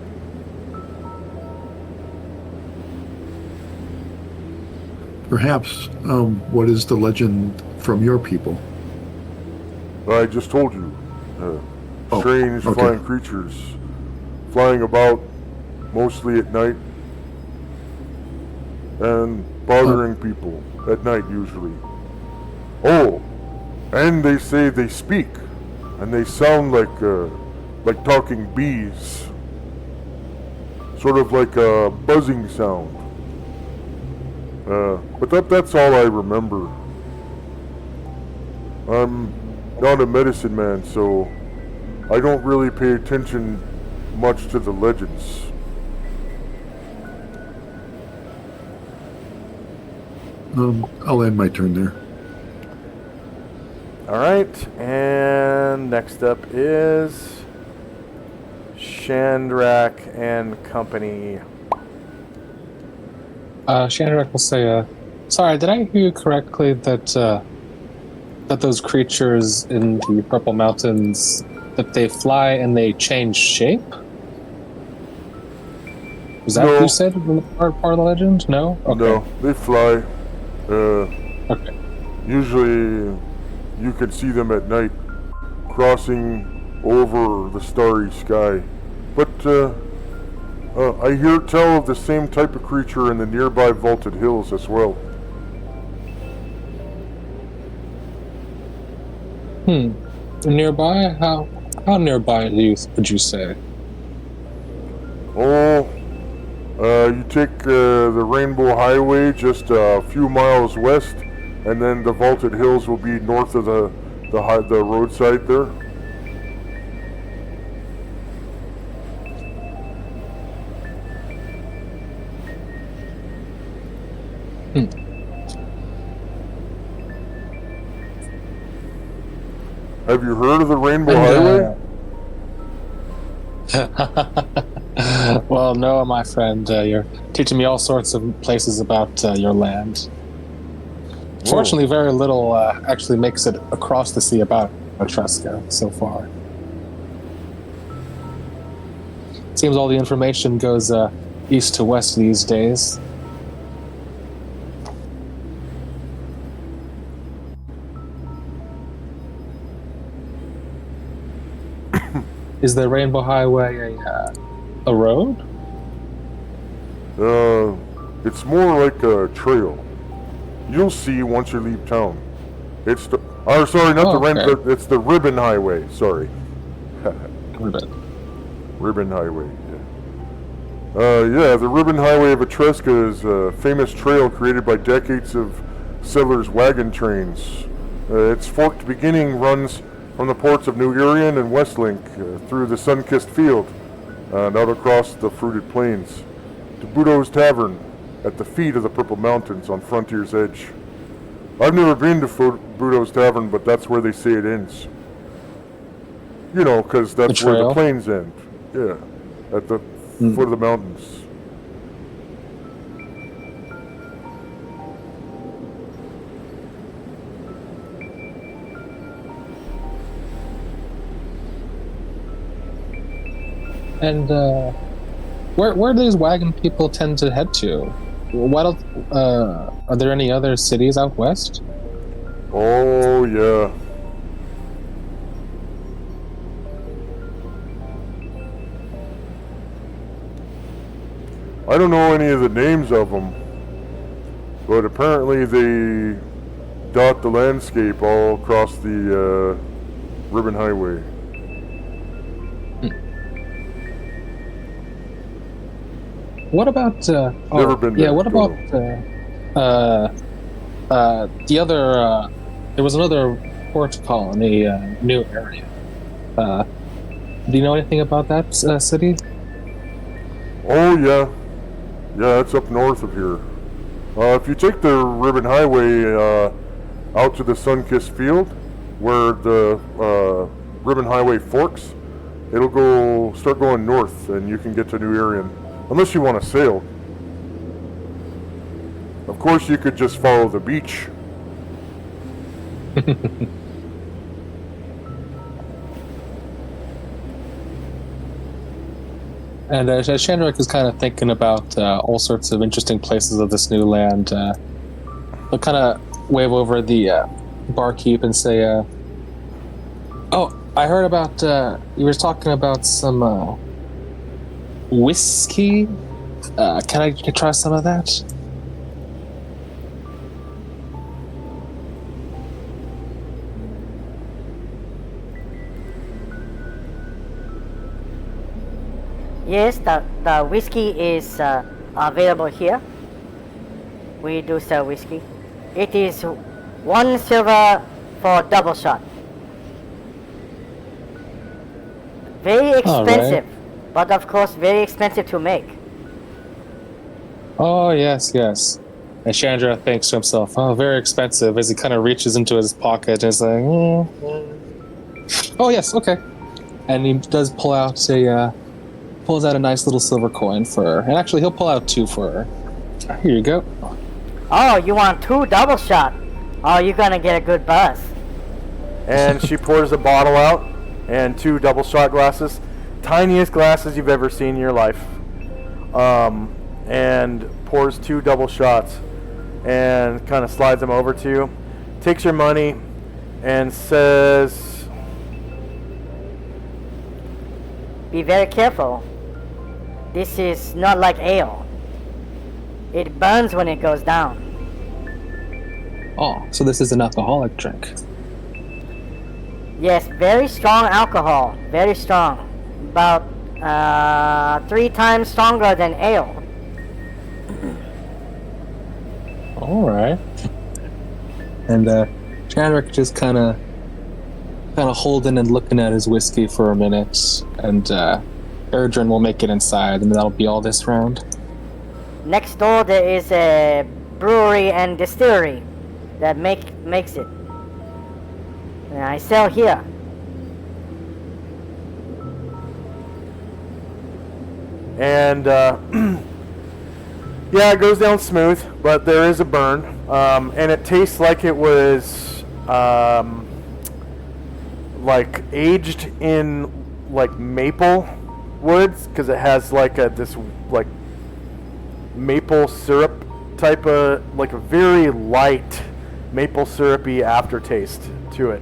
Perhaps. What is the legend from your people? I just told you. Strange okay. flying creatures flying about mostly at night and bothering people at night usually. Oh, and they say they speak and they sound like talking bees, sort of like a buzzing sound. But that's all I remember. I'm not a medicine man, so I don't really pay attention much to the legends. I'll end my turn there. Alright, and next up is Shandrak and Company. Shandrak will say, sorry, did I hear you correctly that those creatures in the Purple Mountains that they fly and they change shape? Was that No. what you said in the part of the legend? No? Okay. No, they fly. Okay. Usually, you can see them at night, crossing over the starry sky. But I hear tell of the same type of creature in the nearby vaulted hills as well. Nearby? How nearby would you say? Oh, you take the Rainbow Highway just a few miles west, and then the vaulted hills will be north of the roadside there. Have you heard of the Rainbow Highway? Well, no, my friend. You're teaching me all sorts of places about your land. Fortunately, very little actually makes it across the sea about Etruska so far. Seems all the information goes east to west these days. Is the Rainbow Highway a road? It's more like a trail. You'll see once you leave town. It's the Rainbow. It's the Ribbon Highway. Sorry. Ribbon Highway. Yeah. The Ribbon Highway of Etruska is a famous trail created by decades of settlers' wagon trains. Its forked beginning runs from the ports of New Irion and Westlink through the sun-kissed field and out across the fruited plains to Budo's Tavern at the feet of the Purple Mountains on Frontier's Edge. I've never been to Budo's Tavern, but that's where they say it ends. You know, because that's where the plains end. Yeah, at the foot of the mountains. And where do these wagon people tend to head to? Are there any other cities out west? Oh, yeah. I don't know any of the names of them, but apparently they dot the landscape all across the Ribbon Highway. What about Never been there. Yeah, what about the other there was another port colony, New Area. Do you know anything about that city? Oh yeah. Yeah, it's up north of here. If you take the Ribbon Highway out to the sun-kissed field where the Ribbon Highway forks, it'll start going north and you can get to New Irion. Unless you want to sail. Of course, you could just follow the beach. And Shandrak is kind of thinking about all sorts of interesting places of this new land. He'll kind of wave over the barkeep and say, "Oh, I heard about you were talking about some whiskey. Can I try some of that?" Yes, the whiskey is available here. We do sell whiskey. It is 1 silver for double shot. Very expensive, but of course very expensive to make. Oh, yes. And Chandra thinks to himself, "Oh, very expensive," as he kind of reaches into his pocket and is like, "Oh, yes, okay." And he does pulls out a nice little silver coin for her. And actually, he'll pull out 2 for her. Here you go. Oh, you want 2 double shot? Oh, you're gonna get a good buzz. And she pours a bottle out. and 2 double shot glasses, tiniest glasses you've ever seen in your life, and pours 2 double shots and kind of slides them over to you, takes your money, and says, Be very careful. This is not like ale. It burns when it goes down. Oh, so this is an alcoholic drink. Yes, very strong alcohol. Very strong. About 3 times stronger than ale. All right. And Chandrick just kind of holding and looking at his whiskey for a minute, and Erdrin will make it inside, and that'll be all this round. Next door there is a brewery and distillery that makes it. And I sell here. and yeah, it goes down smooth, but there is a burn, and it tastes like it was like aged in like maple woods, because it has like this like maple syrup type of, like a very light maple syrupy aftertaste to it,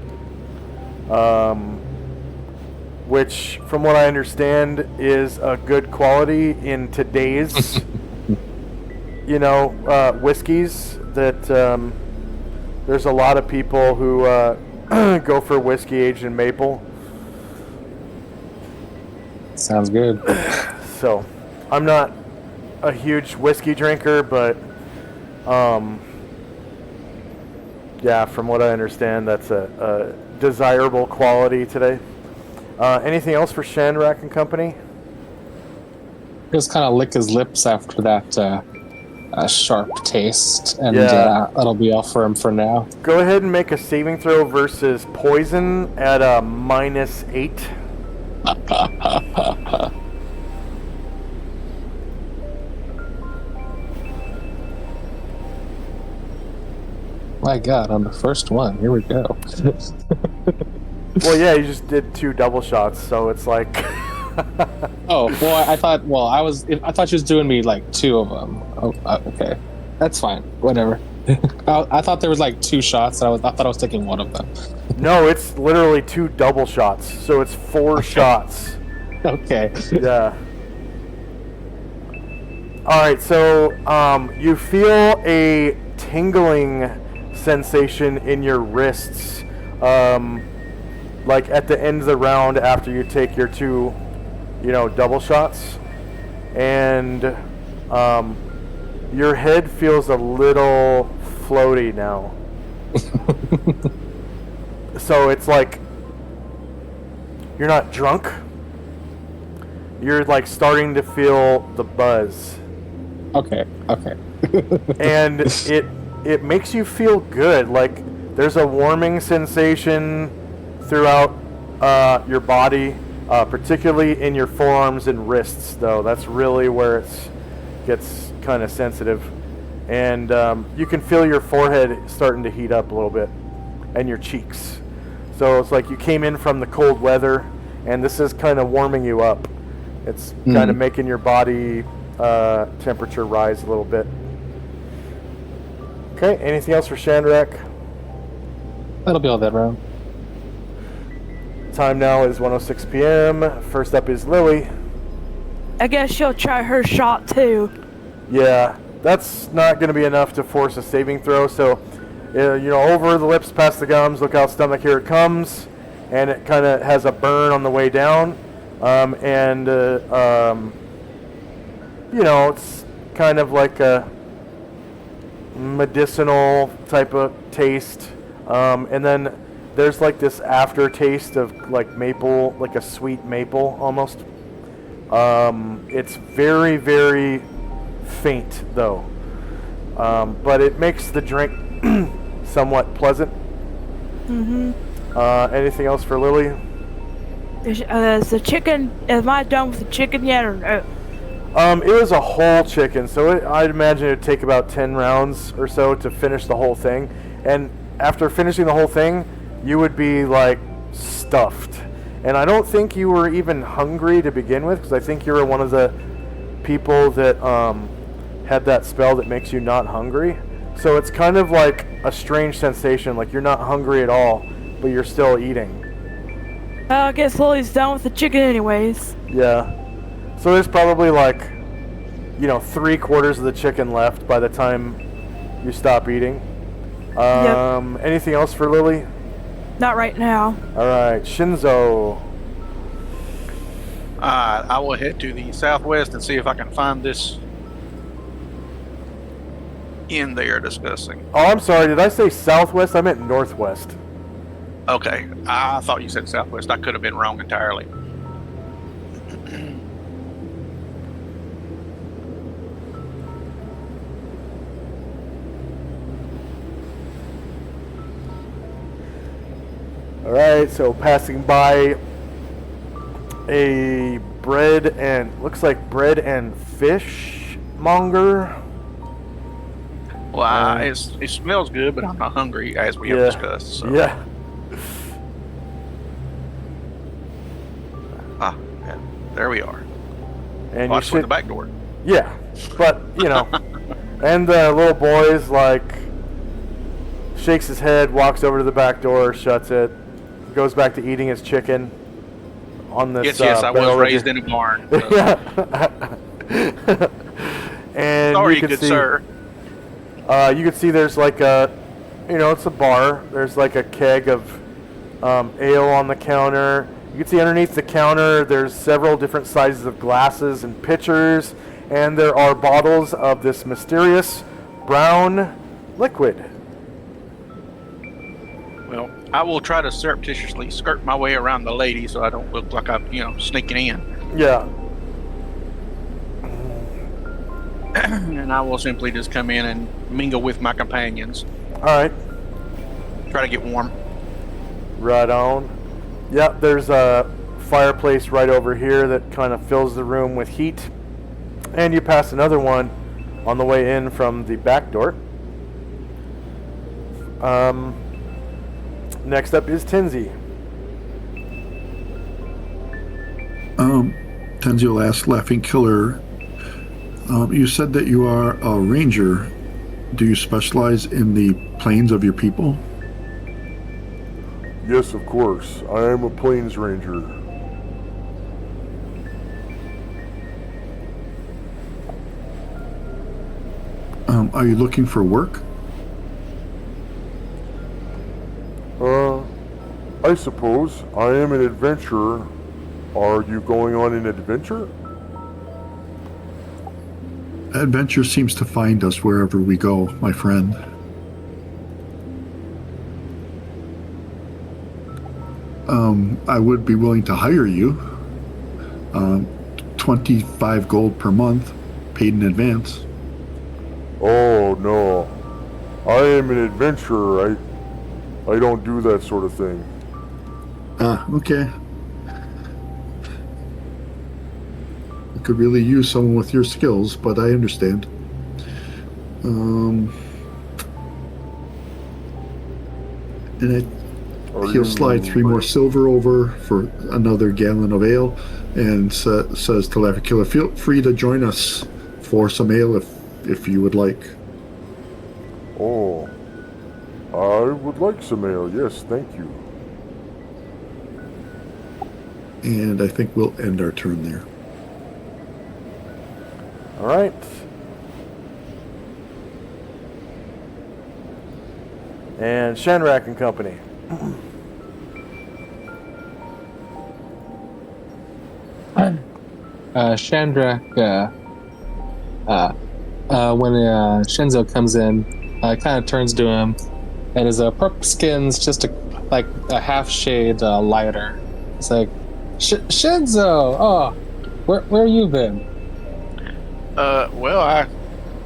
which from what I understand is a good quality in today's whiskeys, that there's a lot of people who go for whiskey aged in maple. Sounds good. So I'm not a huge whiskey drinker, but yeah, from what I understand, that's a desirable quality today. Anything else for Shandrak and Company? Just kind of lick his lips after that sharp taste, and Yeah. that'll be all for him for now. Go ahead and make a saving throw versus poison at a -8. My God, on the first one, here we go. Well, yeah, you just did 2 double shots, so it's like. Oh, well, I thought she was doing me like 2 of them. Oh, okay, that's fine. Whatever. I thought there was like 2 shots, and I thought I was taking one of them. No, it's literally 2 double shots, so it's 4 shots. Okay. Yeah. All right, so you feel a tingling sensation in your wrists, like at the end of the round after you take your 2, double shots, and your head feels a little floaty now. So it's like you're not drunk. You're like starting to feel the buzz. Okay. And it makes you feel good. Like there's a warming sensation throughout your body, particularly in your forearms and wrists, though. That's really where it gets kind of sensitive. And you can feel your forehead starting to heat up a little bit, and your cheeks. So it's like you came in from the cold weather, and this is kind of warming you up. It's kind of making your body temperature rise a little bit. Okay, anything else for Shandrak? That'll be all that round. Time now is 1:06 p.m. First up is Lily. I guess she'll try her shot too. Yeah, that's not going to be enough to force a saving throw. So, over the lips, past the gums, look out, stomach, here it comes. And it kind of has a burn on the way down. It's kind of like a medicinal type of taste. And then there's like this aftertaste of like maple, like a sweet maple almost. It's very, very faint though. But it makes the drink somewhat pleasant. Anything else for Lily? Is the chicken, am I done with the chicken yet or no? It was a whole chicken, so I'd imagine it'd take about 10 rounds or so to finish the whole thing. And after finishing the whole thing, you would be like stuffed. And I don't think you were even hungry to begin with, because I think you were one of the people that had that spell that makes you not hungry. So it's kind of like a strange sensation, like you're not hungry at all, but you're still eating. I guess Lily's done with the chicken anyways. Yeah. So there's probably like, 3/4 of the chicken left by the time you stop eating. Anything else for Lily? Not right now. All right, Shinzo. I will head to the southwest and see if I can find this inn they are discussing. Oh, I'm sorry. Did I say southwest? I meant northwest. Okay, I thought you said southwest. I could have been wrong entirely. All right, so passing by a bread and fish monger. Well, it smells good, but I'm not hungry, as we have discussed. So. Yeah. Yeah, there we are. And Watch for the back door. Yeah, but and the little boy's like shakes his head, walks over to the back door, shuts it, goes back to eating his chicken on this. Yes, I was raised in a barn. Yeah. And Sorry, you can good see, sir. You can see there's like it's a bar. There's like a keg of ale on the counter. You can see underneath the counter there's several different sizes of glasses and pitchers, and there are bottles of this mysterious brown liquid. Well, I will try to surreptitiously skirt my way around the lady so I don't look like I'm, sneaking in. Yeah. And I will simply just come in and mingle with my companions. All right. Try to get warm. Right on. Yep, there's a fireplace right over here that kind of fills the room with heat. And you pass another one on the way in from the back door. Next up is Tinsy. Tenzi will ask Laughing Killer, you said that you are a ranger. Do you specialize in the planes of your people? Yes, of course. I am a plains ranger. Are you looking for work? I suppose. I am an adventurer. Are you going on an adventure? Adventure seems to find us wherever we go, my friend. I would be willing to hire you. 25 gold per month, paid in advance. Oh, no. I am an adventurer. I don't do that sort of thing. Okay. I could really use someone with your skills, but I understand. He'll slide 3 more silver over for another gallon of ale, and says to Laughing Killer, "Feel free to join us for some ale if you would like." Oh, I would like some ale. Yes, thank you. And I think we'll end our turn there. All right. And Shanrak and Company. Chandrak, when Shinzo comes in, kind of turns to him, and his purple skin's just a half shade lighter. It's like, Shinzo, oh, where you been? Well, I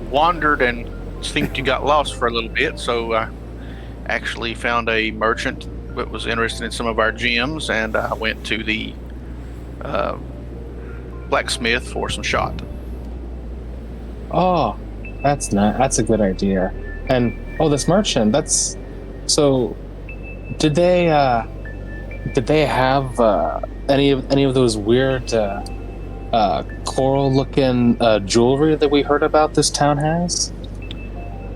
wandered and think you got lost for a little bit, so I actually found a merchant that was interested in some of our gems, and I went to the blacksmith for some shot. Oh, that's not. That's a good idea. And this merchant. So, did they did they have any of those weird coral-looking jewelry that we heard about this town has?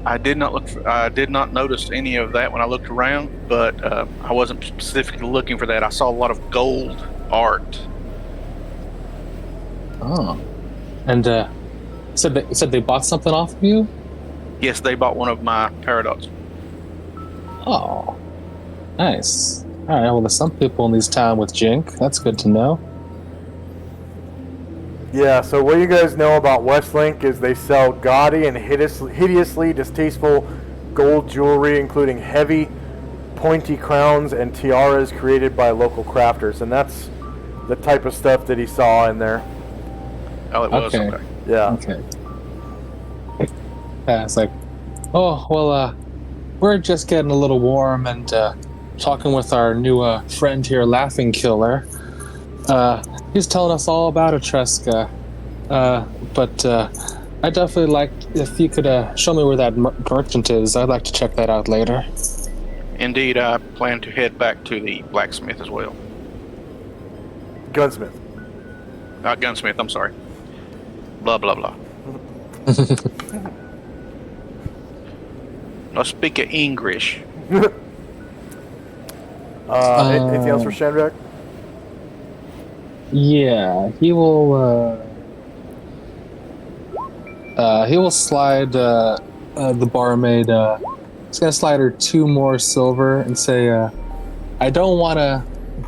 I did not notice any of that when I looked around, but I wasn't specifically looking for that. I saw a lot of gold art. Oh, and said they bought something off of you? Yes, they bought one of my paradox. Oh, nice. All right. Well, there's some people in this town with Jink. That's good to know. Yeah, so what you guys know about Westlink is they sell gaudy and hideously distasteful gold jewelry, including heavy, pointy crowns and tiaras created by local crafters. And that's the type of stuff that he saw in there. Oh, it was? Okay. Yeah. Okay. Yeah, it's like, oh, well, we're just getting a little warm and talking with our new friend here, Laughing Killer. He's telling us all about Etreska. But I'd definitely like, if you could show me where that merchant is, I'd like to check that out later. Indeed, I plan to head back to the blacksmith as well. Gunsmith. Gunsmith, I'm sorry. Blah, blah, blah. I speak English. Anything else for Shandrak? Yeah, he will slide the barmaid. He's gonna slide her 2 more silver and say, "I don't want a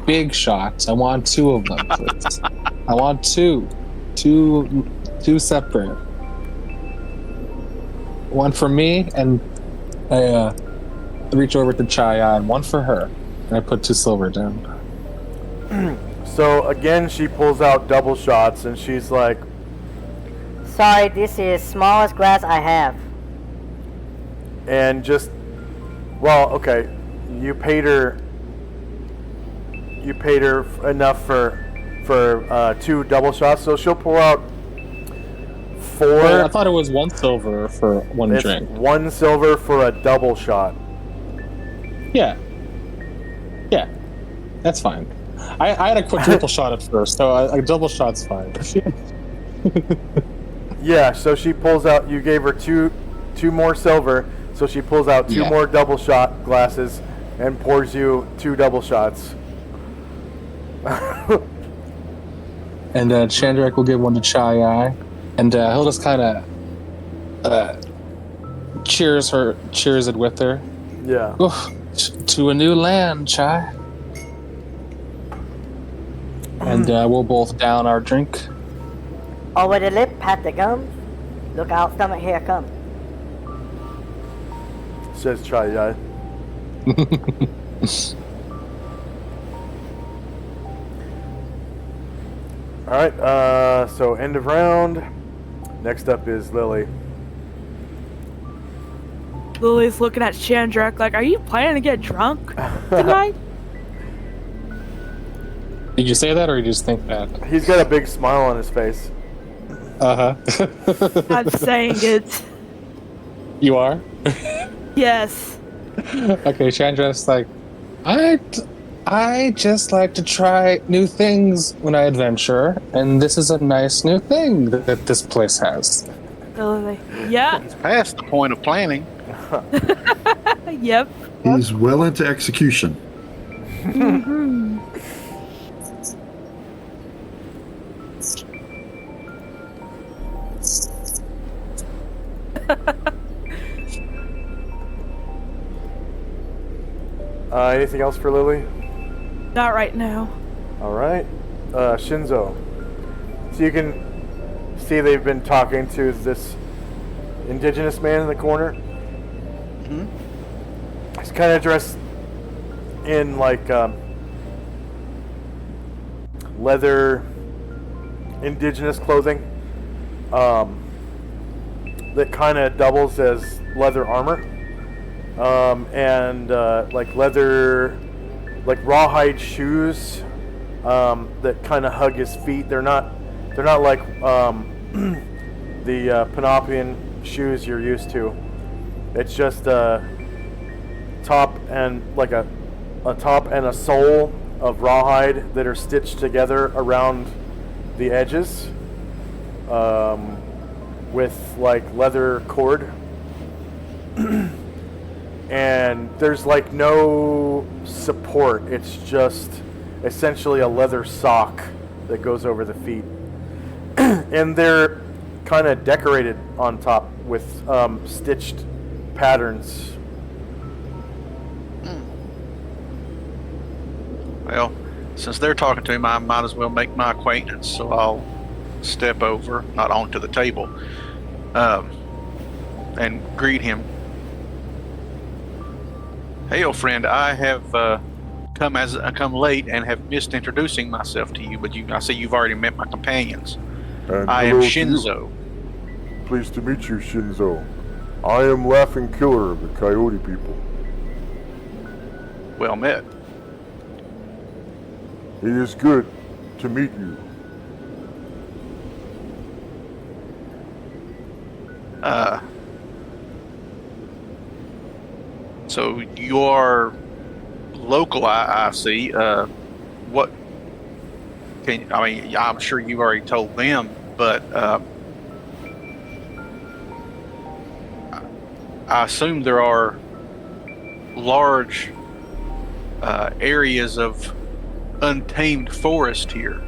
big shot. I want 2 of them, please. I want 2 separate. One for me, and I reach over to Chaya, and 1 for her, and I put 2 silver down." So again, she pulls out double shots, and she's like, Sorry, this is smallest glass I have. and just, well, okay, you paid her enough for 2 double shots, so she'll pull out 4. Well, I thought it was 1 silver for 1 It's drink. 1 silver for a double shot. Yeah, that's fine. I had a quadruple shot at first, so a double shot's fine. Yeah, so she pulls out, you gave her two more silver, so she pulls out 2 more double shot glasses and pours you 2 double shots. And Chandrak will give 1 to Chai, and he'll just kind of cheers it with her. Yeah. Oof, to a new land, Chai. And we'll both down our drink. Over the lip, pat the gums. Look out, stomach, here come. Says Chai. Alright, so end of round. Next up is Lily. Lily's looking at Chandrak like, are you planning to get drunk tonight? Did you say that, or you just think that? He's got a big smile on his face. Uh-huh. I'm saying it. You are? Yes. Okay, Chandrak's like, I just like to try new things when I adventure, and this is a nice new thing that this place has. Lily. Yeah. It's past the point of planning. Yep. He's well into execution. Mm-hmm. Anything else for Lily? Not right now. Alright. Shinzo. So you can see they've been talking to this indigenous man in the corner. Hmm? He's kind of dressed in like leather indigenous clothing that kind of doubles as leather armor, and like leather, like rawhide shoes that kind of hug his feet. They're not like the Panopian shoes you're used to. It's just a top and like a top and a sole of rawhide that are stitched together around the edges with like leather cord. And there's like no support. It's just essentially a leather sock that goes over the feet. And they're kind of decorated on top with stitched patterns. Well, since they're talking to him, I might as well make my acquaintance. So I'll step over, not onto the table, and greet him. Hey, old friend, I have come late and have missed introducing myself to you. But I see you've already met my companions. And I am hello to you. Shinzo. Pleased to meet you, Shinzo. I am Laughing Killer of the Coyote people. Well met. It is good to meet you. So you're local, I see. What can I mean? I'm sure you've already told them, but I assume there are large areas of untamed forest here.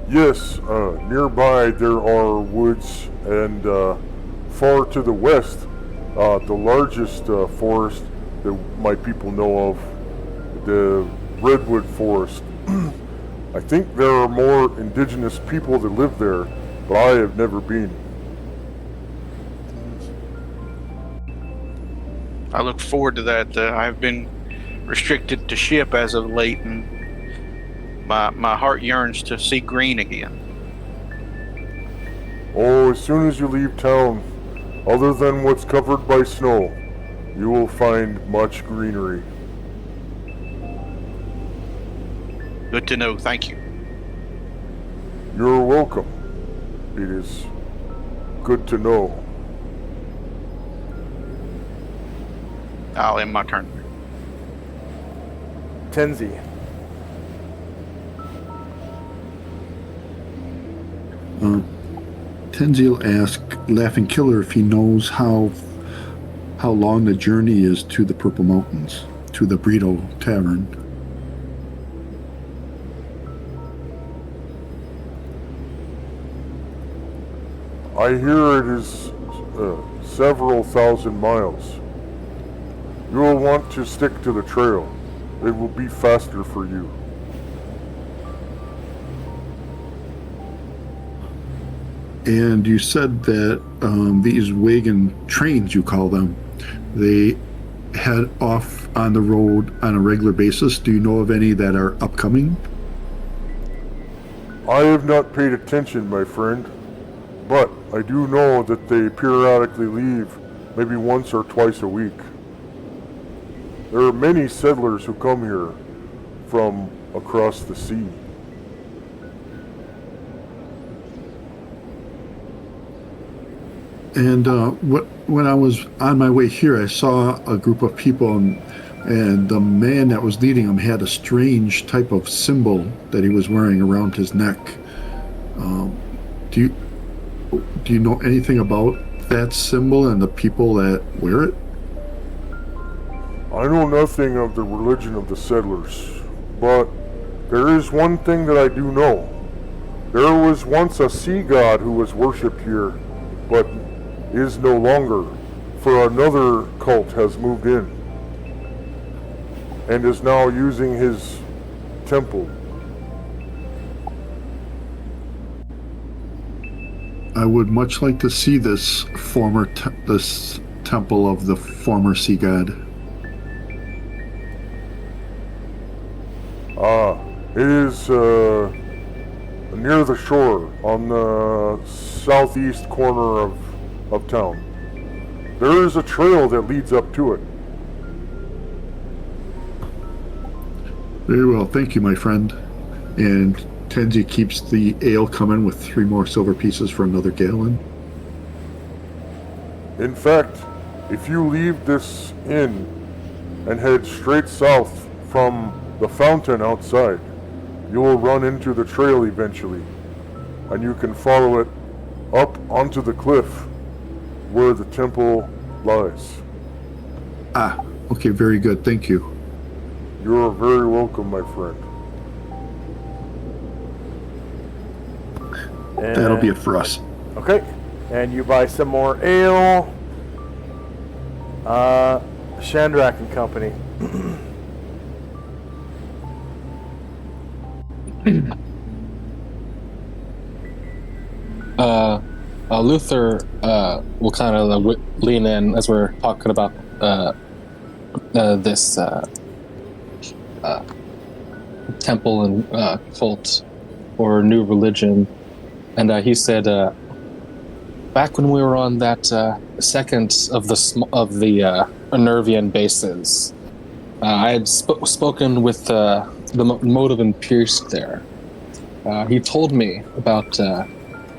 Yes, nearby there are woods, and far to the west, the largest forest that my people know of, the redwood forest. I think there are more indigenous people that live there, but I have never been. I look forward to that. I've been restricted to ship as of late, and my heart yearns to see green again. Oh, as soon as you leave town, other than what's covered by snow, you will find much greenery. Good to know. Thank you. You're welcome. It is good to know. I'll end my turn. Tenzi. Tenzi will ask Laughing Killer if he knows how long the journey is to the Purple Mountains, to the Burrito Tavern. I hear it is several thousand miles. You will want to stick to the trail. It will be faster for you. And you said that these wagon trains, you call them, they head off on the road on a regular basis. Do you know of any that are upcoming? I have not paid attention, my friend, but I do know that they periodically leave, maybe once or twice a week. There are many settlers who come here from across the sea. And when I was on my way here, I saw a group of people, and the man that was leading them had a strange type of symbol that he was wearing around his neck. Do you know anything about that symbol and the people that wear it? I know nothing of the religion of the settlers, but there is one thing that I do know. There was once a sea god who was worshipped here, but is no longer, for another cult has moved in and is now using his temple. I would much like to see this this temple of the former sea god. It is near the shore on the southeast corner of town. There is a trail that leads up to it. Very well, thank you, my friend. And Tenzi keeps the ale coming with 3 more silver pieces for another gallon. In fact, if you leave this inn and head straight south from the fountain outside. You will run into the trail eventually, and you can follow it up onto the cliff where the temple lies. Ah, okay, very good. Thank you. You are very welcome, my friend. That'll be it for us. Okay, and you buy some more ale. Shandrak and Company. Luther will kind of lean in as we're talking about this temple and cult or new religion, and he said, back when we were on that second of the Nervian bases, I had spoken with the motive and Pierce there. He told me about.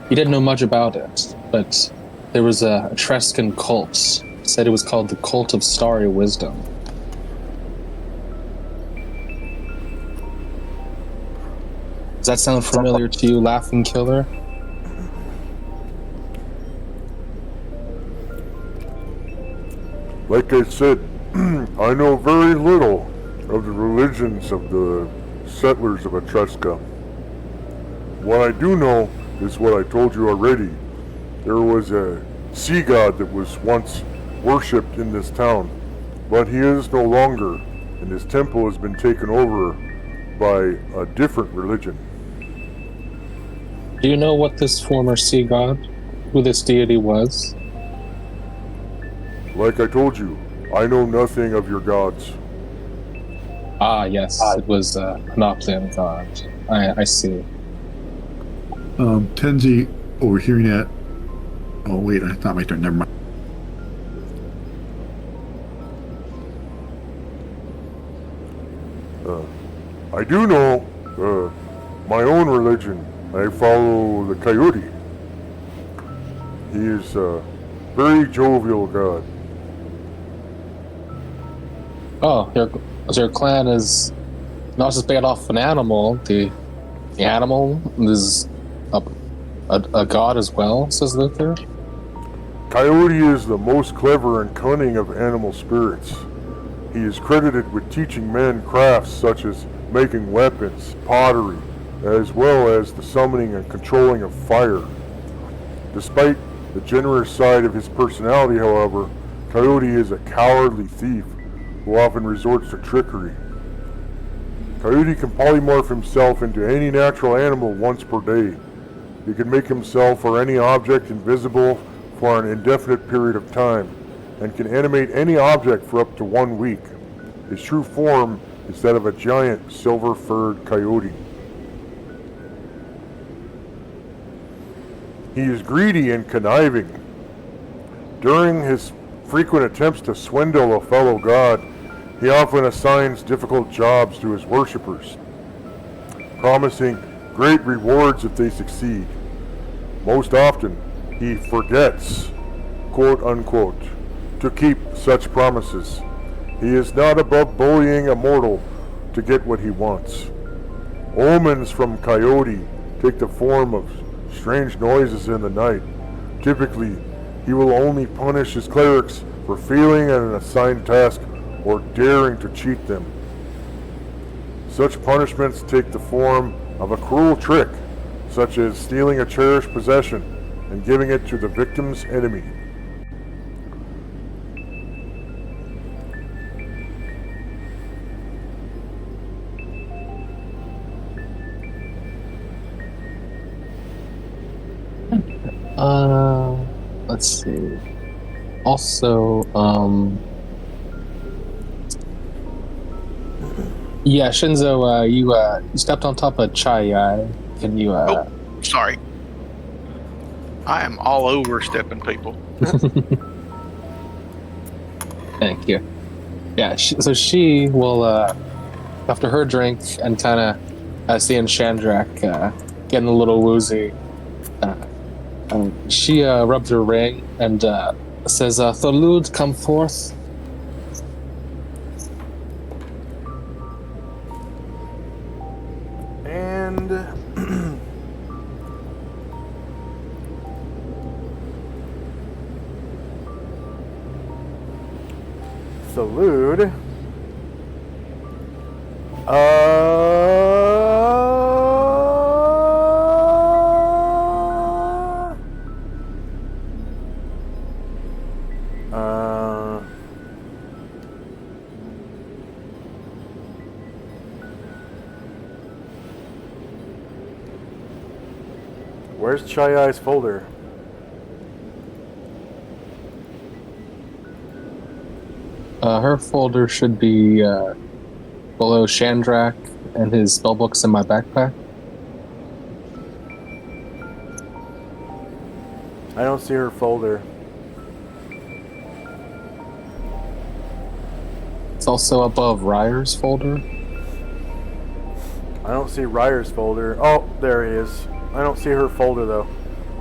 He didn't know much about it, but there was a Etruscan cult. Said it was called the Cult of Starry Wisdom. Does that sound familiar to you, Laughing Killer? Like I said, I know very little of the religions of the settlers of Etrusca. What I do know is what I told you already. There was a sea god that was once worshipped in this town, but he is no longer, and his temple has been taken over by a different religion. Do you know what this former sea god, who this deity was? Like I told you, I know nothing of your gods. Ah, yes, it was an Oplan god. I see. Tenzi, overhearing that. Oh, wait, it's not my turn. Never mind. I do know my own religion. I follow the Coyote. He is a very jovial god. Oh, your clan is not just based off an animal. The animal is a god as well, says Luther. Coyote is the most clever and cunning of animal spirits. He is credited with teaching men crafts such as making weapons, pottery, as well as the summoning and controlling of fire. Despite the generous side of his personality, however, Coyote is a cowardly thief who often resorts to trickery. Coyote can polymorph himself into any natural animal once per day. He can make himself or any object invisible for an indefinite period of time, and can animate any object for up to 1 week. His true form is that of a giant silver-furred coyote. He is greedy and conniving. During his frequent attempts to swindle a fellow god, he often assigns difficult jobs to his worshippers, promising great rewards if they succeed. Most often, he forgets, quote unquote, to keep such promises. He is not above bullying a mortal to get what he wants. Omens from Coyote take the form of strange noises in the night. Typically, he will only punish his clerics for failing at an assigned task or daring to cheat them. Such punishments take the form of a cruel trick, such as stealing a cherished possession and giving it to the victim's enemy. Let's see. Also, yeah, Shinzo, you stepped on top of Chai. Can you? Oh, sorry. I am all over stepping people. Thank you. Yeah, so she will, after her drink and kind of seeing Chandrak getting a little woozy, she rubs her ring and says, Tholud, come forth. Salute. Where's Chai Ai's folder? Her folder should be below Shandrak and his spellbooks in my backpack. I don't see her folder. It's also above Ryer's folder. I don't see Ryer's folder. Oh, there he is. I don't see her folder though.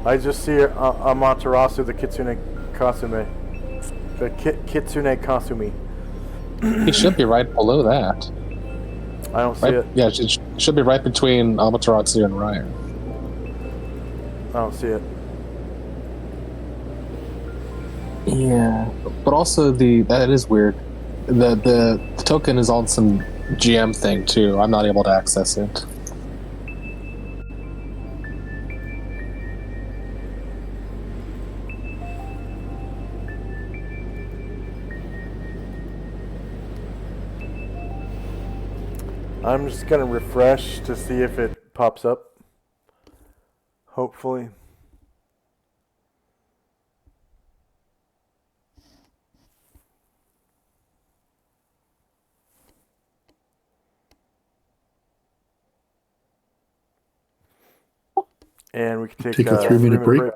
I just see Amaterasu, the Kitsune Kasume. The Kitsune Kasumi. He should be right below that. I don't see Right? it. Yeah, it should be right between Amaterasu and Ryer. I don't see it. Yeah, but also that is weird. The token is on some GM thing too. I'm not able to access it. I'm just gonna refresh to see if it pops up. Hopefully. And we can take a 3-minute break.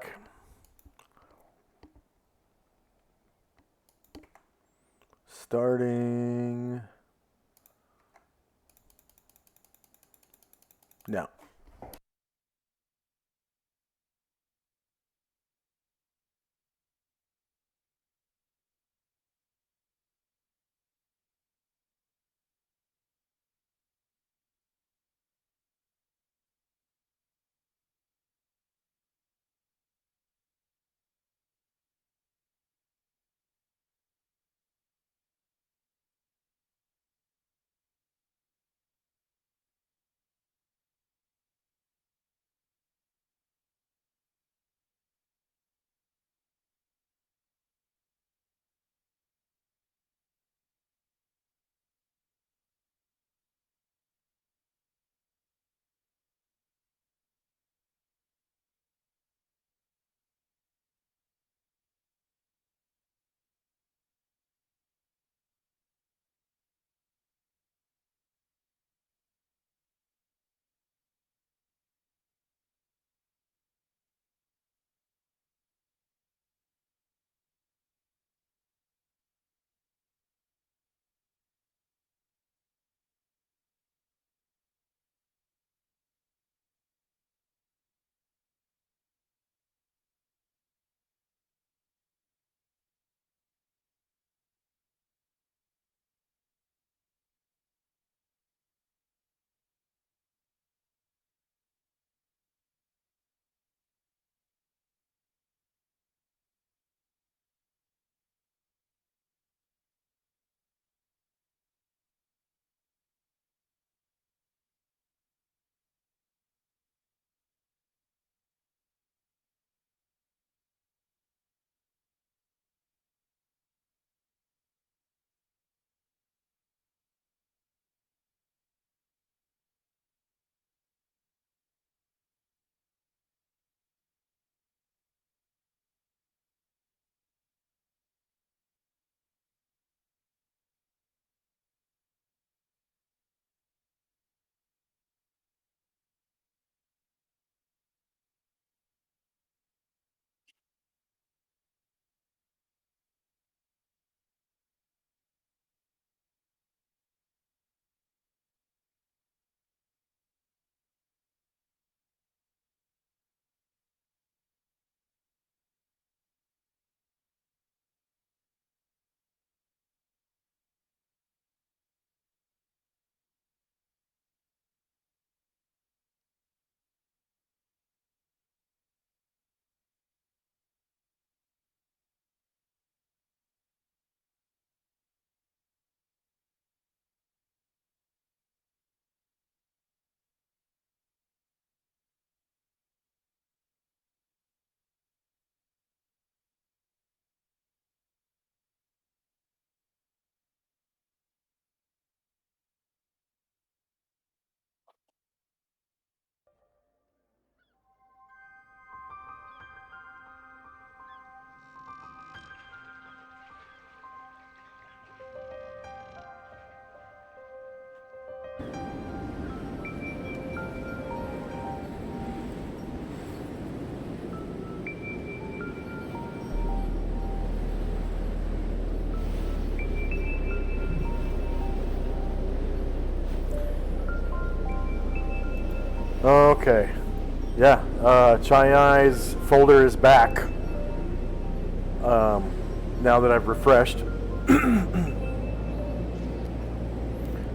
Starting now. Okay. Yeah, Chai Ai's folder is back. Now that I've refreshed.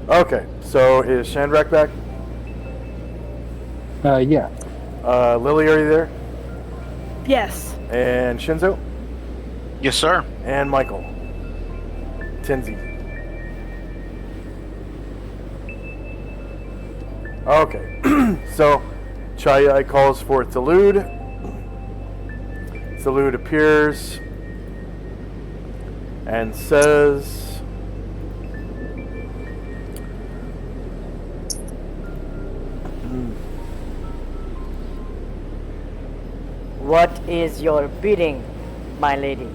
Okay, so is Shandrak back? Yeah. Lily, are you there? Yes. And Shinzo? Yes, sir. And Michael. Tenzi. Okay. So, Chai calls for Thalud. Thalud appears and says, What is your bidding, my lady?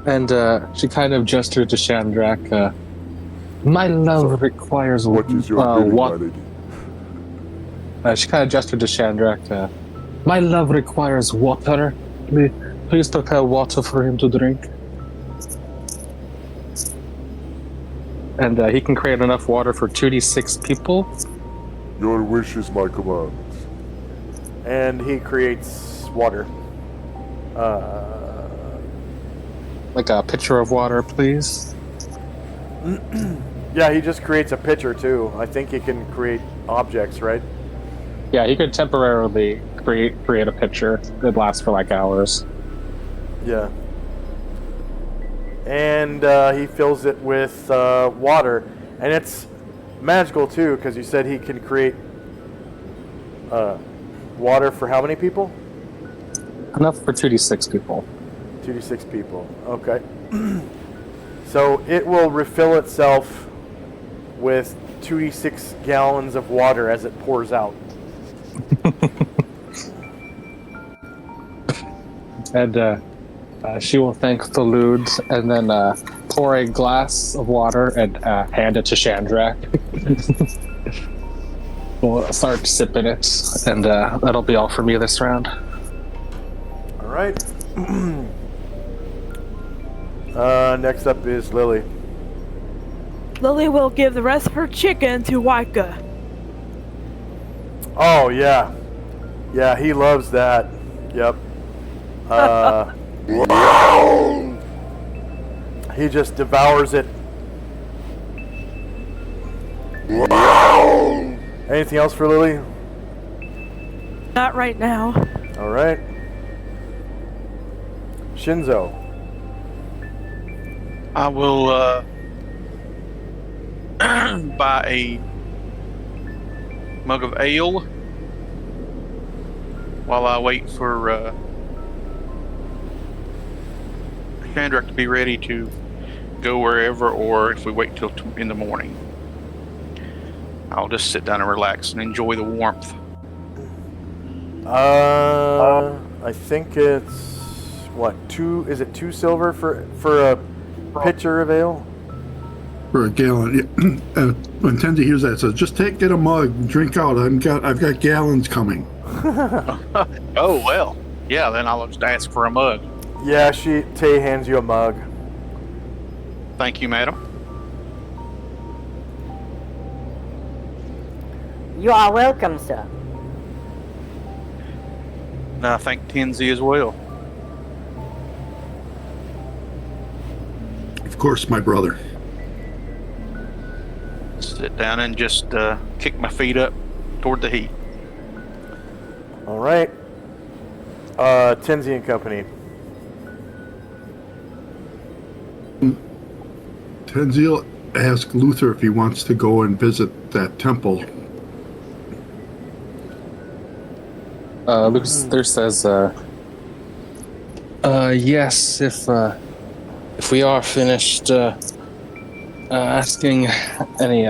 And she kind of gestured to Shandrak. My love requires What is your bidding, my lady? She kind of gestured to Shandrak. My love requires water. Please prepare water for him to drink. And he can create enough water for 2d6 people. Your wish is my command. and he creates water. Like a pitcher of water, please. Yeah, he just creates a pitcher too. I think he can create objects, right? Yeah, he could temporarily create a pitcher that lasts for like hours. Yeah. And he fills it with water, and it's magical too, because you said he can create water for how many people? Enough for 2d6 people. 2d6 people. Okay. So it will refill itself with 2d6 gallons of water as it pours out. And she will thank Thalud and then pour a glass of water and hand it to Shandrak. We'll start sipping it, and that'll be all for me this round. All right. Next up is Lily. Lily will give the rest of her chicken to Waika. Oh, yeah. Yeah, he loves that. Yep. He just devours it. Anything else for Lily? Not right now. All right. Shinzo. I will buy a mug of ale while I wait for Chandrak to be ready to go wherever, or if we wait till in the morning. I'll just sit down and relax and enjoy the warmth. I think it's what, is it 2 silver for a pitcher of ale? For a gallon. When Tenzi hears that, says, "Just get a mug, drink out. I've got gallons coming." Oh well, yeah. Then I'll just ask for a mug. Yeah, Tay hands you a mug. Thank you, madam. You are welcome, sir. And I thank Tenzi as well. Of course, my brother. Sit down and just kick my feet up toward the heat. All right. Tenzi and Company. Tenzi'll ask Luther if he wants to go and visit that temple. Luther says, yes, if we are finished asking any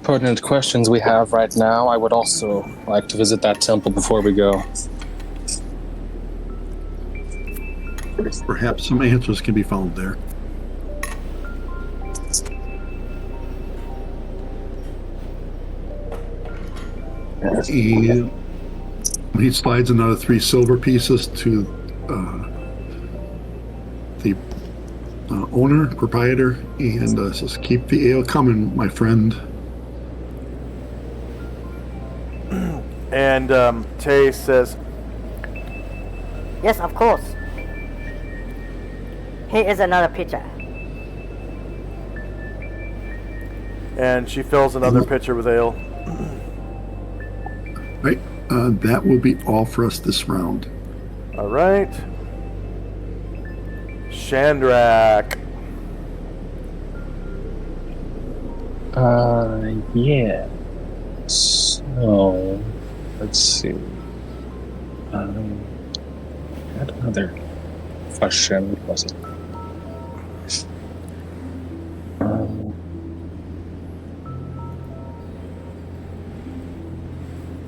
pertinent questions we have right now, I would also like to visit that temple before we go. Perhaps some answers can be found there. He slides another 3 silver pieces to the owner, proprietor, and says, "Keep the ale coming, my friend." And Tay says, Yes, of course. Here is another pitcher. and she fills another pitcher with ale. Right. That will be all for us this round. All right. Shandrak. Yeah. So, let's see. I had another question. What was it?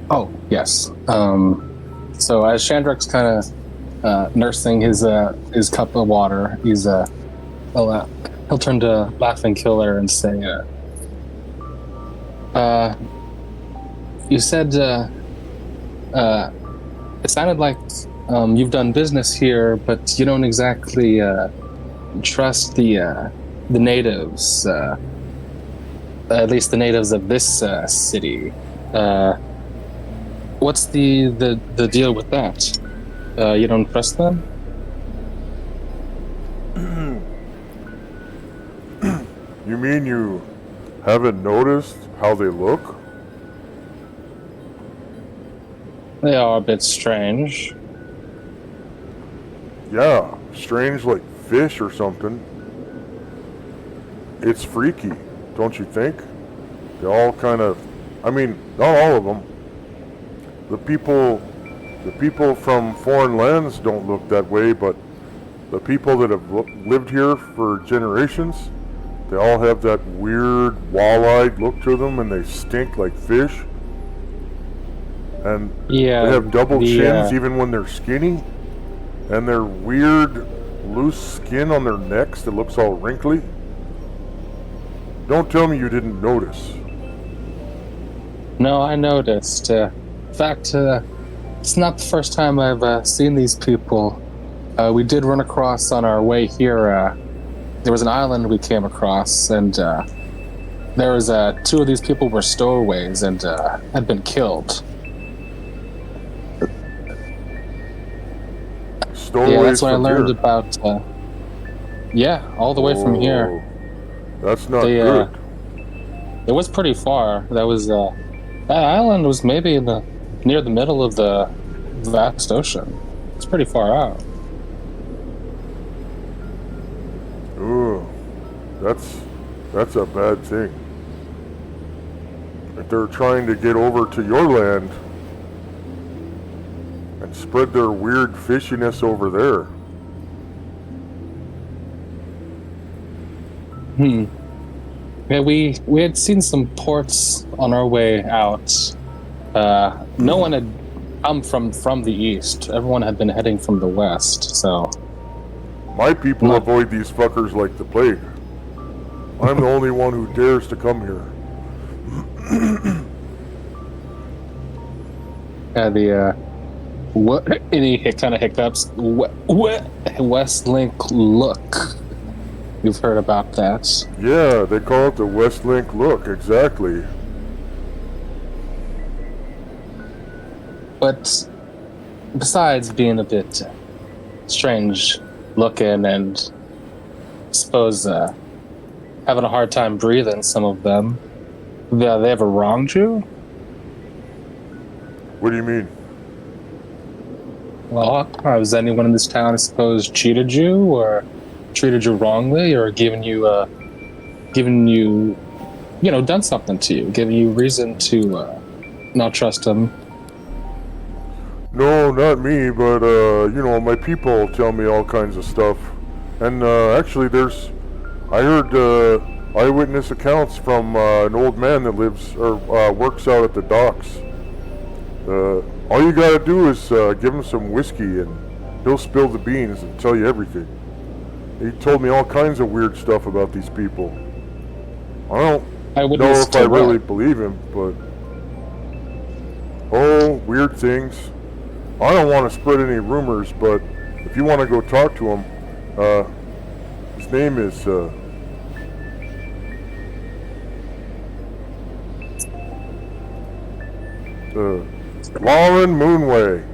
Oh, yes. So as Chandrak's kind of nursing his cup of water, he'll turn to Laughing Killer and say, you said it sounded like you've done business here, but you don't exactly trust the natives, at least the natives of this city. What's the deal with that? You don't trust them? You mean you haven't noticed how they look? They are a bit strange. Yeah, strange like fish or something. It's freaky, don't you think? They all kind of, I mean, not all of them. The people from foreign lands don't look that way, but the people that have lived here for generations, they all have that weird wall-eyed look to them, and they stink like fish. And Yeah, they have double chins even when they're skinny, and their weird loose skin on their necks that looks all wrinkly. Don't tell me you didn't notice. No, I noticed. In fact, it's not the first time I've seen these people. We did run across on our way here. There was an island we came across, and there was two of these people were stowaways and had been killed. Stowaways Yeah, that's what I from learned here. about. Yeah, all the way from here. Oh, that's not They, good. It was pretty far. That was that island was maybe near the middle of the vast ocean. It's pretty far out. Ooh, that's a bad thing. If they're trying to get over to your land and spread their weird fishiness over there. Yeah, we had seen some ports on our way out. No one had come from the east. Everyone had been heading from the west. So My people avoid these fuckers like the plague. I'm the only one who dares to come here. yeah, what? And he kind of hiccups. What? Westlink look. You've heard about that? Yeah, they call it the Westlink look, exactly. But besides being a bit strange looking and I suppose having a hard time breathing, some of them, they ever wronged you? What do you mean? Well, has anyone in this town, I suppose, cheated you or treated you wrongly or given you, done something to you, given you reason to not trust them? No, not me, but, my people tell me all kinds of stuff. And, actually, I heard, eyewitness accounts from, an old man that lives, or, works out at the docks. All you gotta do is, give him some whiskey and he'll spill the beans and tell you everything. He told me all kinds of weird stuff about these people. I don't know if I really believe him, but... Oh, weird things. I don't want to spread any rumors, but if you want to go talk to him, His name is Lauren Moonway.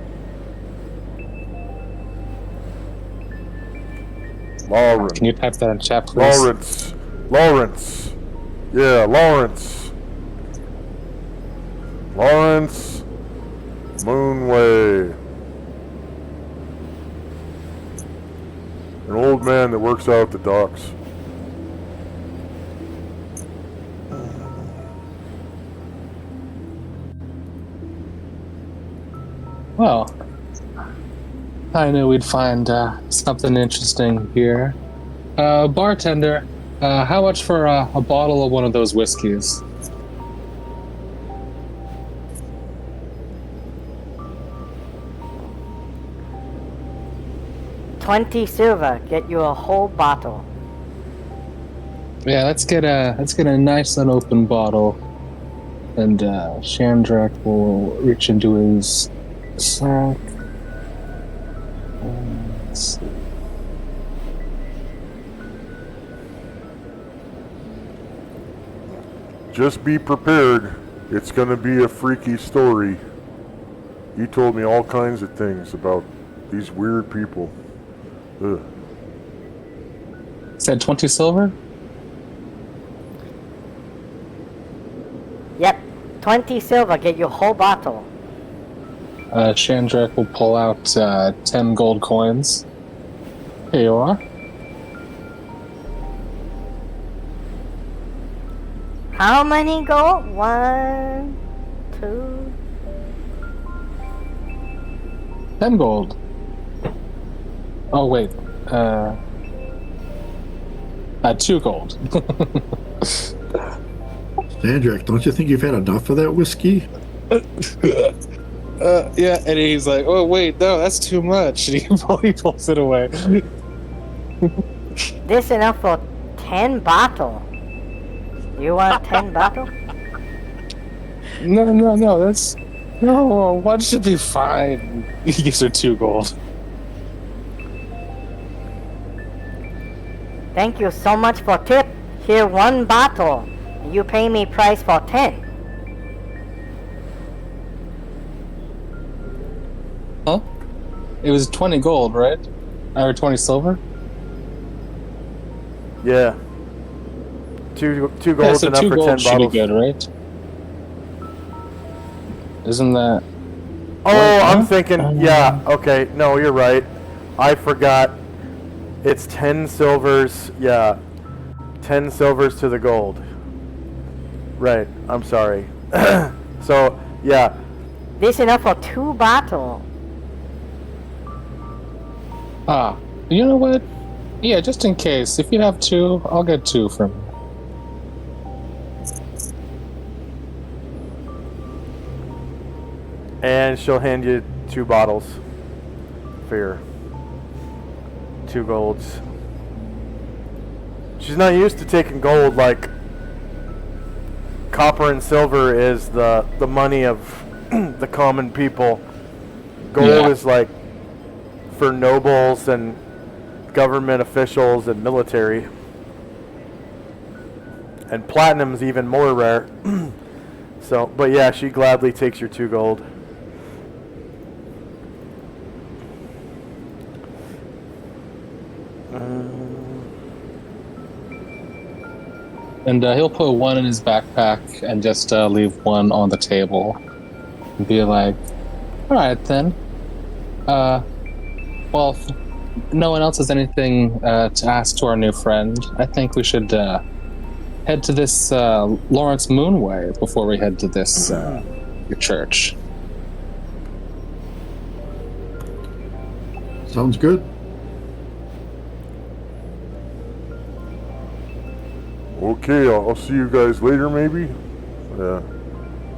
Lauren. Can you type that in chat, please? Lawrence. Yeah, Lawrence. Lawrence Moonway. An old man that works out at the docks. Well, I knew we'd find something interesting here. Bartender, how much for a bottle of one of those whiskeys? $20 silver, get you a whole bottle. Yeah, let's get a nice unopened bottle, and Shandrak will reach into his sack. Let's see. Just be prepared. It's gonna be a freaky story. He told me all kinds of things about these weird people. Ugh. Said 20 silver? Yep, 20 silver, get you a whole bottle. Shandrak will pull out 10 gold coins. Here you are. How many gold? 1, 2. 10 gold. Oh, wait. 2 gold. Sandrak, don't you think you've had enough of that whiskey? Yeah, and he's like, oh, wait, no, that's too much. And he pulls it away. This enough for 10 bottle. You want 10 bottle? No, that's... No, one should be fine. He gives her 2 gold. Thank you so much for tip. Here 1 bottle. You pay me price for 10. Huh? It was 20 gold, right? Or 20 silver? Yeah. Two Yeah, golds so enough 2 for gold 10 should bottles. be good, right? Isn't that... Oh, Wait, I'm huh? thinking, yeah, okay, no, you're right. I forgot. It's 10 silvers, yeah. 10 silvers to the gold. Right, I'm sorry. So, yeah. This enough for 2 bottle. Ah, you know what? Yeah, just in case. If you have 2, I'll get 2 from you. And she'll hand you 2 bottles for your 2 golds. She's not used to taking gold. Like, copper and silver is the money of the common people. Gold Yeah. is like for nobles and government officials and military. And platinum's even more rare. So, but yeah, she gladly takes your 2 gold. And he'll put 1 in his backpack and just leave 1 on the table. And be like, alright then. Well, if no one else has anything to ask to our new friend, I think we should head to this Lawrence Moonway before we head to this your church. Sounds good. Okay, I'll see you guys later, maybe.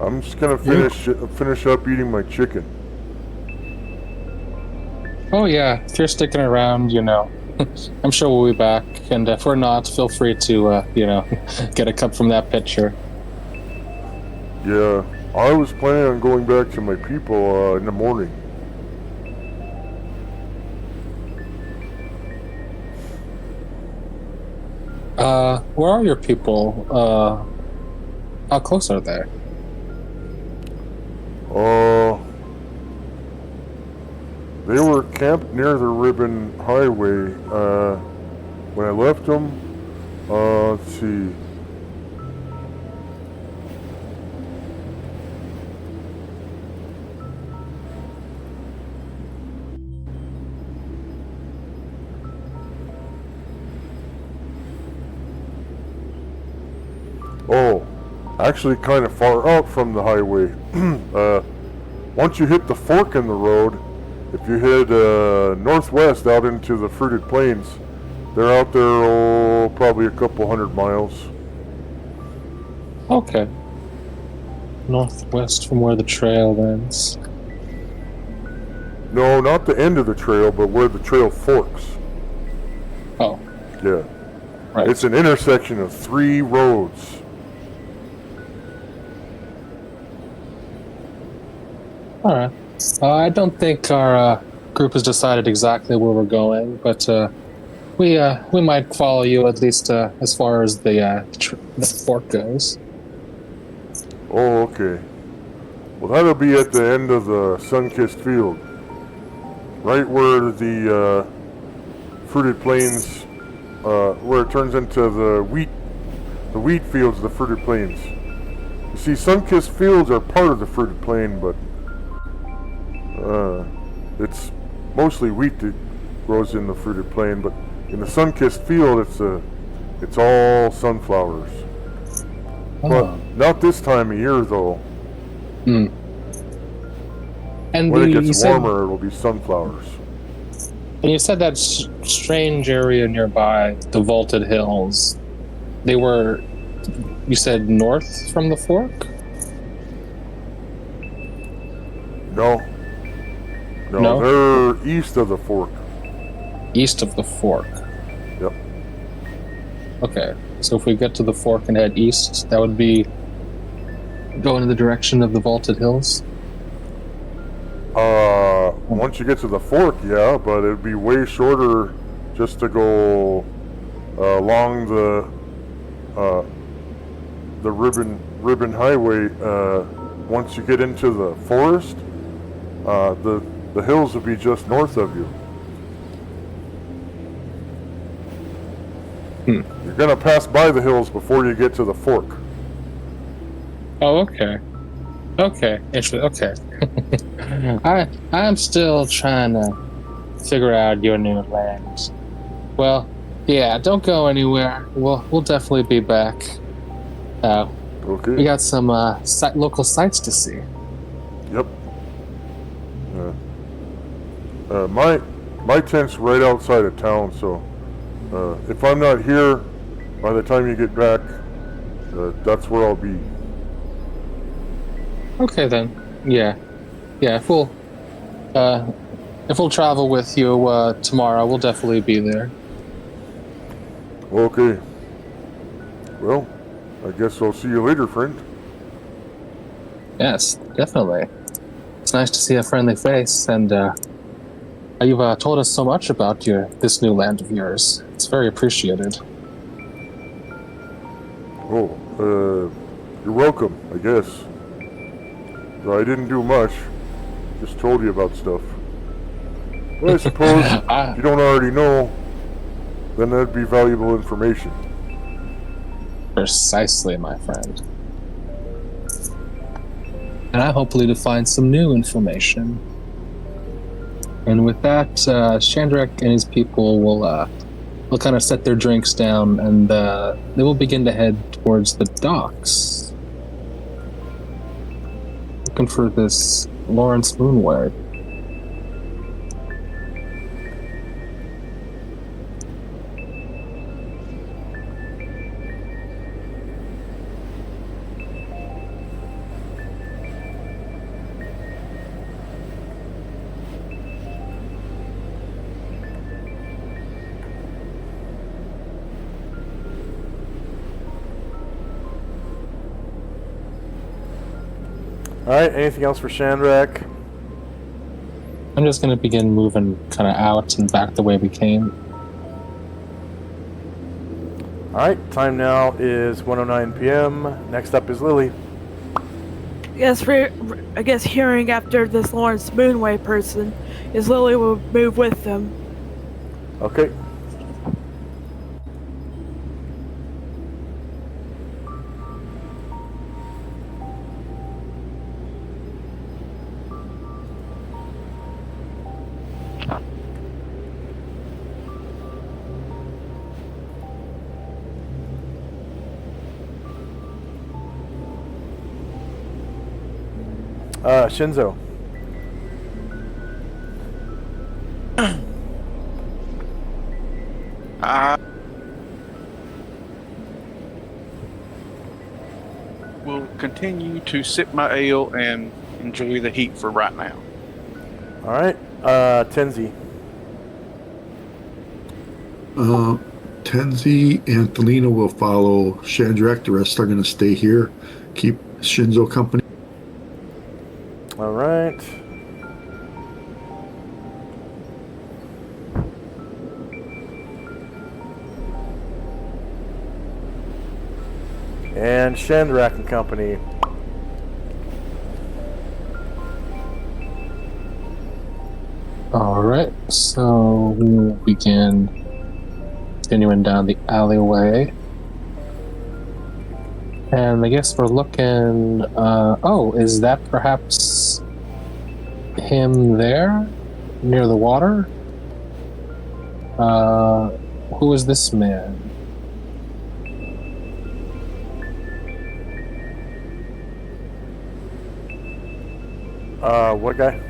I'm just gonna finish up eating my chicken. Oh yeah, if you're sticking around, you know, I'm sure we'll be back. And if we're not, feel free to, you know, get a cup from that pitcher. Yeah, I was planning on going back to my people in the morning. Where are your people? How close are they? They were camped near the Ribbon Highway. When I left them, let's see. Oh, actually kind of far out from the highway. Once you hit the fork in the road, if you head northwest out into the fruited plains, they're out there, probably a couple 100 miles. Okay. Northwest from where the trail ends. No, not the end of the trail, but where the trail forks. Oh, Yeah. right. It's an intersection of 3 roads. All right. I don't think our group has decided exactly where we're going, but we might follow you at least as far as the fork goes. Oh, okay. Well, that'll be at the end of the sun-kissed field. Right where the fruited plains, where it turns into the wheat fields, the fruited plains. You see, sun-kissed fields are part of the fruited plain, but it's mostly wheat that grows in the fruited plain. But in the sun-kissed field, it's all sunflowers. But not this time of year, though. Hmm. And When it you gets said, warmer, it'll be sunflowers. and you said that strange area nearby, the vaulted hills. They were, you said, north from the fork? No, No? they're east of the fork. East of the fork. Yep. Okay, so if we get to the fork and head east, that would be going in the direction of the vaulted hills? Once you get to the fork, yeah, but it'd be way shorter just to go along the ribbon highway. Once you get into the forest, the hills would be just north of you. You're gonna pass by the hills before you get to the fork. Oh, okay. Okay, interesting. Okay. I'm still trying to figure out your new land. Well, yeah, don't go anywhere. We'll definitely be back. Okay. We got some local sights to see. Yep. My tent's right outside of town, so if I'm not here by the time you get back, that's where I'll be. Okay then. Yeah. If we'll travel with you tomorrow, we'll definitely be there. Okay. Well, I guess I'll see you later, friend. Yes, definitely. It's nice to see a friendly face, and you've told us so much about this new land of yours. It's very appreciated. Oh, you're welcome, I guess. I didn't do much. Just told you about stuff. But I suppose if you don't already know, then that'd be valuable information. Precisely, my friend. And I hopefully to find some new information. And with that, Chandrak and his people will kind of set their drinks down, and they will begin to head towards the docks. Looking for this Lawrence Moonward. Alright, anything else for Chandrak? I'm just going to begin moving kind of out and back the way we came. Alright, time now is 1:09 p.m. Next up is Lily. I guess hearing after this Lawrence Moonway person, is Lily will move with them. Okay. Shinzo. I will continue to sip my ale and enjoy the heat for right now. Alright, Tenzi. Tenzi and Thelina will follow Shandrak. The rest are going to stay here, keep Shinzo company. Alright. And Shandrak and Company. Alright, so we will begin continuing down the alleyway. And I guess we're looking, oh, is that perhaps him there? Near the water? Who is this man? What guy?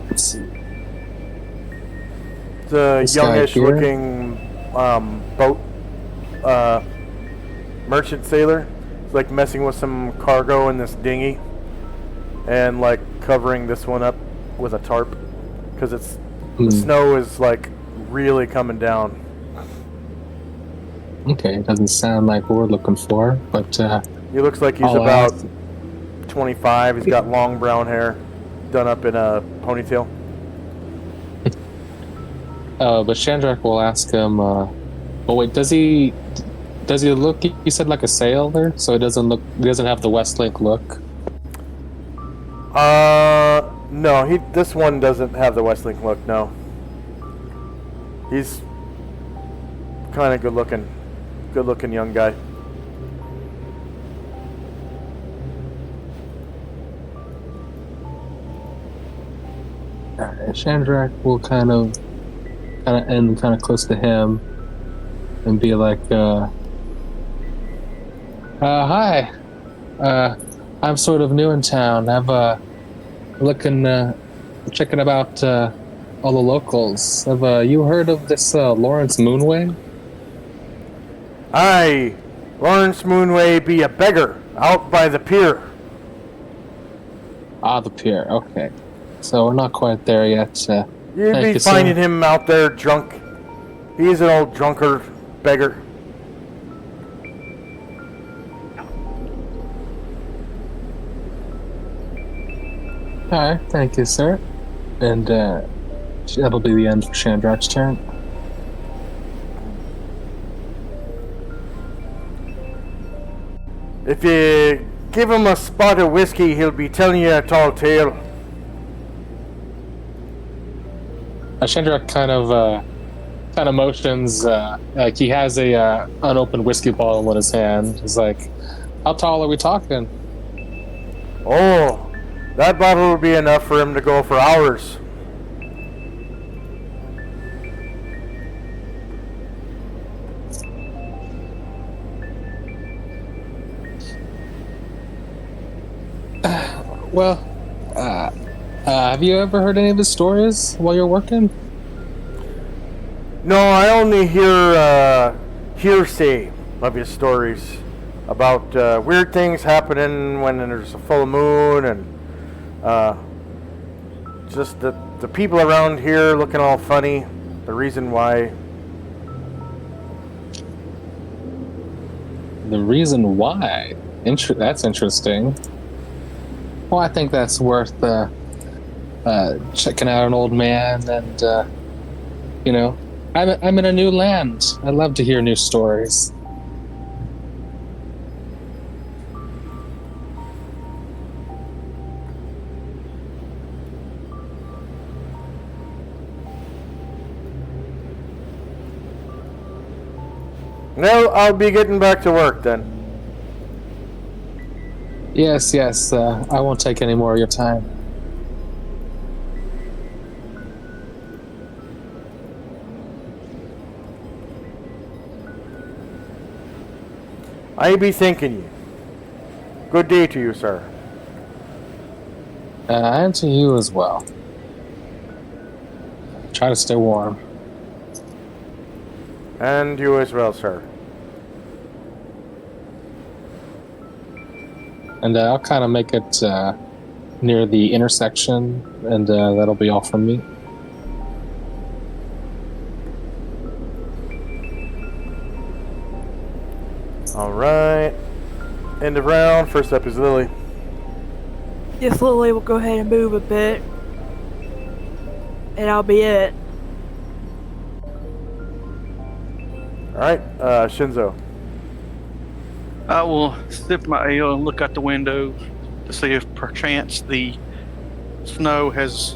Let's see. The This guy youngish here? looking boat merchant sailor. He's like messing with some cargo in this dinghy and like covering this one up with a tarp because the snow is like really coming down. Okay, doesn't sound like what we're looking for, but He looks like he's I'll about ask. 25. He's got long brown hair done up in a ponytail. But Shandrak will ask him. Oh wait, does he look? You said like a sailor, so it doesn't look. He doesn't have the Westlake look. No. This one doesn't have the Westlink look. No. He's kind of good looking young guy. Shandrak will kind of end kind of close to him and be like, "Hi, I'm sort of new in town. I've checking about all the locals. Have you heard of this Lawrence Moonway?" Aye, Lawrence Moonway be a beggar out by the pier. Ah, the pier. Okay, so we're not quite there yet. You'd Thank be you, sir. finding him out there drunk. He's an old drunkard beggar. All right, thank you, sir. And that'll be the end for Shandrak's turn. If you give him a spot of whiskey, he'll be telling you a tall tale. Shandrak kind of motions like he has a unopened whiskey bottle in his hand. He's like, "How tall are we talking?" Oh, that bottle will be enough for him to go for hours. Well, have you ever heard any of his stories while you're working? No, I only hear hearsay of his stories about weird things happening when there's a full moon and just the people around here looking all funny. The reason why. The reason why? That's interesting. Well, I think that's worth checking out an old man and, I'm in a new land. I love to hear new stories. No, I'll be getting back to work then. Yes, yes. I won't take any more of your time. I be thanking you. Good day to you, sir. And to you as well. Try to stay warm. And you as well, sir. And I'll kind of make it near the intersection, and that'll be all from me. Alright. End of round. First up is Lily. Yes, Lily will go ahead and move a bit. And I'll be it. Alright, Shinzo. I will sip my ale and look out the window to see if perchance the snow has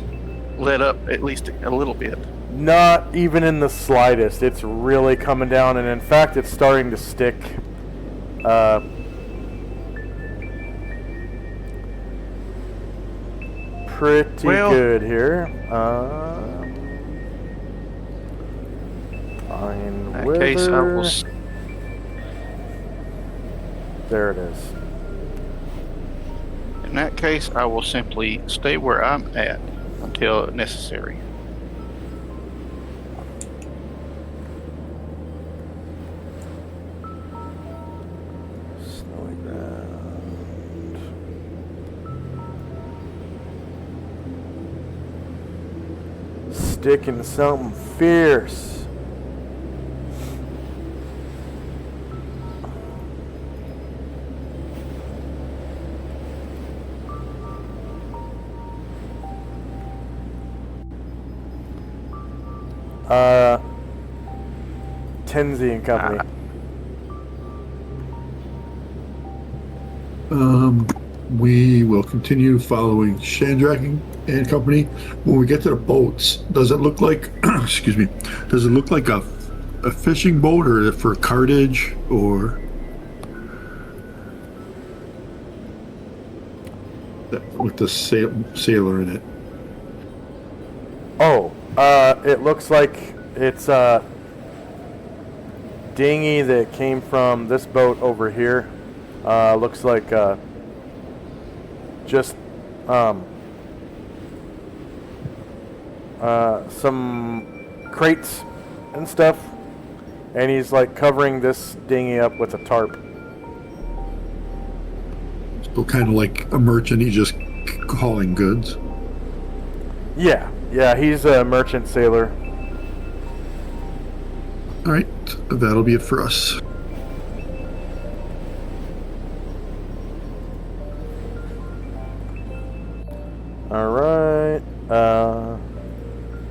let up at least a little bit. Not even in the slightest. It's really coming down, and in fact, it's starting to stick. Pretty good here. Fine In that case, I will. There it is. In that case, I will simply stay where I'm at until necessary. Snowy ground. Sticking something fierce. Tenzi and Company. We will continue following Shandrak and Company. When we get to the boats, does it look like, excuse me, does it look like a fishing boat or for cartage or with the sailor in it? Oh, it looks like it's a dinghy that came from this boat over here. Looks like just some crates and stuff, and he's like covering this dinghy up with a tarp. So kind of like a merchant, he's just hauling goods. Yeah, he's a merchant sailor. All right, that'll be it for us. All right,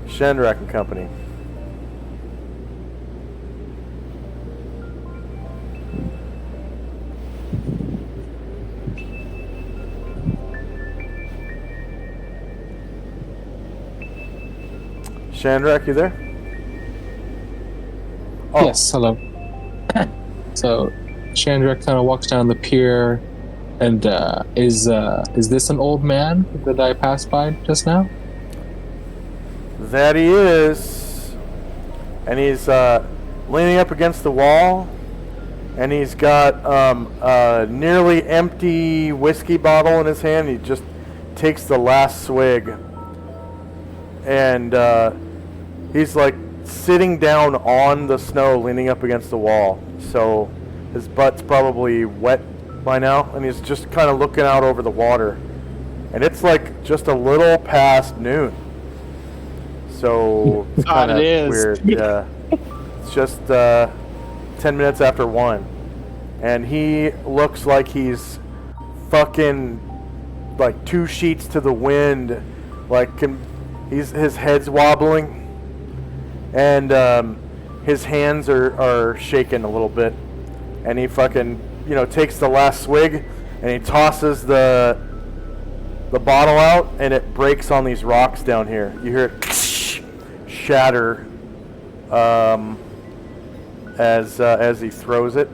Shandrak and Company. Shandrak, you there? Oh. Yes, hello. So, Chandra kind of walks down the pier, and is this an old man that I passed by just now? That he is. And he's leaning up against the wall, and he's got a nearly empty whiskey bottle in his hand. He just takes the last swig, and he's like sitting down on the snow, leaning up against the wall. So his butt's probably wet by now, and he's just kind of looking out over the water. And it's like just a little past noon. So it's kind of weird. Yeah. It's just 10 minutes after 1. And he looks like he's fucking like 2 sheets to the wind. Like his head's wobbling. and his hands are shaking a little bit, and he fucking takes the last swig, and he tosses the bottle out, and it breaks on these rocks down here. You hear it shatter as he throws it,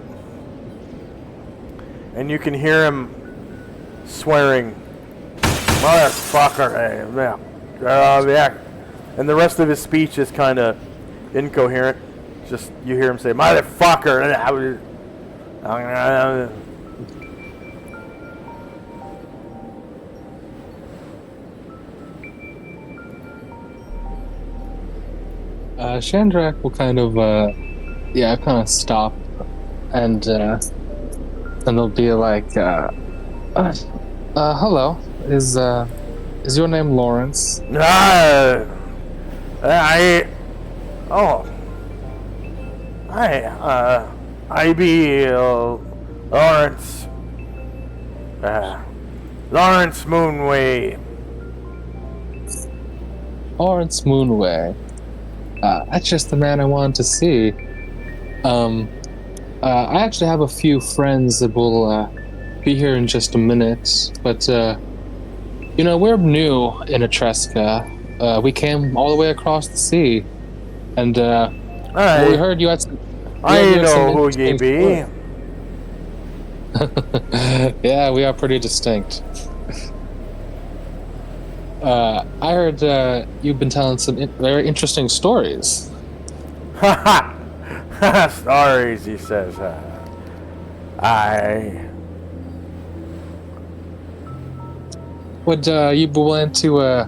and you can hear him swearing, "Motherfucker!" Yeah. And the rest of his speech is kind of incoherent. Just you hear him say, "Motherfucker!" Shandrak will kind of stop, and they'll be like, hello, is your name Lawrence? I be Lawrence. Lawrence Moonway. Lawrence Moonway. That's just the man I wanted to see. I actually have a few friends that will be here in just a minute, but we're new in Etreska. We came all the way across the sea, and we heard you had some. I know who ye be. Yeah, we are pretty distinct. I heard you've been telling some very interesting stories. Stories, he says. Would you be willing to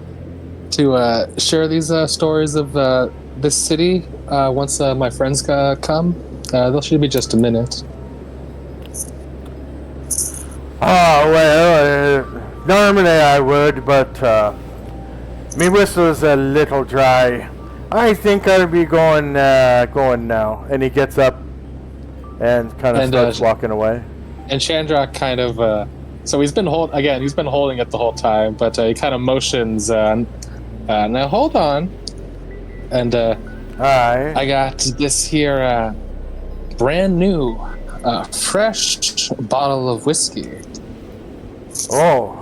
share these stories of this city once my friends come? They'll should be just a minute. Oh, well, normally I would, but me whistle's a little dry. I think I'll be going now. And he gets up and kind of starts walking away. And Chandrak kind of, so he's been holding it the whole time, but he kind of motions, now hold on. And I got this here brand new, fresh bottle of whiskey. Oh.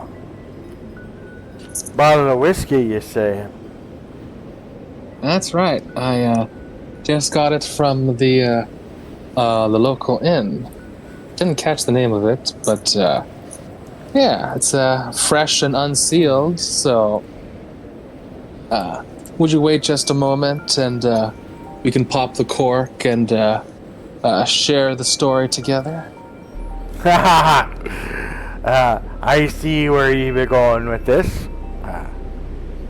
Bottle of whiskey, you say? That's right. I just got it from the local inn. Didn't catch the name of it, but yeah, it's fresh and unsealed. So, would you wait just a moment, and we can pop the cork and share the story together? I see where you be going with this.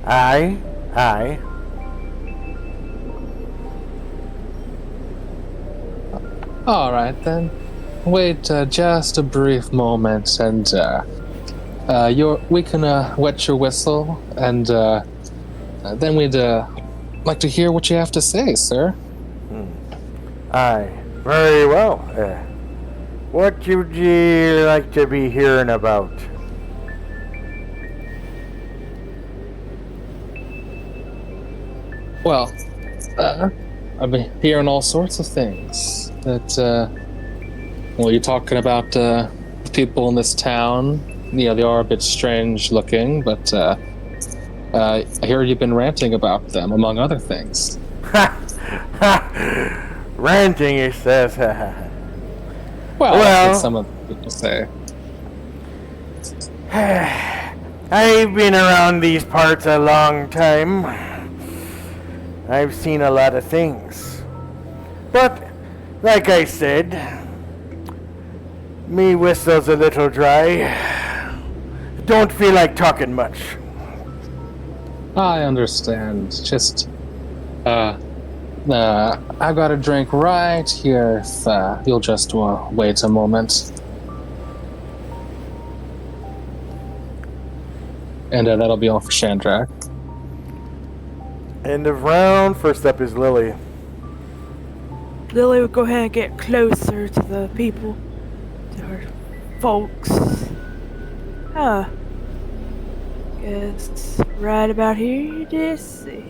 Aye. All right then. Wait just a brief moment, and we can wet your whistle, and then we'd like to hear what you have to say, sir. Aye, very well. What would you like to be hearing about? Well, I've been hearing all sorts of things. That, you're talking about people in this town. They are a bit strange looking, but I hear you've been ranting about them, among other things. Ranting, he says. Well, that's what some of the people say. I've been around these parts a long time. I've seen a lot of things. But, like I said, me whistle's a little dry. Don't feel like talking much. I understand. Just, I've got a drink right here if you'll just wait a moment. And that'll be all for Chandrak. End of round. First up is Lily. Lily would go ahead and get closer to the people, to her folks. Guess right about here, let's see.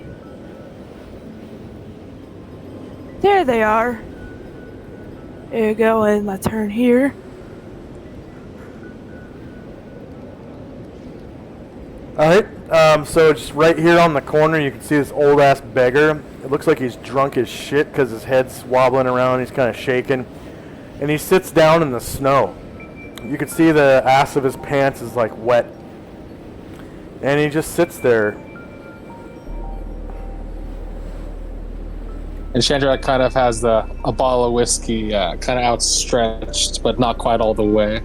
There they are. There you go, and my turn here. Alright, so just right here on the corner, you can see this old ass beggar. It looks like he's drunk as shit because his head's wobbling around, he's kind of shaking. And he sits down in the snow. You can see the ass of his pants is like wet. And he just sits there. And Chandra kind of has a bottle of whiskey kind of outstretched, but not quite all the way.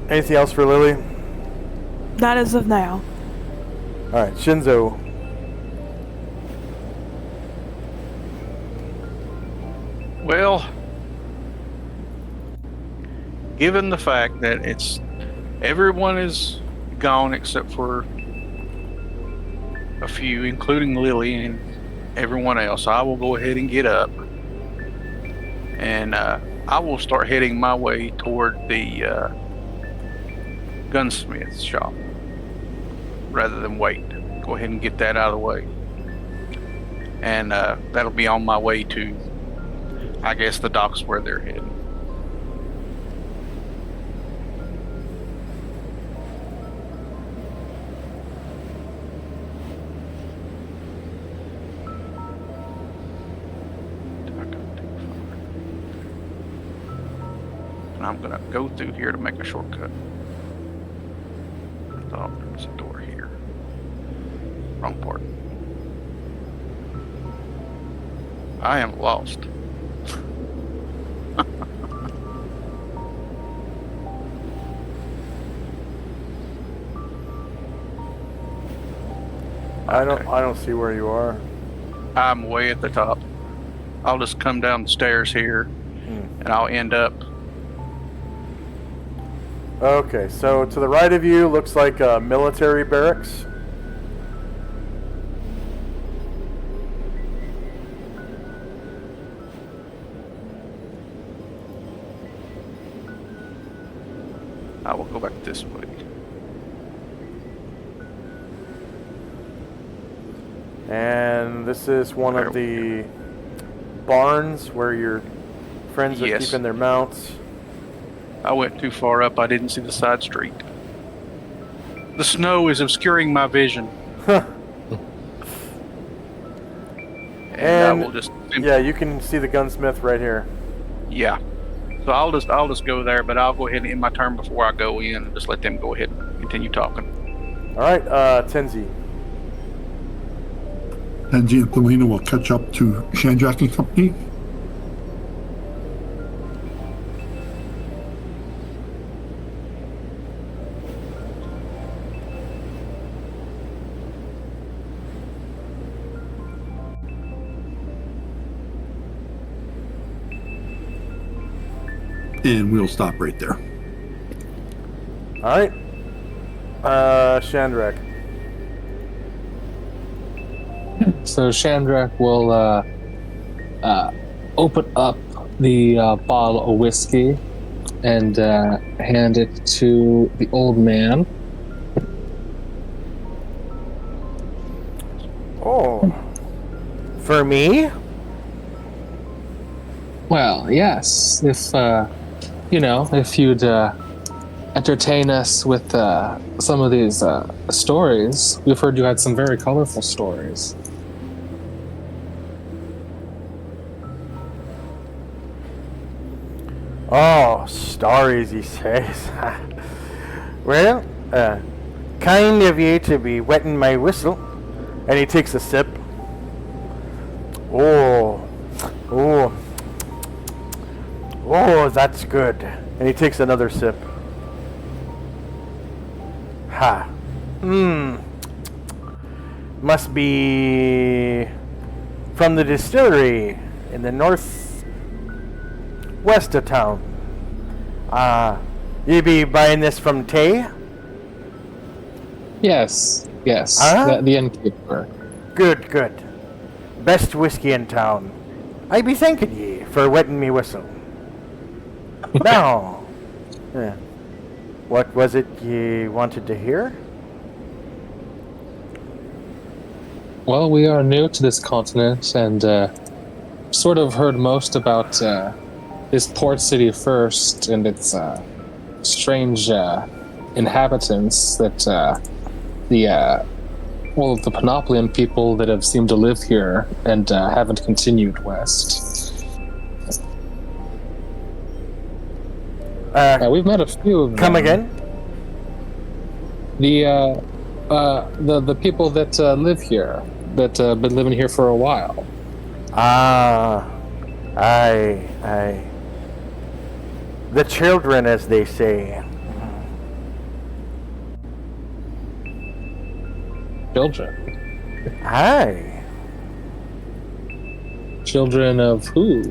Anything else for Lily? Not as of now. Alright, Shinzo. Well, given the fact that everyone is gone except for a few, including Lily and everyone else, I will go ahead and get up, and I will start heading my way toward the gunsmith's shop rather than wait. Go ahead and get that out of the way, and that'll be on my way to, I guess, the docks where they're heading. And I'm gonna go through here to make a shortcut. Oh, there's a door here. Wrong part. I am lost. I don't see where you are. I'm way at the top. I'll just come down the stairs here, and I'll end up. Okay, so to the right of you looks like a military barracks. I will go back this way. And this is one of the barns where your friends are keeping their mounts. I went too far up. I didn't see the side street. The snow is obscuring my vision. and I will just yeah, you can see the gunsmith right here. Yeah. So I'll just go there, but I'll go ahead and end my turn before I go in and just let them go ahead and continue talking. All right, Tenzi. Tenzi and Thelina will catch up to Shandrak and company. And we'll stop right there. All right, Shandrak. So Chandrak will open up the bottle of whiskey and hand it to the old man. Oh, for me? Well, yes. If if you'd entertain us with some of these stories. We've heard you had some very colorful stories. Oh, stories, he says. Well, kind of you to be wetting my whistle. And he takes a sip. Oh, that's good. And he takes another sip. Ha. Must be from the distillery in the northwest of town. You be buying this from Tay? Yes. Huh? The innkeeper. Good. Best whiskey in town. I be thanking ye for wetting me whistle. Now, what was it ye wanted to hear? Well, we are new to this continent and sort of heard most about this port city first and its strange inhabitants that the Panoplian people that have seemed to live here and haven't continued west. We've met a few of them. Come again? The people that live here, that been living here for a while. Aye. The children, as they say. Children. Aye. Children of who?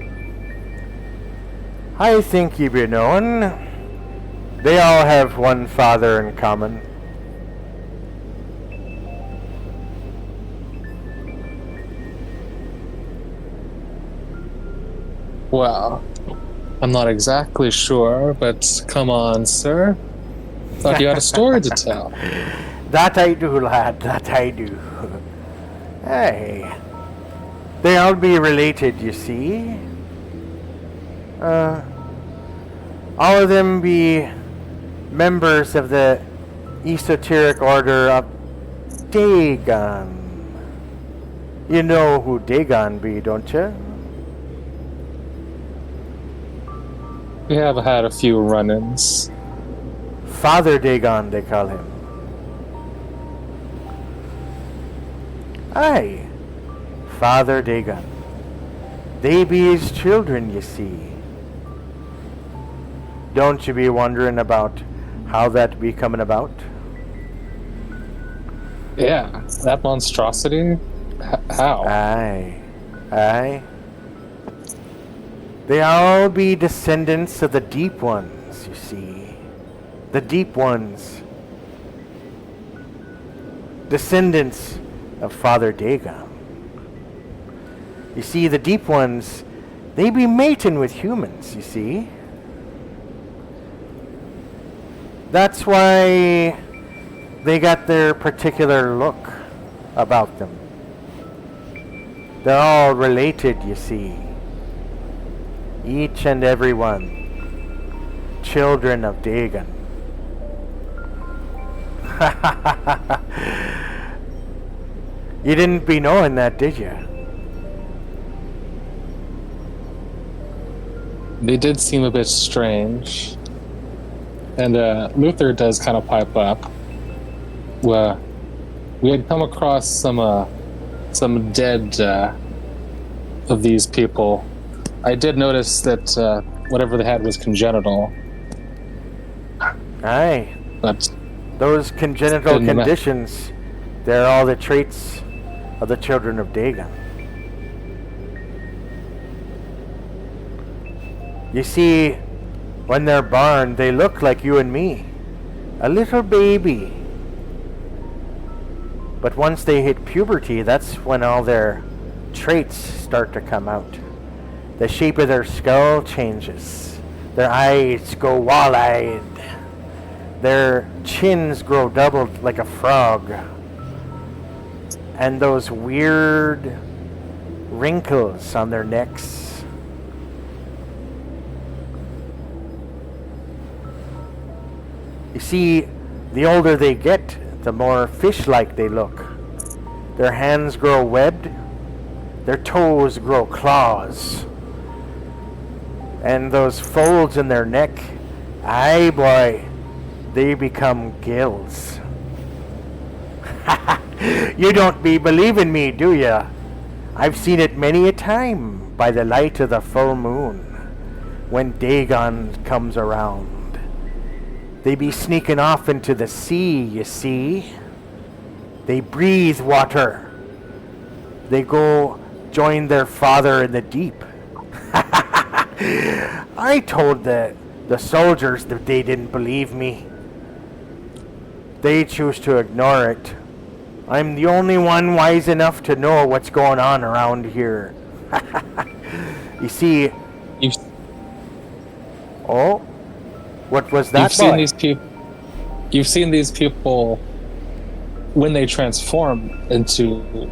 I think ye be known. They all have one father in common. Well, I'm not exactly sure, but come on, sir. Thought you had a story to tell. That I do, lad, that I do. Hey. They all be related, you see. All of them be members of the esoteric order of Dagon. You know who Dagon be, don't you? We have had a few run-ins. Father Dagon, they call him. Aye, Father Dagon. They be his children, you see. Don't you be wondering about how that be coming about? Yeah, that monstrosity? How? Aye. They all be descendants of the Deep Ones, you see. The Deep Ones. Descendants of Father Dagon. You see, the Deep Ones, they be mating with humans, you see. That's why they got their particular look about them. They're all related, you see. Each and every one. Children of Dagon. You didn't be knowing that, did you? They did seem a bit strange. And Luther does kind of pipe up. Well, we had come across some dead of these people. I did notice that whatever they had was congenital. Aye. But those congenital conditions, they're all the traits of the children of Dagon. You see, when they're born, they look like you and me. A little baby. But once they hit puberty, that's when all their traits start to come out. The shape of their skull changes. Their eyes go wall-eyed. Their chins grow doubled like a frog. And those weird wrinkles on their necks. You see, the older they get, the more fish-like they look. Their hands grow webbed. Their toes grow claws. And those folds in their neck, aye boy, they become gills. You don't be believing me, do ya? I've seen it many a time by the light of the full moon when Dagon comes around. They be sneaking off into the sea, you see. They breathe water. They go join their father in the deep. I told the soldiers that they didn't believe me. They choose to ignore it. I'm the only one wise enough to know what's going on around here. You see... Oh? What was that, You've seen these people when they transform into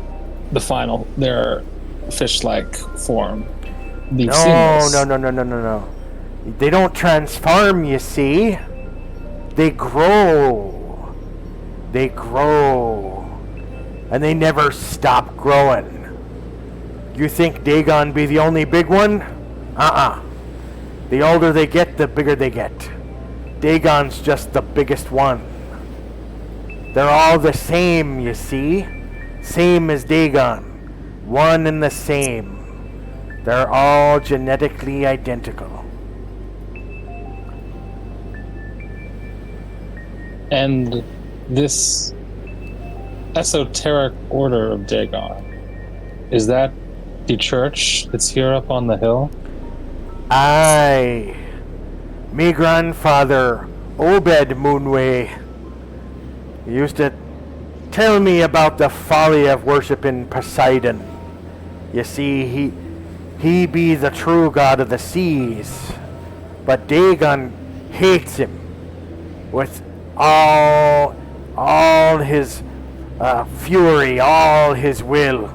their fish-like form. You've seen this. No. They don't transform, you see. They grow. They grow. And they never stop growing. You think Dagon be the only big one? The older they get, the bigger they get. Dagon's just the biggest one. They're all the same, you see. Same as Dagon. One and the same. They're all genetically identical. And this esoteric order of Dagon, is that the church that's here up on the hill? Aye. Me grandfather, Obed Moonway, used to tell me about the folly of worshiping Poseidon. You see, he be the true god of the seas, but Dagon hates him with all his fury, all his will.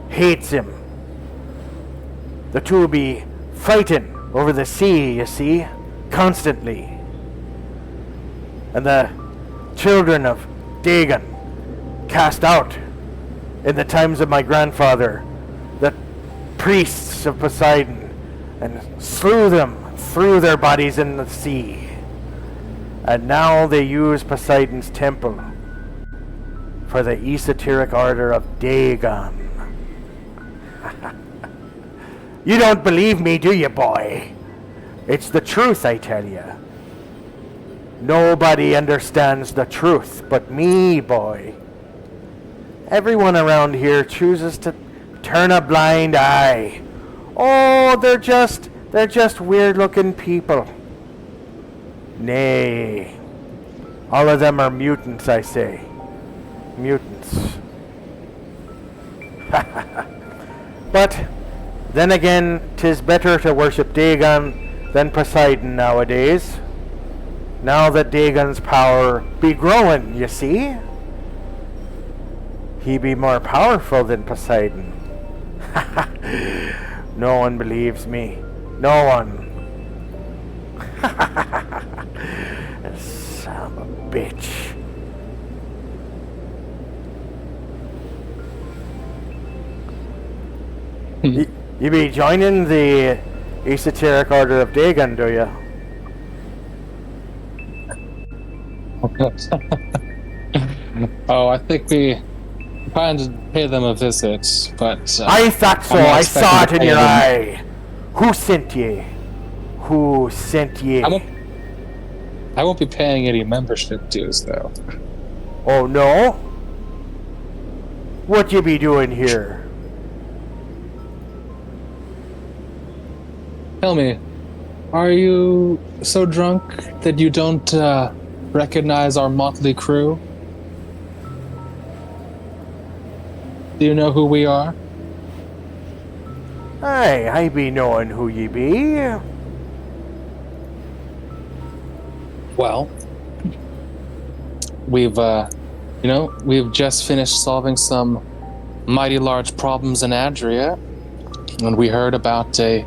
Hates him. The two be fighting over the sea, you see, constantly. And the children of Dagon cast out in the times of my grandfather the priests of Poseidon and slew them, threw their bodies in the sea. And now they use Poseidon's temple for the esoteric order of Dagon. You don't believe me, do you, boy? It's the truth, I tell you. Nobody understands the truth but me, boy. Everyone around here chooses to turn a blind eye. Oh, they're just weird-looking people. Nay, all of them are mutants, I say. Mutants. But then again, 'tis better to worship Dagon than Poseidon nowadays. Now that Dagon's power be growing, you see. He be more powerful than Poseidon. No one believes me. No one. Son of a bitch. You be joining the esoteric order of Dagon, do you? Oh, I think we plan to pay them a visit, but... I thought so. I saw it in your eye. Who sent ye? Who sent ye? I won't be paying any membership dues, though. Oh, no? What you be doing here? Tell me, are you so drunk that you don't recognize our motley crew? Do you know who we are? Aye, I be knowing who ye be. Well, we've just finished solving some mighty large problems in Adria, and we heard about a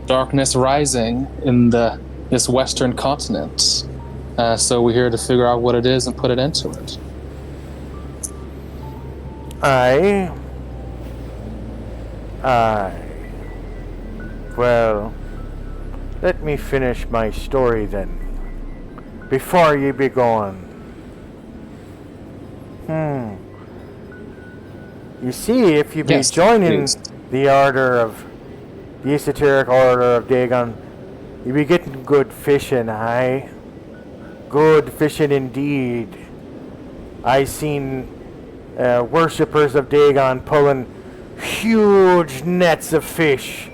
darkness rising in this western continent. So we're here to figure out what it is and put it into it. Aye. Well, let me finish my story then, before ye be gone. You see, if you be Yes, joining please. the esoteric order of Dagon, you be getting good fishing, aye? Good fishing indeed. I seen worshippers of Dagon pulling huge nets of fish,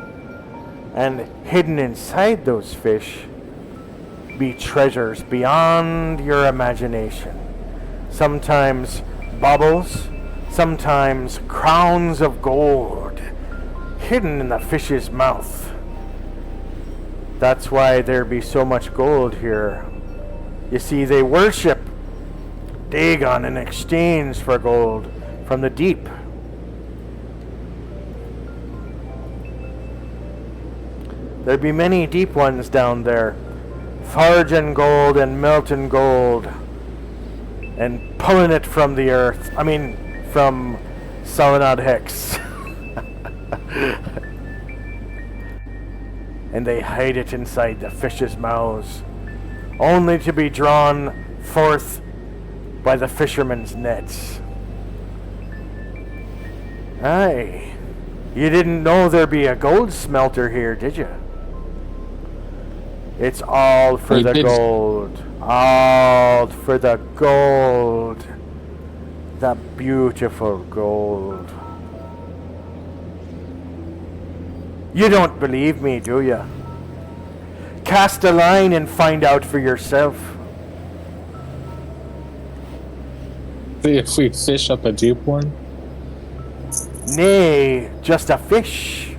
and hidden inside those fish be treasures beyond your imagination. Sometimes bubbles, sometimes crowns of gold hidden in the fish's mouth. That's why there be so much gold here. You see, they worship Dagon in exchange for gold from the deep. There be many deep ones down there, forging gold and melting gold, and pulling it from the earth. I mean, from Solynod Hex. And they hide it inside the fish's mouths, only to be drawn forth by the fishermen's nets. Aye, you didn't know there'd be a gold smelter here, did you? It's all for We the did. gold. All for the gold. The beautiful gold. You don't believe me, do you? Cast a line and find out for yourself. If we fish up a deep one, Nay, just a fish.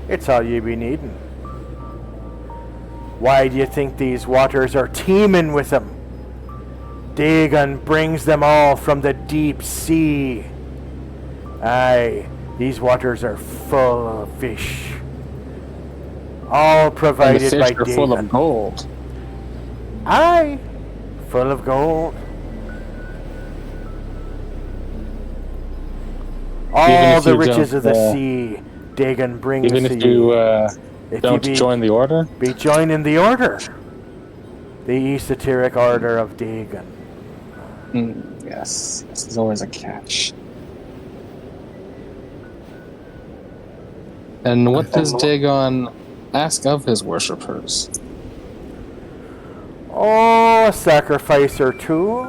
It's all you be needing. Why do you think these waters are teeming with them? Dagon brings them all from the deep sea. Aye, these waters are full of fish. All and the provided fish by are full Dagon. of gold. Aye, full of gold. All if the you riches of the don't, sea, Dagon brings Even to if you If don't you be, join the order, be joining the order. The esoteric order of Dagon. yes, this is always a catch. And what does Dagon ask of his worshippers? Oh, a sacrifice or two,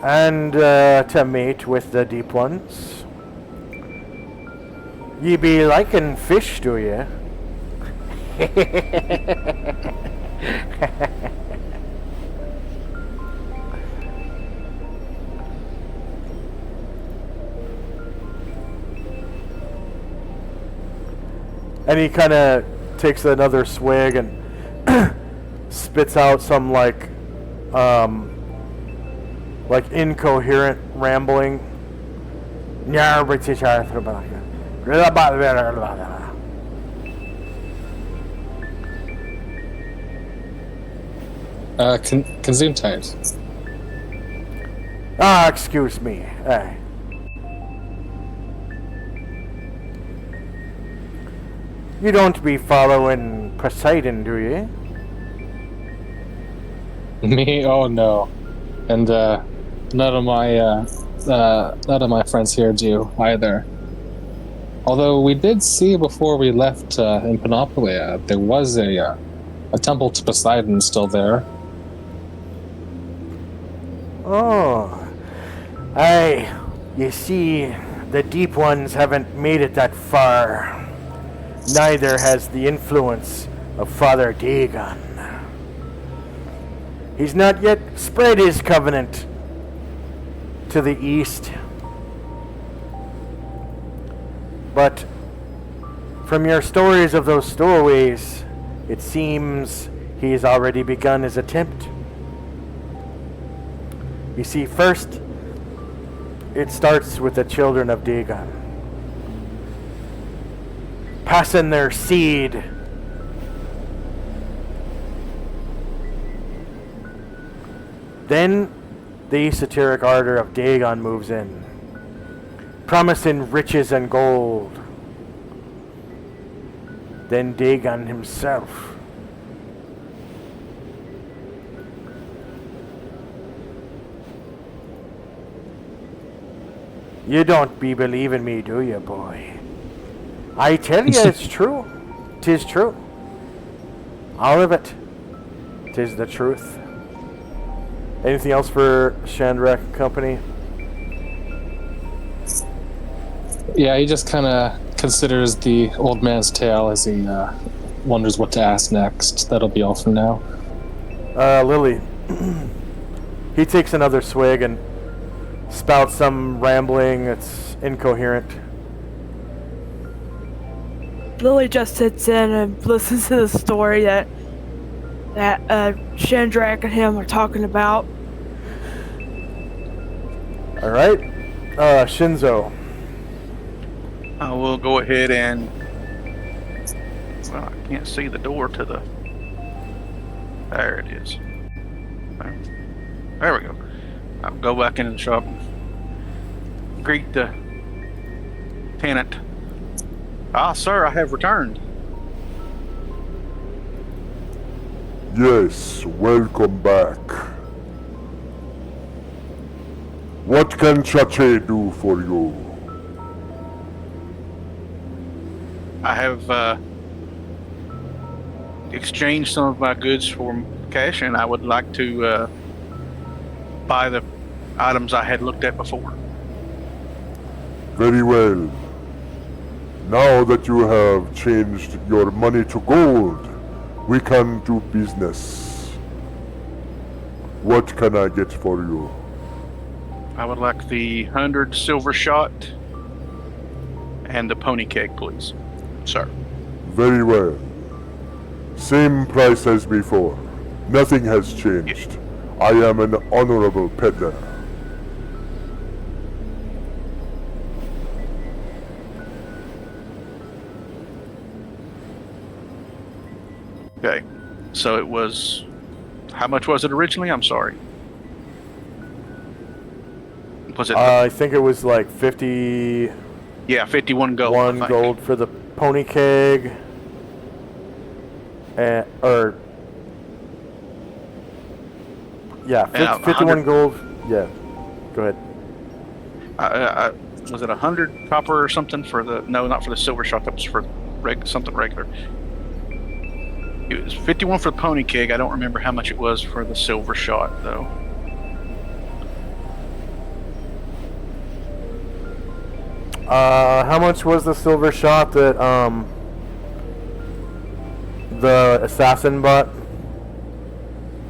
and to mate with the deep ones. Ye be liking fish, do ye? And he kind of takes another swig and spits out some like incoherent rambling. Consume tight. Ah, excuse me. You don't be following Poseidon, do you? Me? Oh no. And none of my friends here do either. Although we did see before we left in Panoplia, there was a temple to Poseidon still there. Oh. Aye. You see, the deep ones haven't made it that far. Neither has the influence of Father Dagon. He's not yet spread his covenant to the east. But from your stories of those stowaways, it seems he's already begun his attempt. You see, first, it starts with the children of Dagon, passing their seed. Then the esoteric order of Dagon moves in, promising riches and gold. Then Dagon himself. You don't be believing me, do you, boy? I tell you, it's true. 'Tis true. All of it. 'Tis the truth. Anything else for Shandrak Company? Yeah, he just kind of considers the old man's tale as he wonders what to ask next. That'll be all for now. Lily. He takes another swig and spouts some rambling that's incoherent. Lily just sits in and listens to the story that Shandrak and him are talking about. All right, Shinzo. I will go ahead and, well, Can't see the door to the... There it is. There we go. I'll go back into the shop and greet the tenant. Ah, sir, I have returned. Yes, welcome back. What can Chache do for you? I have exchanged some of my goods for cash, and I would like to buy the items I had looked at before. Very well. Now that you have changed your money to gold, we can do business. What can I get for you? I would like the 100 silver shot and the pony keg, please, sir. Very well. Same price as before. Nothing has changed. I am an honorable peddler. Okay, so it was... How much was it originally? I'm sorry. Was it... I think it was like 50... yeah, 51 gold. I One think. gold for the pony keg. And, yeah, Yeah, 51 gold. Yeah, go ahead. Was it 100 copper or something for the... No, not for the silver shot. That was for something regular. It was 51 for the pony keg. I don't remember how much it was for the silver shot, though. How much was the silver shot that the assassin bought?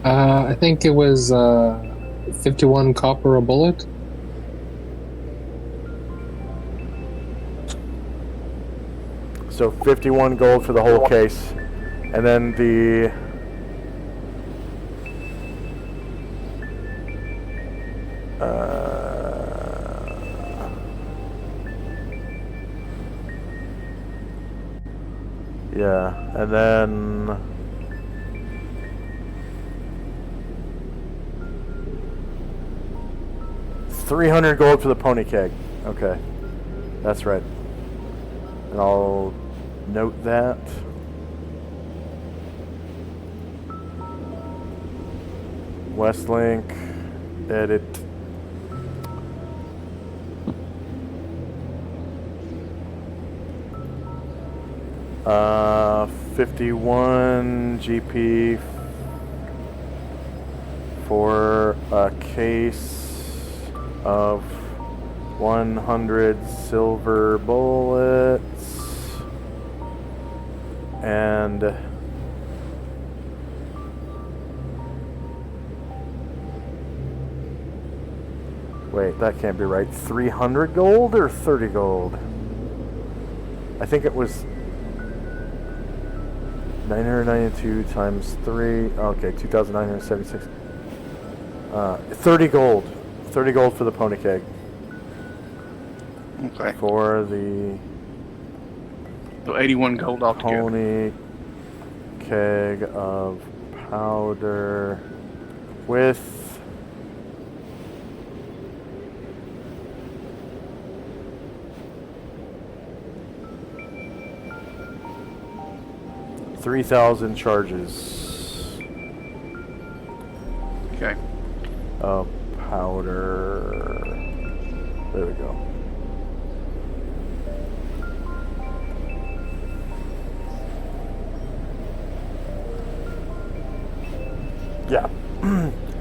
I think it was 51 copper a bullet. So 51 gold for the whole case. And then the yeah, and then 300 gold for the pony keg. Okay, that's right. And I'll note that. Westlink, edit. Uh, 51 GP for a case of 100 silver bullets and wait, that can't be right. 300 gold or 30 gold? I think it was 992 times 3. Okay, 2,976. 30 gold. 30 gold for the pony keg. Okay. For the So 81 gold altogether. pony keg of powder with 3,000 charges Okay. of powder. There we go. Yeah.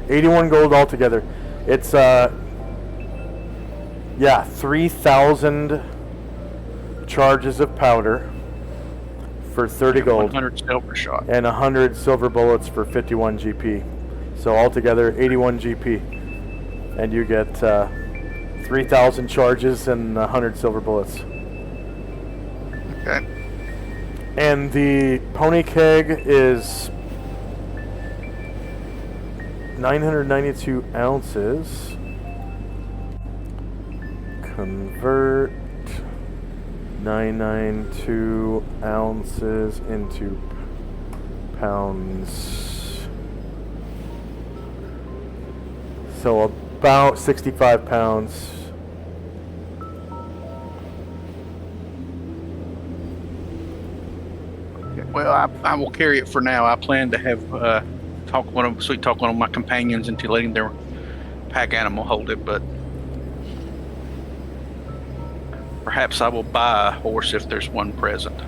81 gold altogether. It's yeah, 3,000 charges of powder for 30 gold 100 silver shot. and 100 silver bullets for 51 GP. So altogether 81 GP. And you get 3,000 charges and 100 silver bullets. Okay. And the pony keg is 992 ounces. Convert 992 ounces into pounds. So about 65 pounds. Well, I will carry it for now. I plan to have talk one of my companions into letting their pack animal hold it, but perhaps I will buy a horse if there's one present.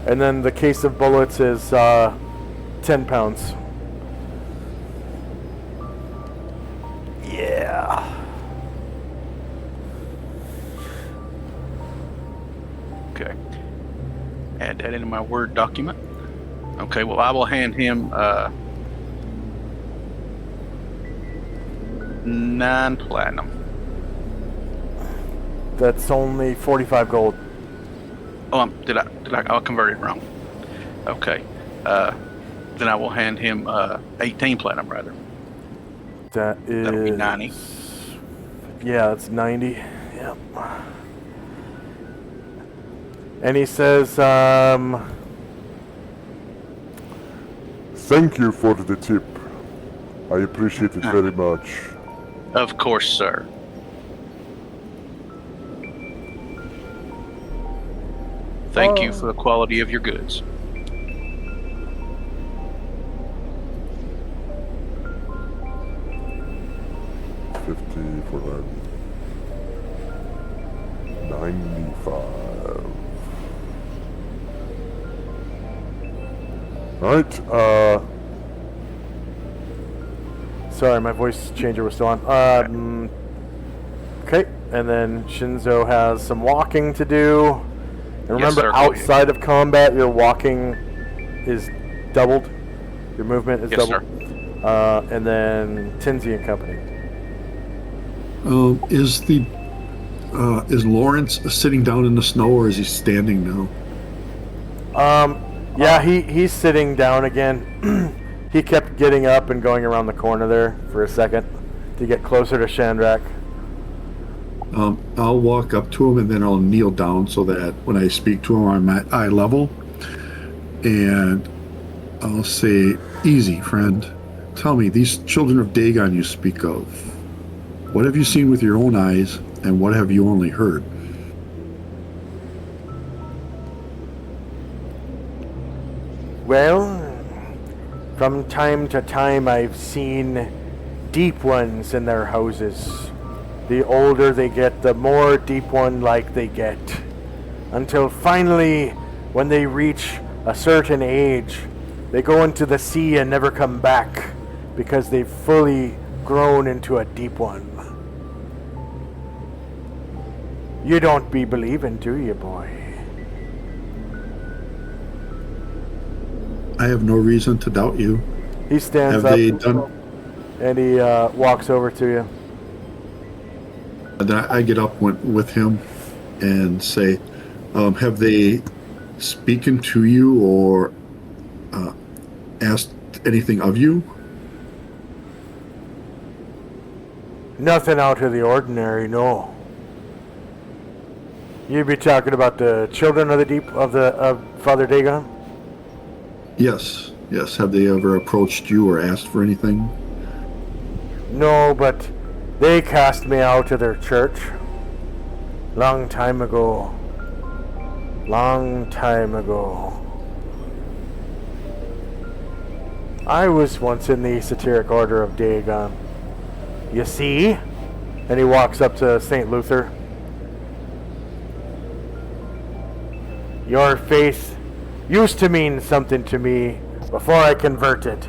And then the case of bullets is 10 pounds. Yeah. Okay. Add that into my Word document. Okay, well, I will hand him 9 platinum. That's only 45 gold. Oh, I converted wrong. Okay. Then I will hand him 18 platinum, rather. That'll be 90. Yeah, that's 90. Yep. And he says, Thank you for the tip. I appreciate it very much. Of course, sir. Thank you for the quality of your goods. $50 for that. 95. Alright, sorry, my voice changer was still on. Okay, and then Shinzo has some walking to do. And remember, sir. outside of combat, your walking is doubled. Your movement is Yes, doubled. And then Tinsy and company. Is Lawrence sitting down in the snow, or is he standing now? Yeah, he's sitting down again. He kept getting up and going around the corner there for a second to get closer to Shandrak. I'll walk up to him and then I'll kneel down so that when I speak to him, I'm at eye level. And I'll say, "Easy, friend. Tell me, these children of Dagon you speak of, what have you seen with your own eyes, and what have you only heard?" Well, from time to time I've seen deep ones in their houses. The older they get, the more deep one like they get. Until finally, when they reach a certain age, they go into the sea and never come back because they've fully grown into a deep one. You don't be believing, do you, boy? I have no reason to doubt you. He stands Have up they done? and he walks over to you. And then I get up with him and say, "Have they spoken to you or asked anything of you?" Nothing out of the ordinary, no. You be talking about the children of the deep of Father Dagon? Yes. Have they ever approached you or asked for anything? No, but they cast me out of their church. Long time ago. I was once in the esoteric order of Dagon. You see? And he walks up to St. Luther. Your faith used to mean something to me before I converted.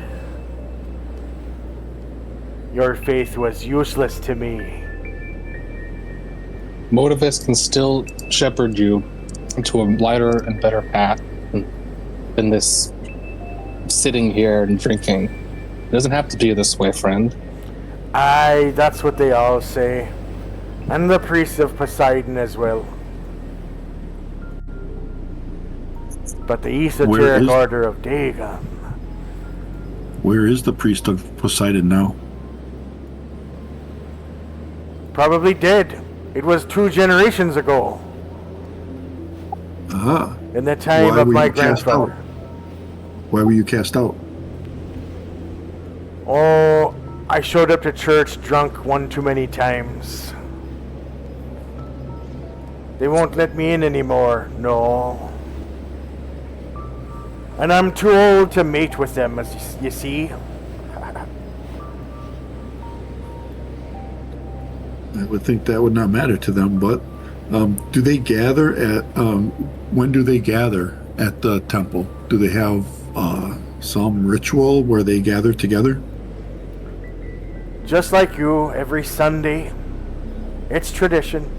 Your faith was useless to me. Motivus can still shepherd you into a lighter and better path than this sitting here and drinking. It doesn't have to be this way, friend. Aye, that's what they all say. And the priest of Poseidon as well. But the esoteric order of Dagon. Where is the priest of Poseidon now? Probably dead. It was 2 generations ago. Aha. In the time Why of were my you cast out? grandfather. Why were you cast out? Oh, I showed up to church drunk one too many times. They won't let me in anymore, no. And I'm too old to mate with them, as you see. I would think that would not matter to them, but do they gather at, when do they gather at the temple? Do they have some ritual where they gather together? Just like you, every Sunday. It's tradition.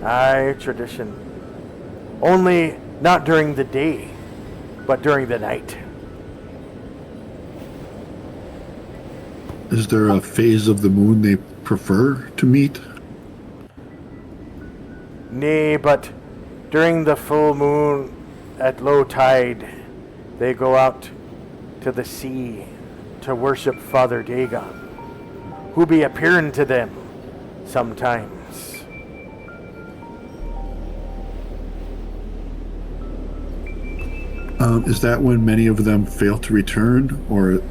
Aye, tradition. Only not during the day, but during the night. Is there a phase of the moon they prefer to meet? Nay, but during the full moon at low tide, they go out to the sea to worship Father Dagon, who be appearing to them sometimes. Is that when many of them fail to return, or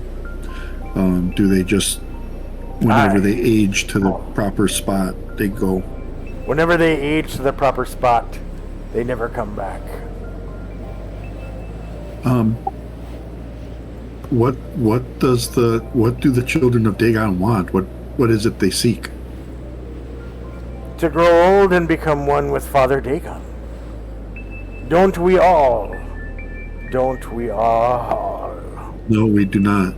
do they just, whenever Aye. they age to the proper spot, they go? Whenever they age to the proper spot, they never come back. What do the children of Dagon want? What is it they seek? To grow old and become one with Father Dagon. Don't we all? Don't we all? No, we do not.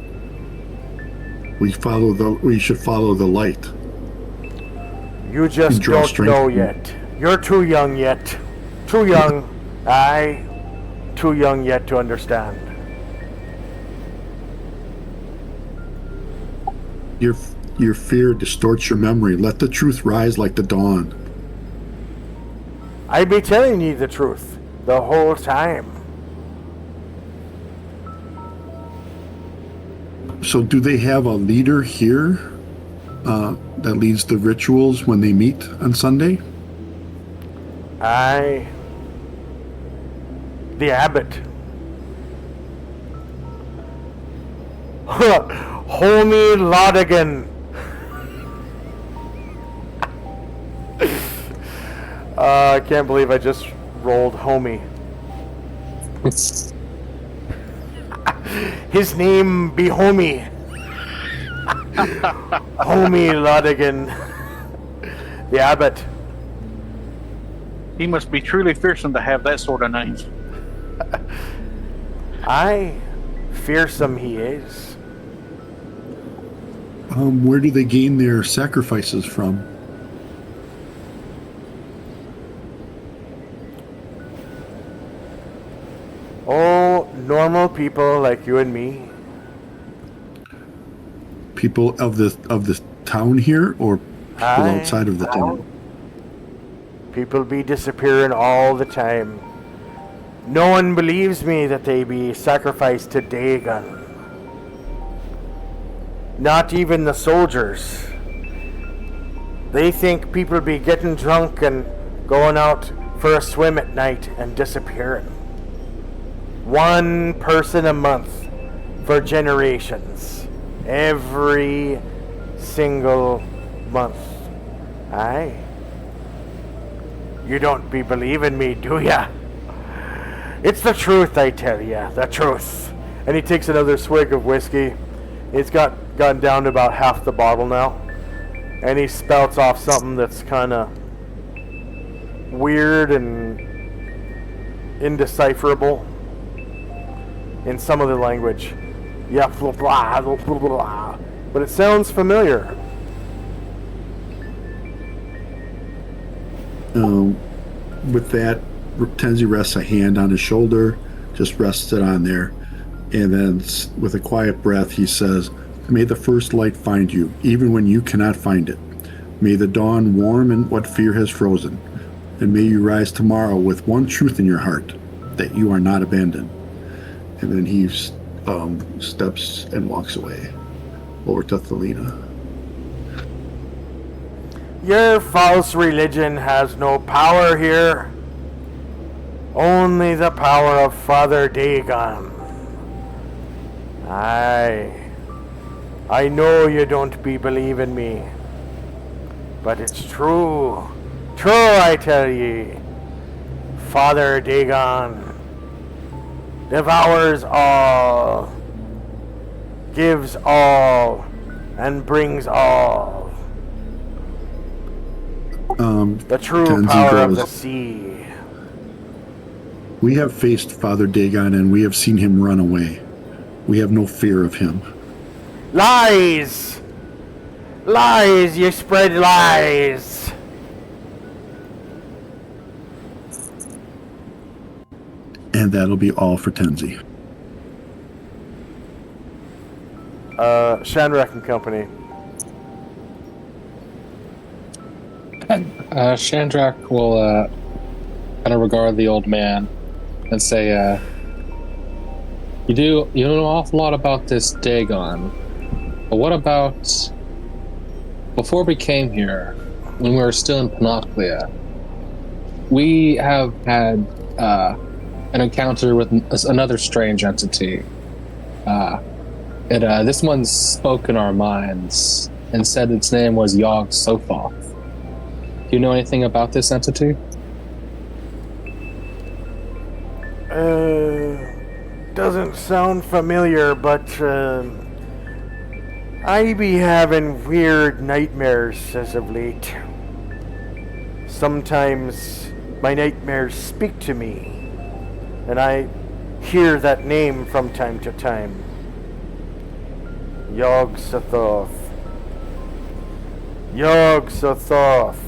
We should follow the light. You just Draw don't strength know from- yet. You're too young yet. Too young. Aye. Too young yet to understand. Your fear distorts your memory. Let the truth rise like the dawn. I be telling ye the truth the whole time. So do they have a leader here that leads the rituals when they meet on Sunday? Aye. The abbot. Homie Lodigan. I can't believe I just rolled homie. His name be homie. Homie Lodigan. The abbot. He must be truly fearsome to have that sort of name. Aye. Fearsome he is. Where do they gain their sacrifices from? Oh, normal people like you and me. People of the town here, or people Aye. outside of the town? People be disappearing all the time. No one believes me that they be sacrificed to Dagon. Not even the soldiers. They think people be getting drunk and going out for a swim at night and disappearing. One person a month for generations. Every single month. Aye. You don't be believing me, do ya? It's the truth, I tell ya. The truth. And he takes another swig of whiskey. He's gotten down to about half the bottle now. And he spouts off something that's kind of weird and indecipherable in some of the language. Yeah, blah, blah, blah, blah, blah. But it sounds familiar. With that, Tenzi rests a hand on his shoulder, just rests it on there, and then with a quiet breath he says, "May the first light find you, even when you cannot find it. May the dawn warm in what fear has frozen, and may you rise tomorrow with one truth in your heart, that you are not abandoned." And then he steps and walks away over to Thelina. Your false religion has no power here. Only the power of Father Dagon. I know you don't believe in me, but it's true. True, I tell ye. Father Dagon devours all, gives all, and brings all. The true Tenzi power of goes, the sea. we have faced Father Dagon and we have seen him run away. We have no fear of him. Lies! Lies! You spread lies! And that'll be all for Tenzi. Shanrak and Company. Shandrak will kind of regard the old man and say, you know an awful lot about this Dagon, but what about before we came here, when we were still in Panoplia? We have had an encounter with another strange entity. This one spoke in our minds and said its name was Yog Sothoth. Do you know anything about this entity? Doesn't sound familiar, but I be having weird nightmares as of late. Sometimes my nightmares speak to me, and I hear that name from time to time. Yog Sothoth. Yog Sothoth.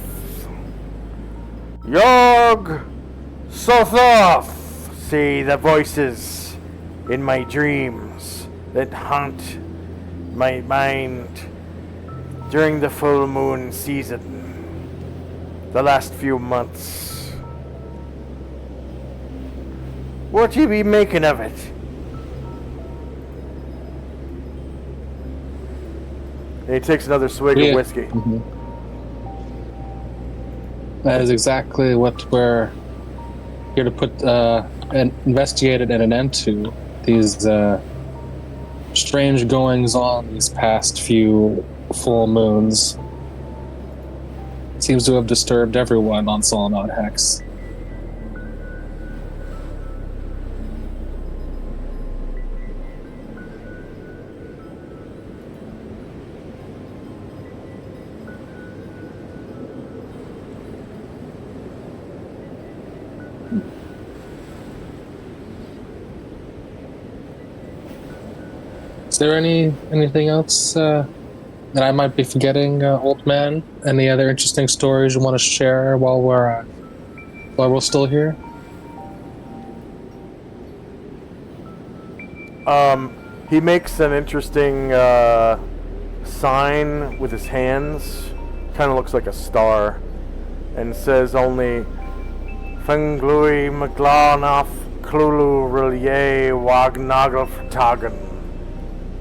Yog Sothoth! Say the voices in my dreams that haunt my mind during the full moon season, the last few months. What you be making of it? And he takes another swig of whiskey. Mm-hmm. That is exactly what we're here to put and investigate it and an end to. These strange goings on these past few full moons seems to have disturbed everyone on Solynod Hex. Is there anything else that I might be forgetting, old man? Any other interesting stories you want to share while we're still here? He makes an interesting sign with his hands, kind of looks like a star, and says only Fenglui Maglanov Klulu Rilye Wagnagel Tagan.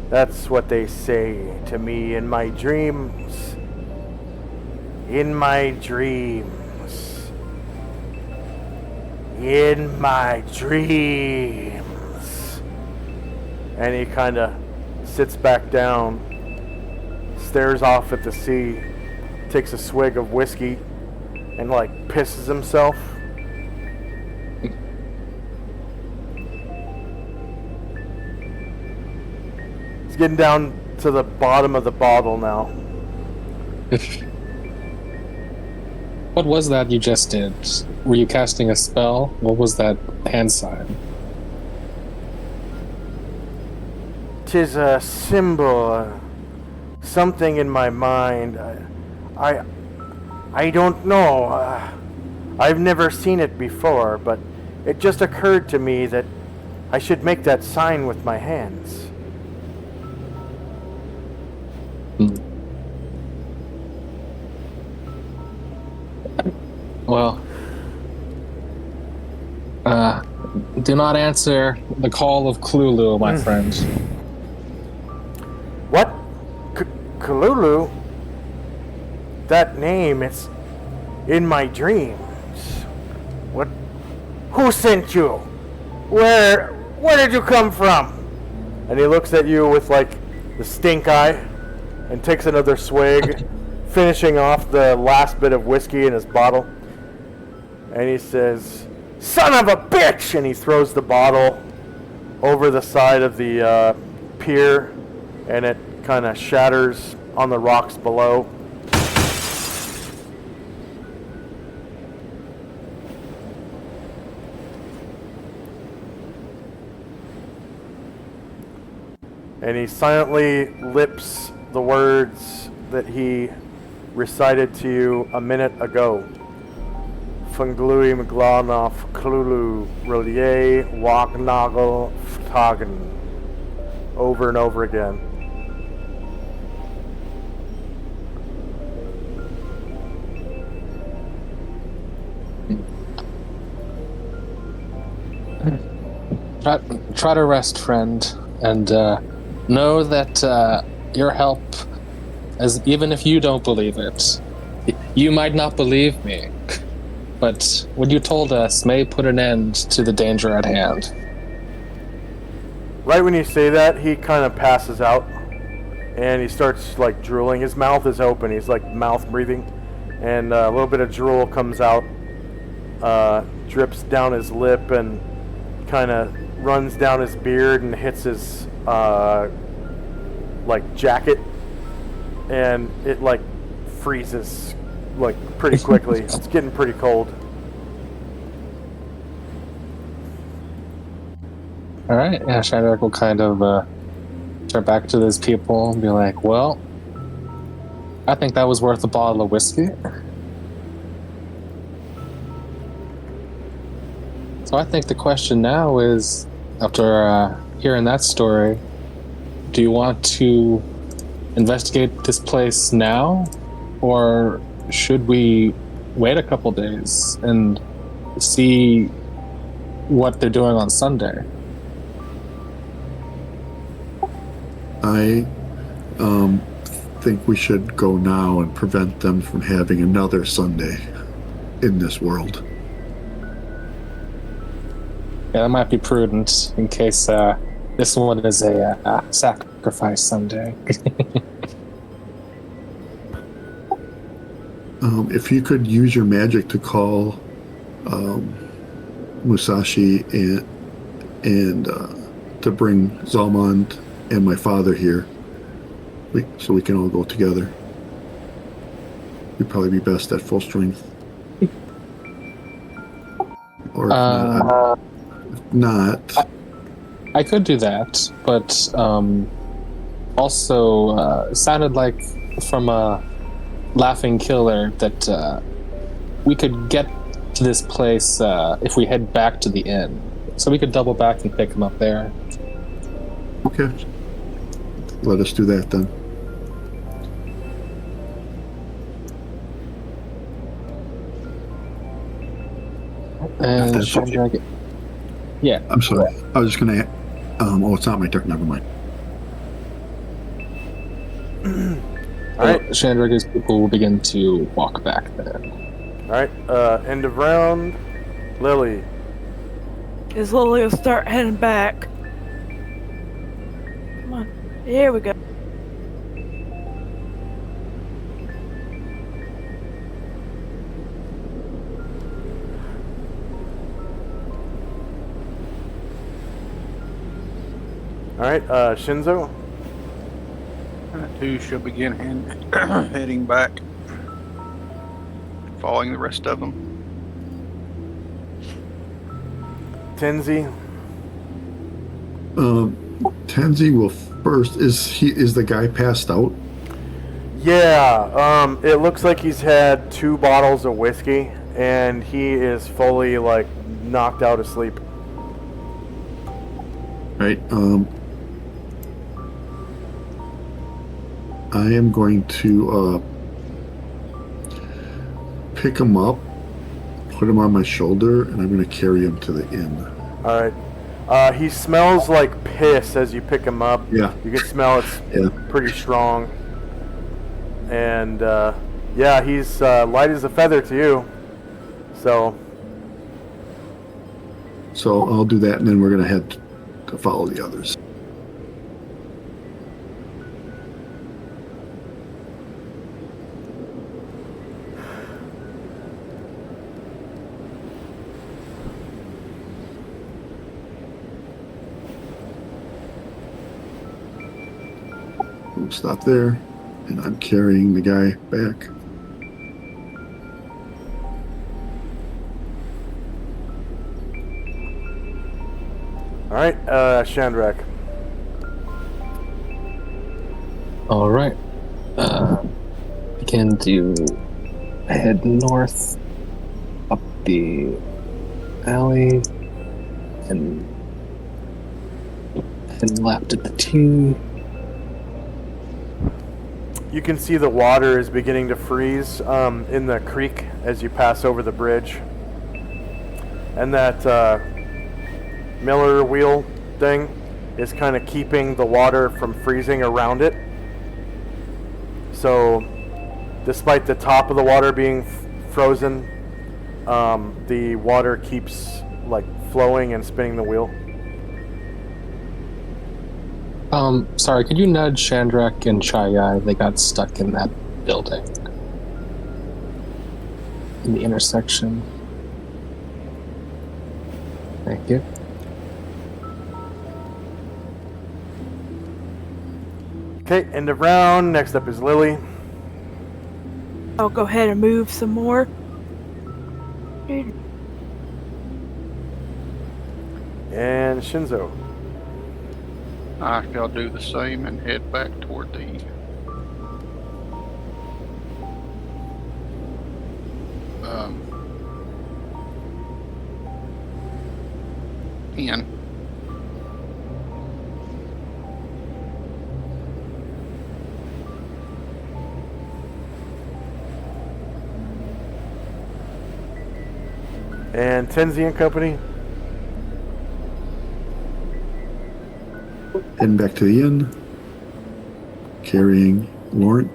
That's what they say to me in my dreams. In my dreams. In my dreams. And he kind of sits back down, stares off at the sea, takes a swig of whiskey, and like pisses himself. Getting down to the bottom of the bottle now. What was that you just did? Were you casting a spell? What was that hand sign? 'Tis a symbol, something in my mind. I don't know. I've never seen it before, but it just occurred to me that I should make that sign with my hands. Well, do not answer the call of Klulu, my friend. What? Kalulu? That name, it's in my dreams. Who sent you? Where did you come from? And he looks at you with like the stink eye and takes another swig, finishing off the last bit of whiskey in his bottle. And he says, "Son of a bitch!" And he throws the bottle over the side of the pier, and it kind of shatters on the rocks below. And he silently lips the words that he recited to you a minute ago. Funglui Mglanov Klulu Relier Wagnagel Ftagen. Over and over again. Try to rest, friend, and know that your help, as even if you don't believe it, you might not believe me, but what you told us may put an end to the danger at hand. Right when you say that, he kind of passes out, and he starts like drooling. His mouth is open. He's like mouth breathing, and a little bit of drool comes out, drips down his lip, and kind of runs down his beard and hits his like jacket, and it like freezes like pretty quickly. It's getting pretty cold. All right, yeah, Shandrak will kind of turn back to those people and be like, "Well, I think that was worth a bottle of whiskey." So I think the question now is, after hearing that story, do you want to investigate this place now, or should we wait a couple days and see what they're doing on Sunday? I think we should go now and prevent them from having another Sunday in this world. Yeah, that might be prudent in case this one is a sacrifice Sunday. If you could use your magic to call Musashi and to bring Zalmand and my father here, so we can all go together. We'd probably be best at full strength. Or if not, I could do that, but also it sounded like from a Laughing Killer that we could get to this place if we head back to the inn. So we could double back and pick him up there. okay. Let us do that then. And that's okay. Shandrak, yeah. I'm sorry. I was just gonna. Oh, it's not my turn. Never mind. All right. Shandrak's people will begin to walk back then. All right. End of round. Lily. Is Lily will start heading back. Come on. Here we go. All right. Shinzo. Two shall begin heading back, following the rest of them. Tenzi. Tenzi will first. Is the guy passed out? Yeah. It looks like he's had 2 bottles of whiskey, and he is fully like knocked out asleep. Right. I am going to pick him up, put him on my shoulder, and I'm going to carry him to the inn. All right. He smells like piss as you pick him up. Yeah. You can smell it's Yeah. pretty strong. And yeah, he's light as a feather to you. So So I'll do that, and then we're going to head to follow the others. We'll stop there, and I'm carrying the guy back. All right, Shandrak. All right. Begin to head north up the alley and head left at the T. You can see the water is beginning to freeze in the creek as you pass over the bridge. And that Miller wheel thing is kind of keeping the water from freezing around it. So, despite the top of the water being frozen, the water keeps like flowing and spinning the wheel. Sorry, could you nudge Shandrak and Chai? They got stuck in that building. In the intersection. Thank you. Okay, end of round. Next up is Lily. I'll go ahead and move some more. And Shinzo. I shall do the same and head back toward the inn. And Tenzi and Company. Heading back to the inn, carrying Lauren.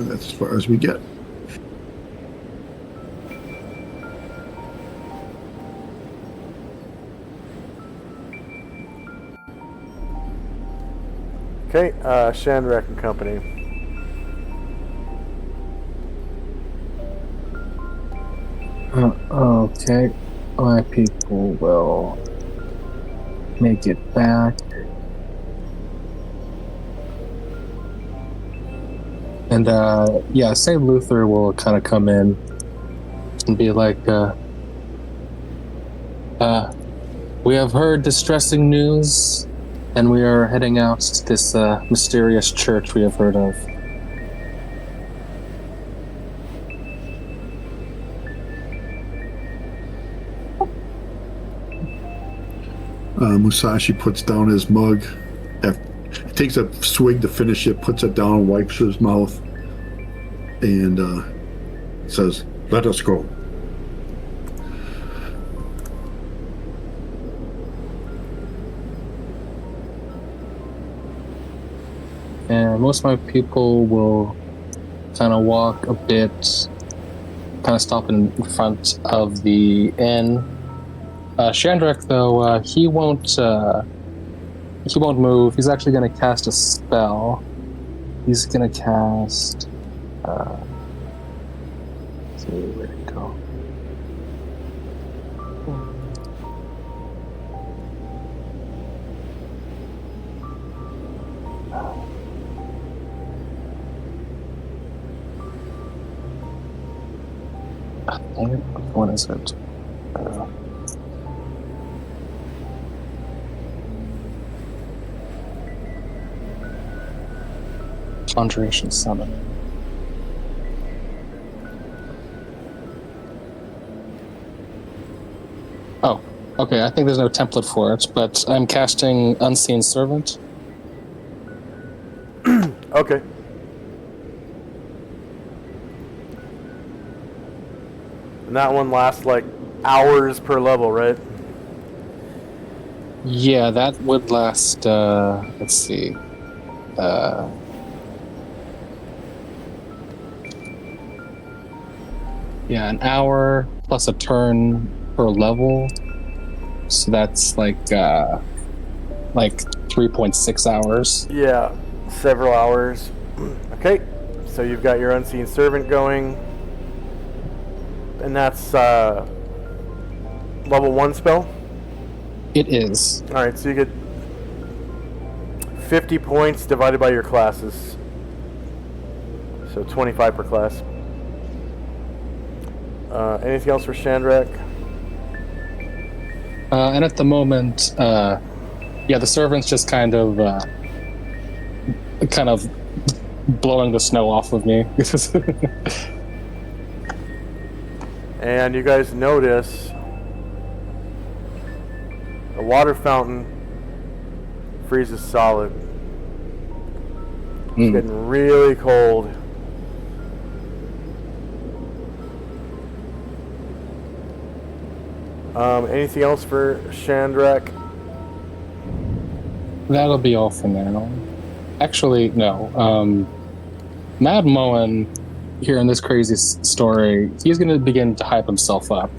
That's as far as we get. Okay, Shandrak and Company. Okay, my people will make it back. And yeah, St. Luther will kind of come in and be like, we have heard distressing news, and we are heading out to this mysterious church we have heard of. Musashi puts down his mug. Takes a swig to finish it, puts it down, wipes his mouth, and says, "Let us go." And most of my people will kind of walk a bit, kind of stop in front of the inn. Shandrak, though, he won't move. He's actually going to cast a spell. He's going to cast... let's see, where'd it go? What is it? Conjuration Summon. Oh, okay. I think there's no template for it, but I'm casting Unseen Servant. Okay. And that one lasts like hours per level, right? Yeah, that would last, let's see. Yeah, an hour plus a turn per level. So that's like 3.6 hours. Yeah, several hours. Okay, so you've got your unseen servant going, and that's level 1 spell. It is. All right, so you get 50 points divided by your classes, so 25 per class. Anything else for Shandrak? And at the moment, yeah, the servant's just kind of blowing the snow off of me. And you guys notice the water fountain freezes solid. It's getting really cold. Anything else for Shandrak? That'll be all for now. Actually, no. Mad Moen, hearing this crazy story, he's going to begin to hype himself up.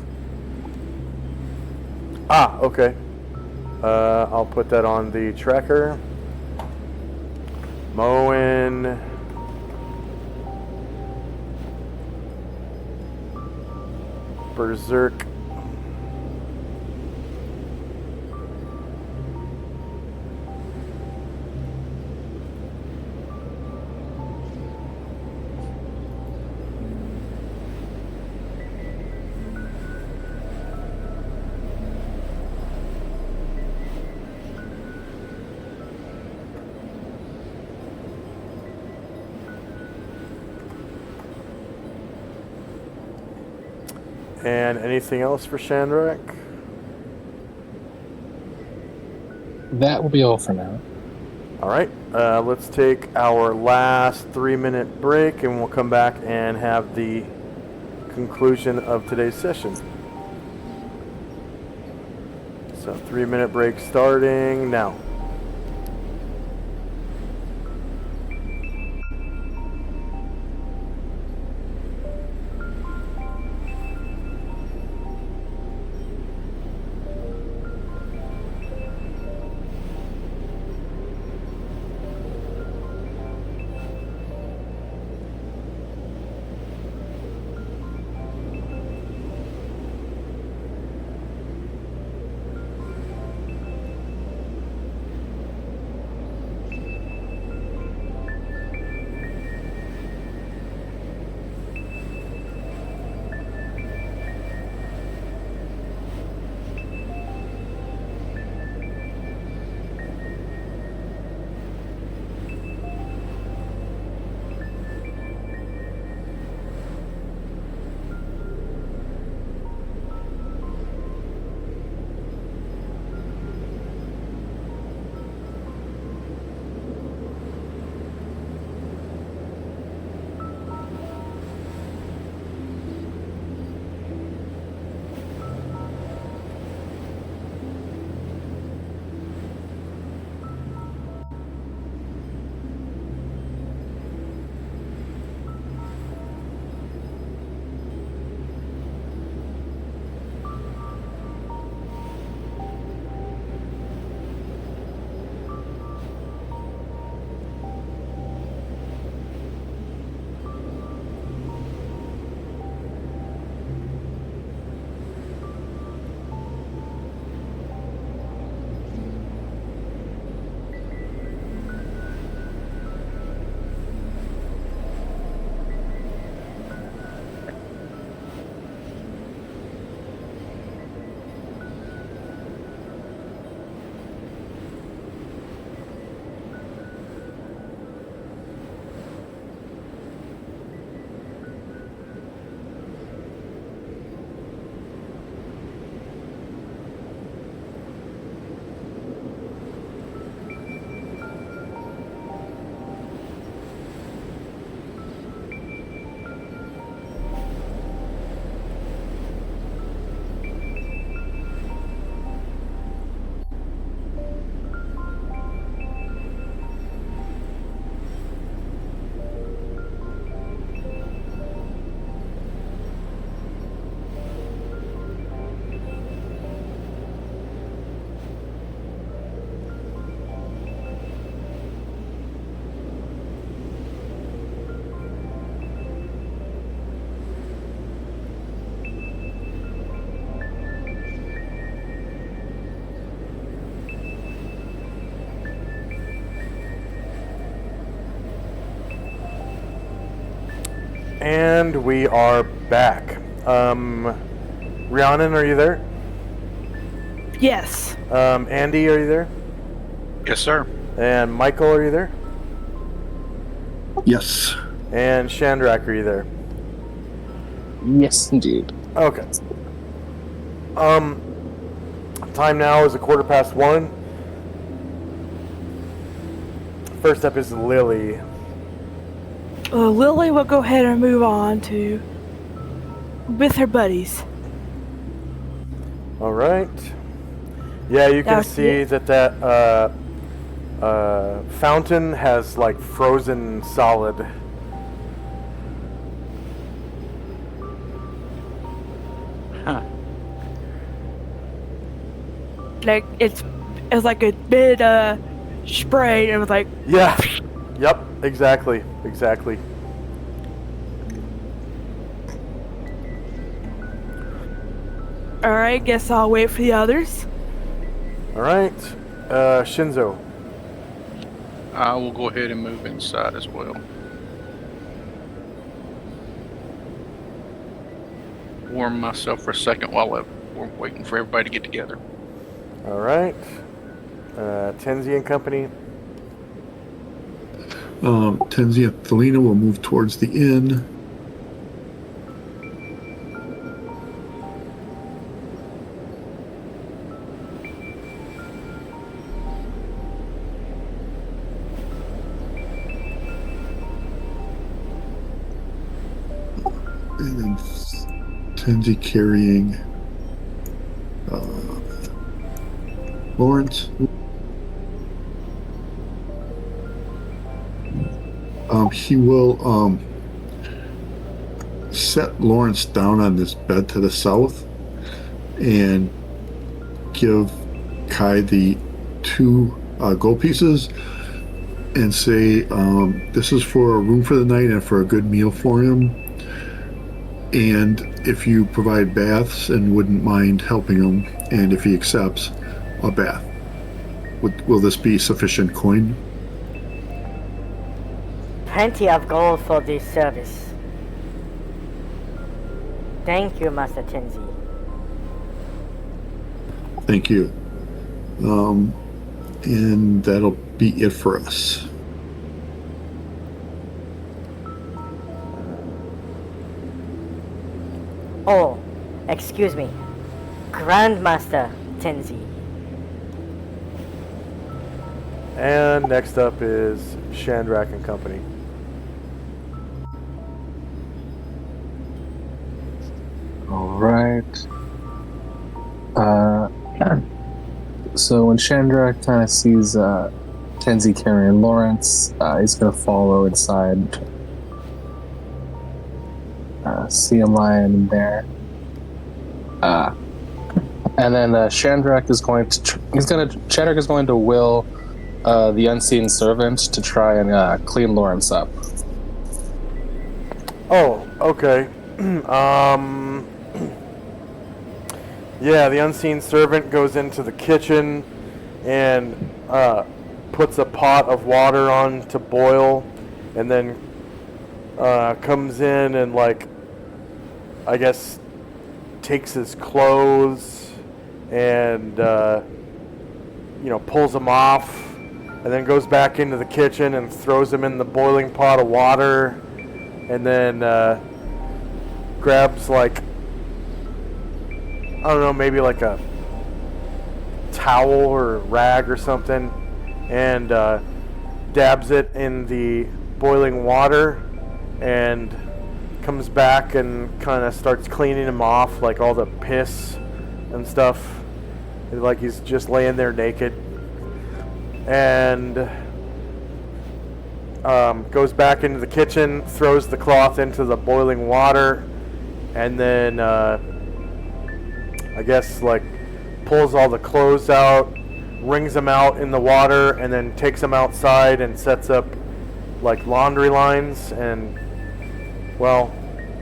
Ah, okay. I'll put that on the tracker. Moen. Berserk. And anything else for Shandrak? That will be all for now. All right, let's take our last 3-minute break and we'll come back and have the conclusion of today's session. So 3-minute break starting now. And we are back. Rhiannon, are you there? Yes. Andy, are you there? Yes, sir. And Michael, are you there? Yes. And Shandrak, are you there? Yes, indeed. Okay. Time now is 1:15. First up is Lily. Lily will go ahead and move on to with her buddies. All right. Yeah, you can That's see it. that fountain has like frozen solid. Huh. Like it's like a bit sprayed and it was like Yeah. Yep. Exactly. alright, guess I'll wait for the others. All right. Shinzo. I will go ahead and move inside as well. Warm myself for a second while we're waiting for everybody to get together. All right. Tenzi and company. Tenzi and Thelina will move towards the inn. And then Tenzi carrying Lawrence. He will set Lawrence down on this bed to the south and give Kai the 2 gold pieces and say, this is for a room for the night and for a good meal for him. And if you provide baths and wouldn't mind helping him, and if he accepts a bath, will this be sufficient coin? Plenty of gold for this service. Thank you, Master Tenzi. Thank you. And that'll be it for us. Oh, excuse me. Grandmaster Tenzi. And next up is Shandrak and company. All right. So when Shandrak kind of sees Tenzi carrying Lawrence, he's gonna follow inside. See him lying there. And then Shandrak is going to Shandrak is going to will the unseen servant to try and clean Lawrence up. Oh, okay. Yeah, the unseen servant goes into the kitchen and puts a pot of water on to boil, and then comes in and, like, I guess takes his clothes and pulls them off, and then goes back into the kitchen and throws them in the boiling pot of water, and then grabs, like, I don't know, maybe like a towel or rag or something, and dabs it in the boiling water, and comes back and kind of starts cleaning him off, like all the piss and stuff, like he's just laying there naked, and goes back into the kitchen, throws the cloth into the boiling water, and then I guess, like, pulls all the clothes out, wrings them out in the water, and then takes them outside and sets up, like, laundry lines, and, well,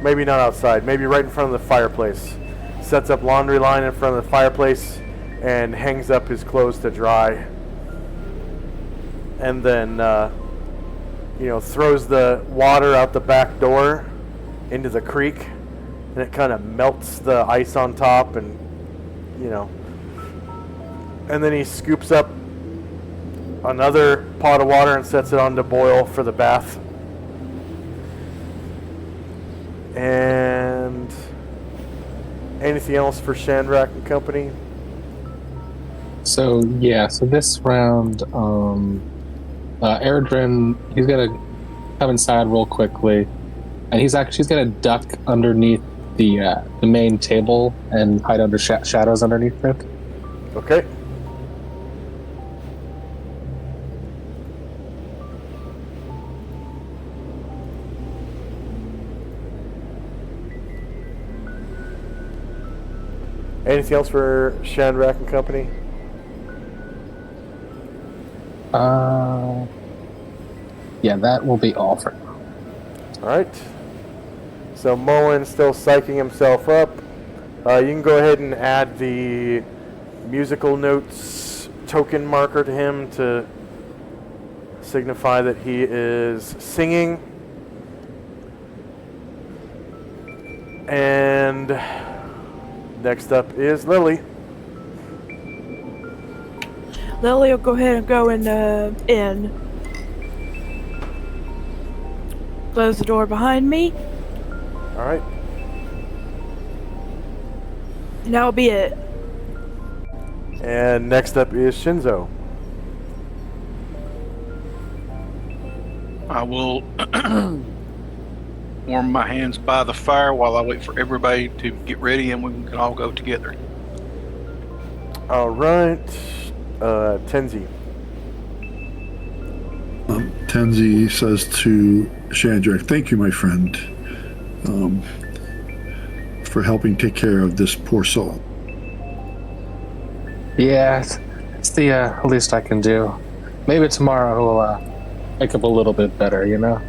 maybe not outside, maybe right in front of the fireplace. Sets up laundry line in front of the fireplace and hangs up his clothes to dry. And then, throws the water out the back door into the creek, and it kind of melts the ice on top, and and then he scoops up another pot of water and sets it on to boil for the bath. And anything else for Chandrak and company? So this round, Erdrin, he's gonna come inside real quickly, and he's gonna duck underneath the main table and hide under shadows underneath it. Okay. Anything else for Chandrak and company? Yeah, that will be all for now. All right. So Mullen's still psyching himself up. You can go ahead and add the musical notes token marker to him to signify that he is singing. And next up is Lily. Lily will go ahead and go in. Close the door behind me. All right. And that'll be it. And next up is Shinzo. I will warm my hands by the fire while I wait for everybody to get ready, and we can all go together. All right. Tenzi. Tenzi says to Chandrak, "Thank you, my friend, for helping take care of this poor soul." Yeah, it's the least I can do. Maybe tomorrow he'll wake up a little bit better, you know?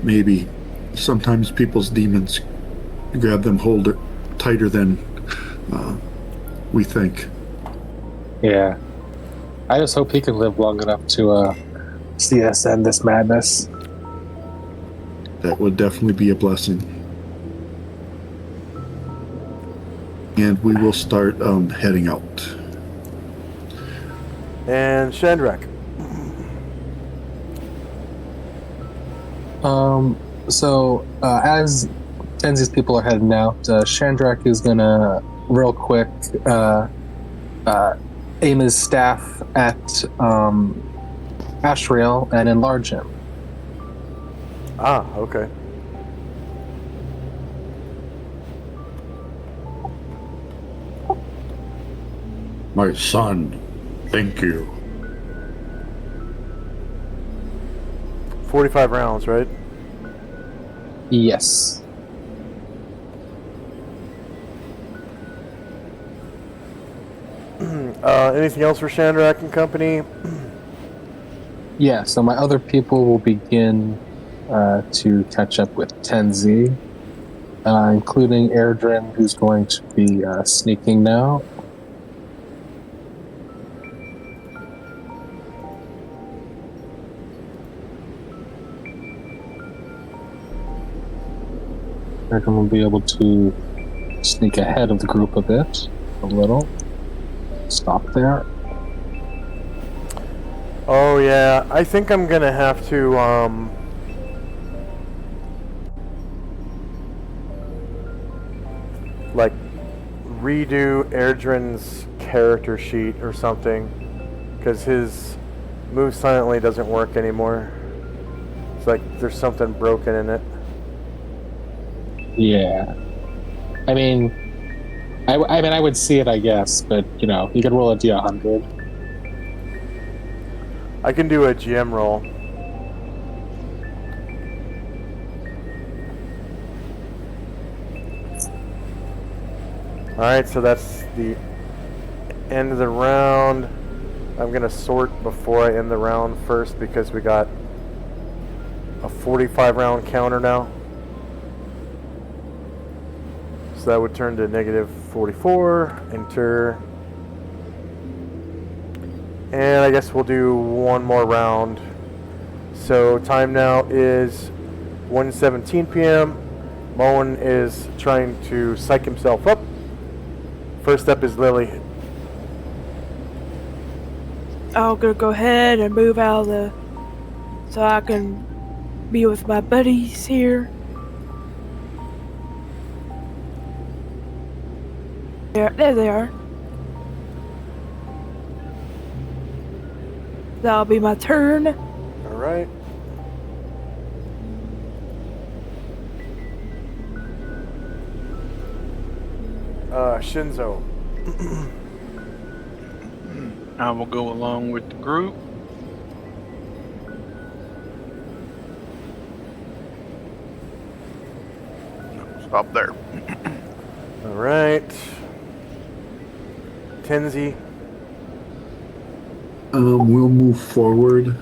Maybe. Sometimes people's demons grab them hold it tighter than we think. Yeah. I just hope he can live long enough to see us end this madness. That would definitely be a blessing. And we will start heading out. And Chandrak. So as Tenzi's people are heading out, Chandrak is gonna real quick aim his staff at Ashriel and enlarge him. Ah, okay. My son, thank you. 45 rounds, right? Yes. Anything else for Chandrak and company? Yeah, so my other people will begin to catch up with Tenzi, including Erdrin, who's going to be sneaking now. Erdrin will be able to sneak ahead of the group a bit, a little. Stop there. Oh yeah, I think I'm gonna have to like redo Erdrin's character sheet or something, because his move silently doesn't work anymore. It's like there's something broken in it. Yeah. I mean, I would see it, I guess, but, you know, you could roll a D100. I can do a GM roll. Alright, so that's the end of the round. I'm going to sort before I end the round first because we got a 45 round counter now. So that would turn to negative 44, enter. And I guess we'll do one more round. So time now is 1:17 p.m. Moen is trying to psych himself up. First up is Lily. I'll go ahead and move out of the, so I can be with my buddies here. There they are. That'll be my turn. All right. Shinzo. I will go along with the group. Stop there. All right. Tenzi. We'll move forward.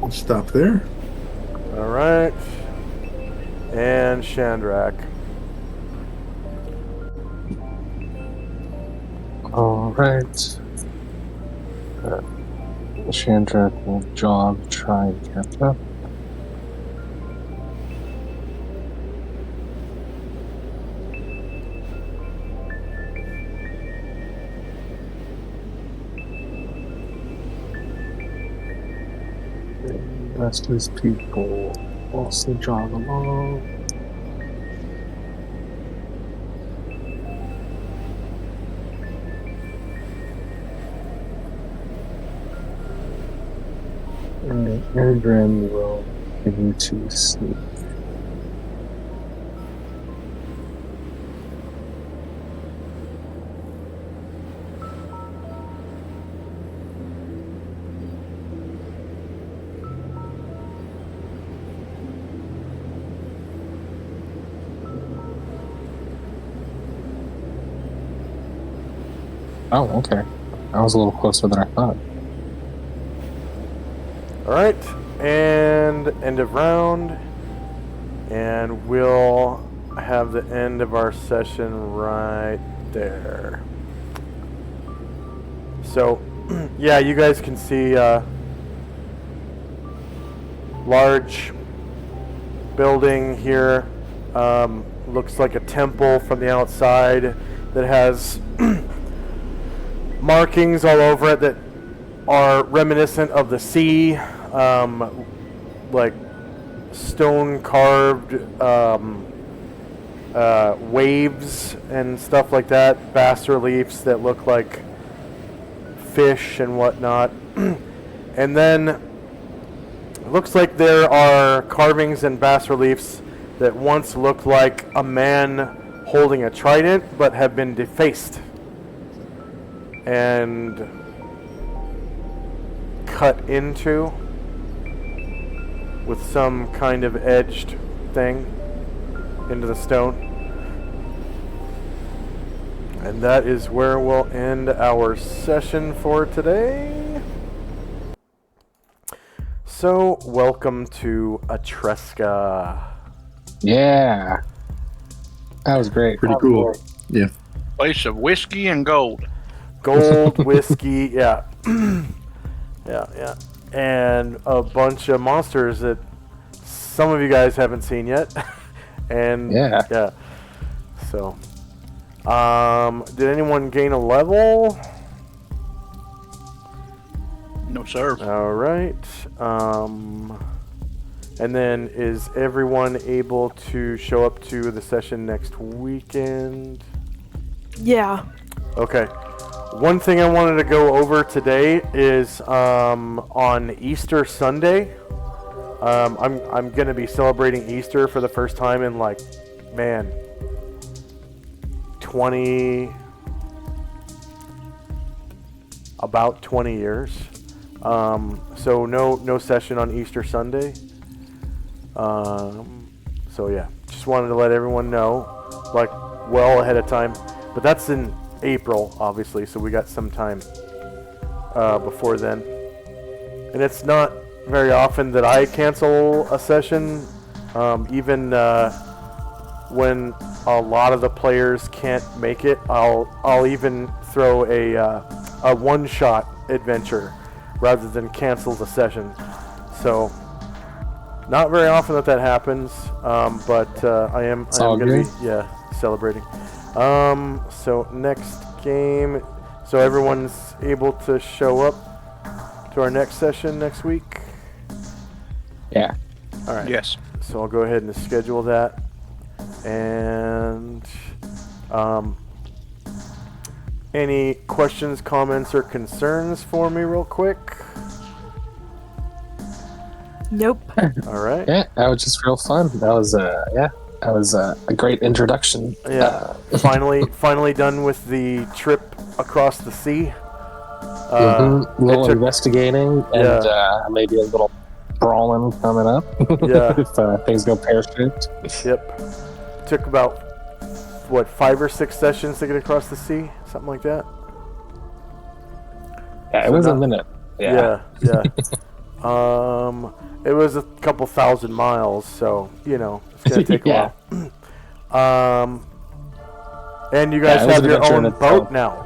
We'll stop there. All right. And Shandrak. All right. Chandra will jog, try and catch up. The rest of these people also jog along. And Aaron will begin to sleep. Oh, okay. I was a little closer than I thought. All right. And end of round. And we'll have the end of our session right there. So, yeah, you guys can see large building here. Looks like a temple from the outside that has markings all over it that are reminiscent of the sea, like stone carved waves and stuff like that, bas reliefs that look like fish and whatnot. And then it looks like there are carvings and bas reliefs that once looked like a man holding a trident but have been defaced and cut into with some kind of edged thing into the stone. And that is where we'll end our session for today. So, welcome to Atreska. Yeah. That was great. Pretty cool. Yeah. Place of whiskey and gold. Gold, whiskey, yeah. Yeah. And a bunch of monsters that some of you guys haven't seen yet. And yeah. So, did anyone gain a level? No, sir. All right. And then is everyone able to show up to the session next weekend? Yeah. Okay. One thing I wanted to go over today is on Easter Sunday. I'm gonna be celebrating Easter for the first time in like, man, 20 years. So no session on Easter Sunday. So yeah, just wanted to let everyone know, like, well ahead of time. But that's in April, obviously, so we got some time before then. And it's not very often that I cancel a session, even when a lot of the players can't make it. I'll even throw a one-shot adventure rather than cancel the session. So not very often that happens, but I am going to be celebrating. So next game, so everyone's able to show up to our next session next week. Yeah. All right. Yes. So I'll go ahead and schedule that. And any questions, comments, or concerns for me real quick? Nope. All right. Yeah, that was just real fun. That was a great introduction. Yeah. Finally done with the trip across the sea. A little investigating and maybe a little brawling coming up. Yeah. If things go pear-shaped. Yep. Took about 5 or 6 sessions to get across the sea, something like that. Yeah, it was a minute. Yeah. It was a couple thousand miles, so it's gonna take a while. And you guys have your own boat now.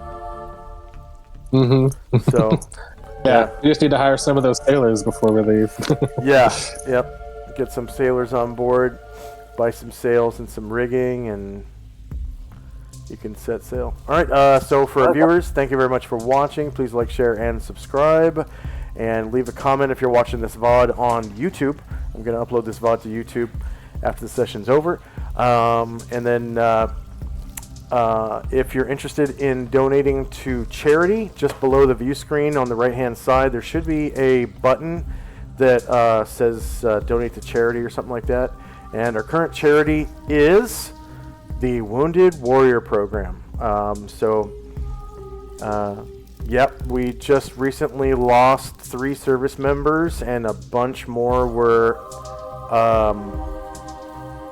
So yeah, we just need to hire some of those sailors before we leave. Yep. Get some sailors on board, buy some sails and some rigging, and you can set sail. All right. So for our viewers, thank you very much for watching. Please like, share, and subscribe. And leave a comment if you're watching this VOD on YouTube. I'm going to upload this VOD to YouTube after the session's over. And then if you're interested in donating to charity, just below the view screen on the right-hand side, there should be a button that says donate to charity or something like that. And our current charity is the Wounded Warrior Program. Yep, we just recently lost 3 service members, and a bunch more were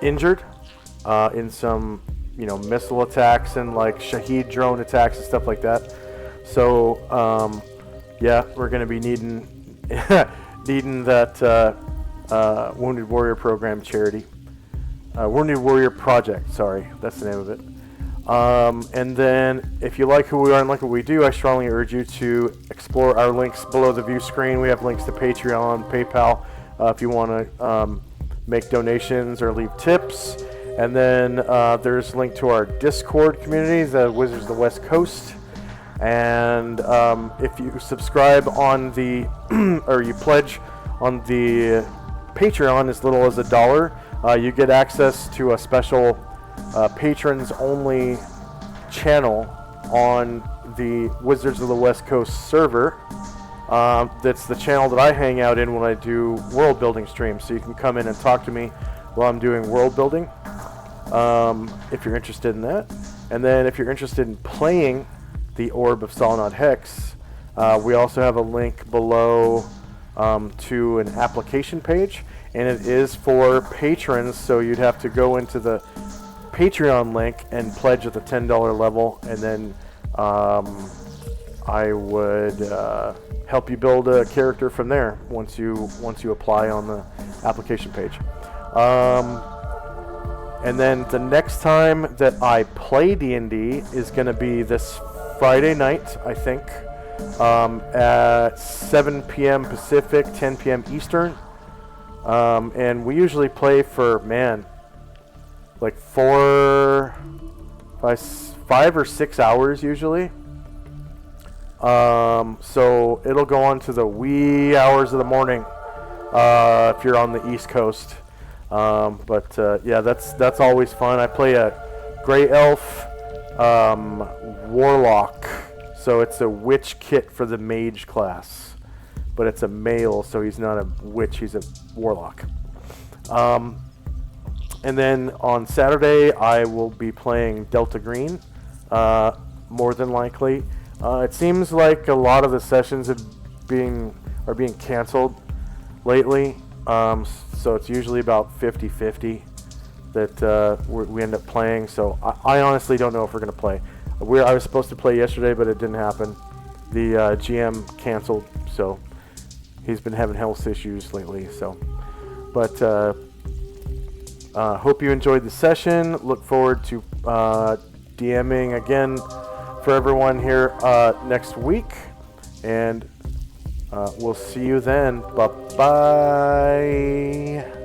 injured in some, missile attacks and like Shaheed drone attacks and stuff like that. So, we're going to be needing that Wounded Warrior Program charity. Wounded Warrior Project, sorry, that's the name of it. And then, if you like who we are and like what we do, I strongly urge you to explore our links below the view screen. We have links to Patreon, PayPal, if you want to make donations or leave tips. And then there's a link to our Discord community, the Wizards of the West Coast. And if you subscribe on the, or you pledge on the Patreon as little as $1, you get access to a special patrons only channel on the Wizards of the West Coast server. That's the channel that I hang out in when I do world building streams, so you can come in and talk to me while I'm doing world building, if you're interested in that. And then if you're interested in playing the Orb of Solynod Hex, we also have a link below to an application page, and it is for patrons, so you'd have to go into the Patreon link and pledge at the $10 level, and then I would help you build a character from there once you apply on the application page. And then the next time that I play D&D is going to be this Friday night, I think, at 7 p.m. Pacific, 10 p.m. Eastern. And we usually play for, like 5 or 6 hours usually. So it'll go on to the wee hours of the morning if you're on the East Coast. Yeah, that's always fun. I play a Grey Elf Warlock, so it's a witch kit for the mage class, but it's a male, so he's not a witch, he's a warlock. And then on Saturday, I will be playing Delta Green, more than likely. It seems like a lot of the sessions are being canceled lately, so it's usually about 50-50 that we end up playing. So I honestly don't know if we're going to play. I was supposed to play yesterday, but it didn't happen. the GM canceled, so he's been having health issues lately. So, but hope you enjoyed the session. Look forward to DMing again for everyone here next week, and we'll see you then. Bye bye.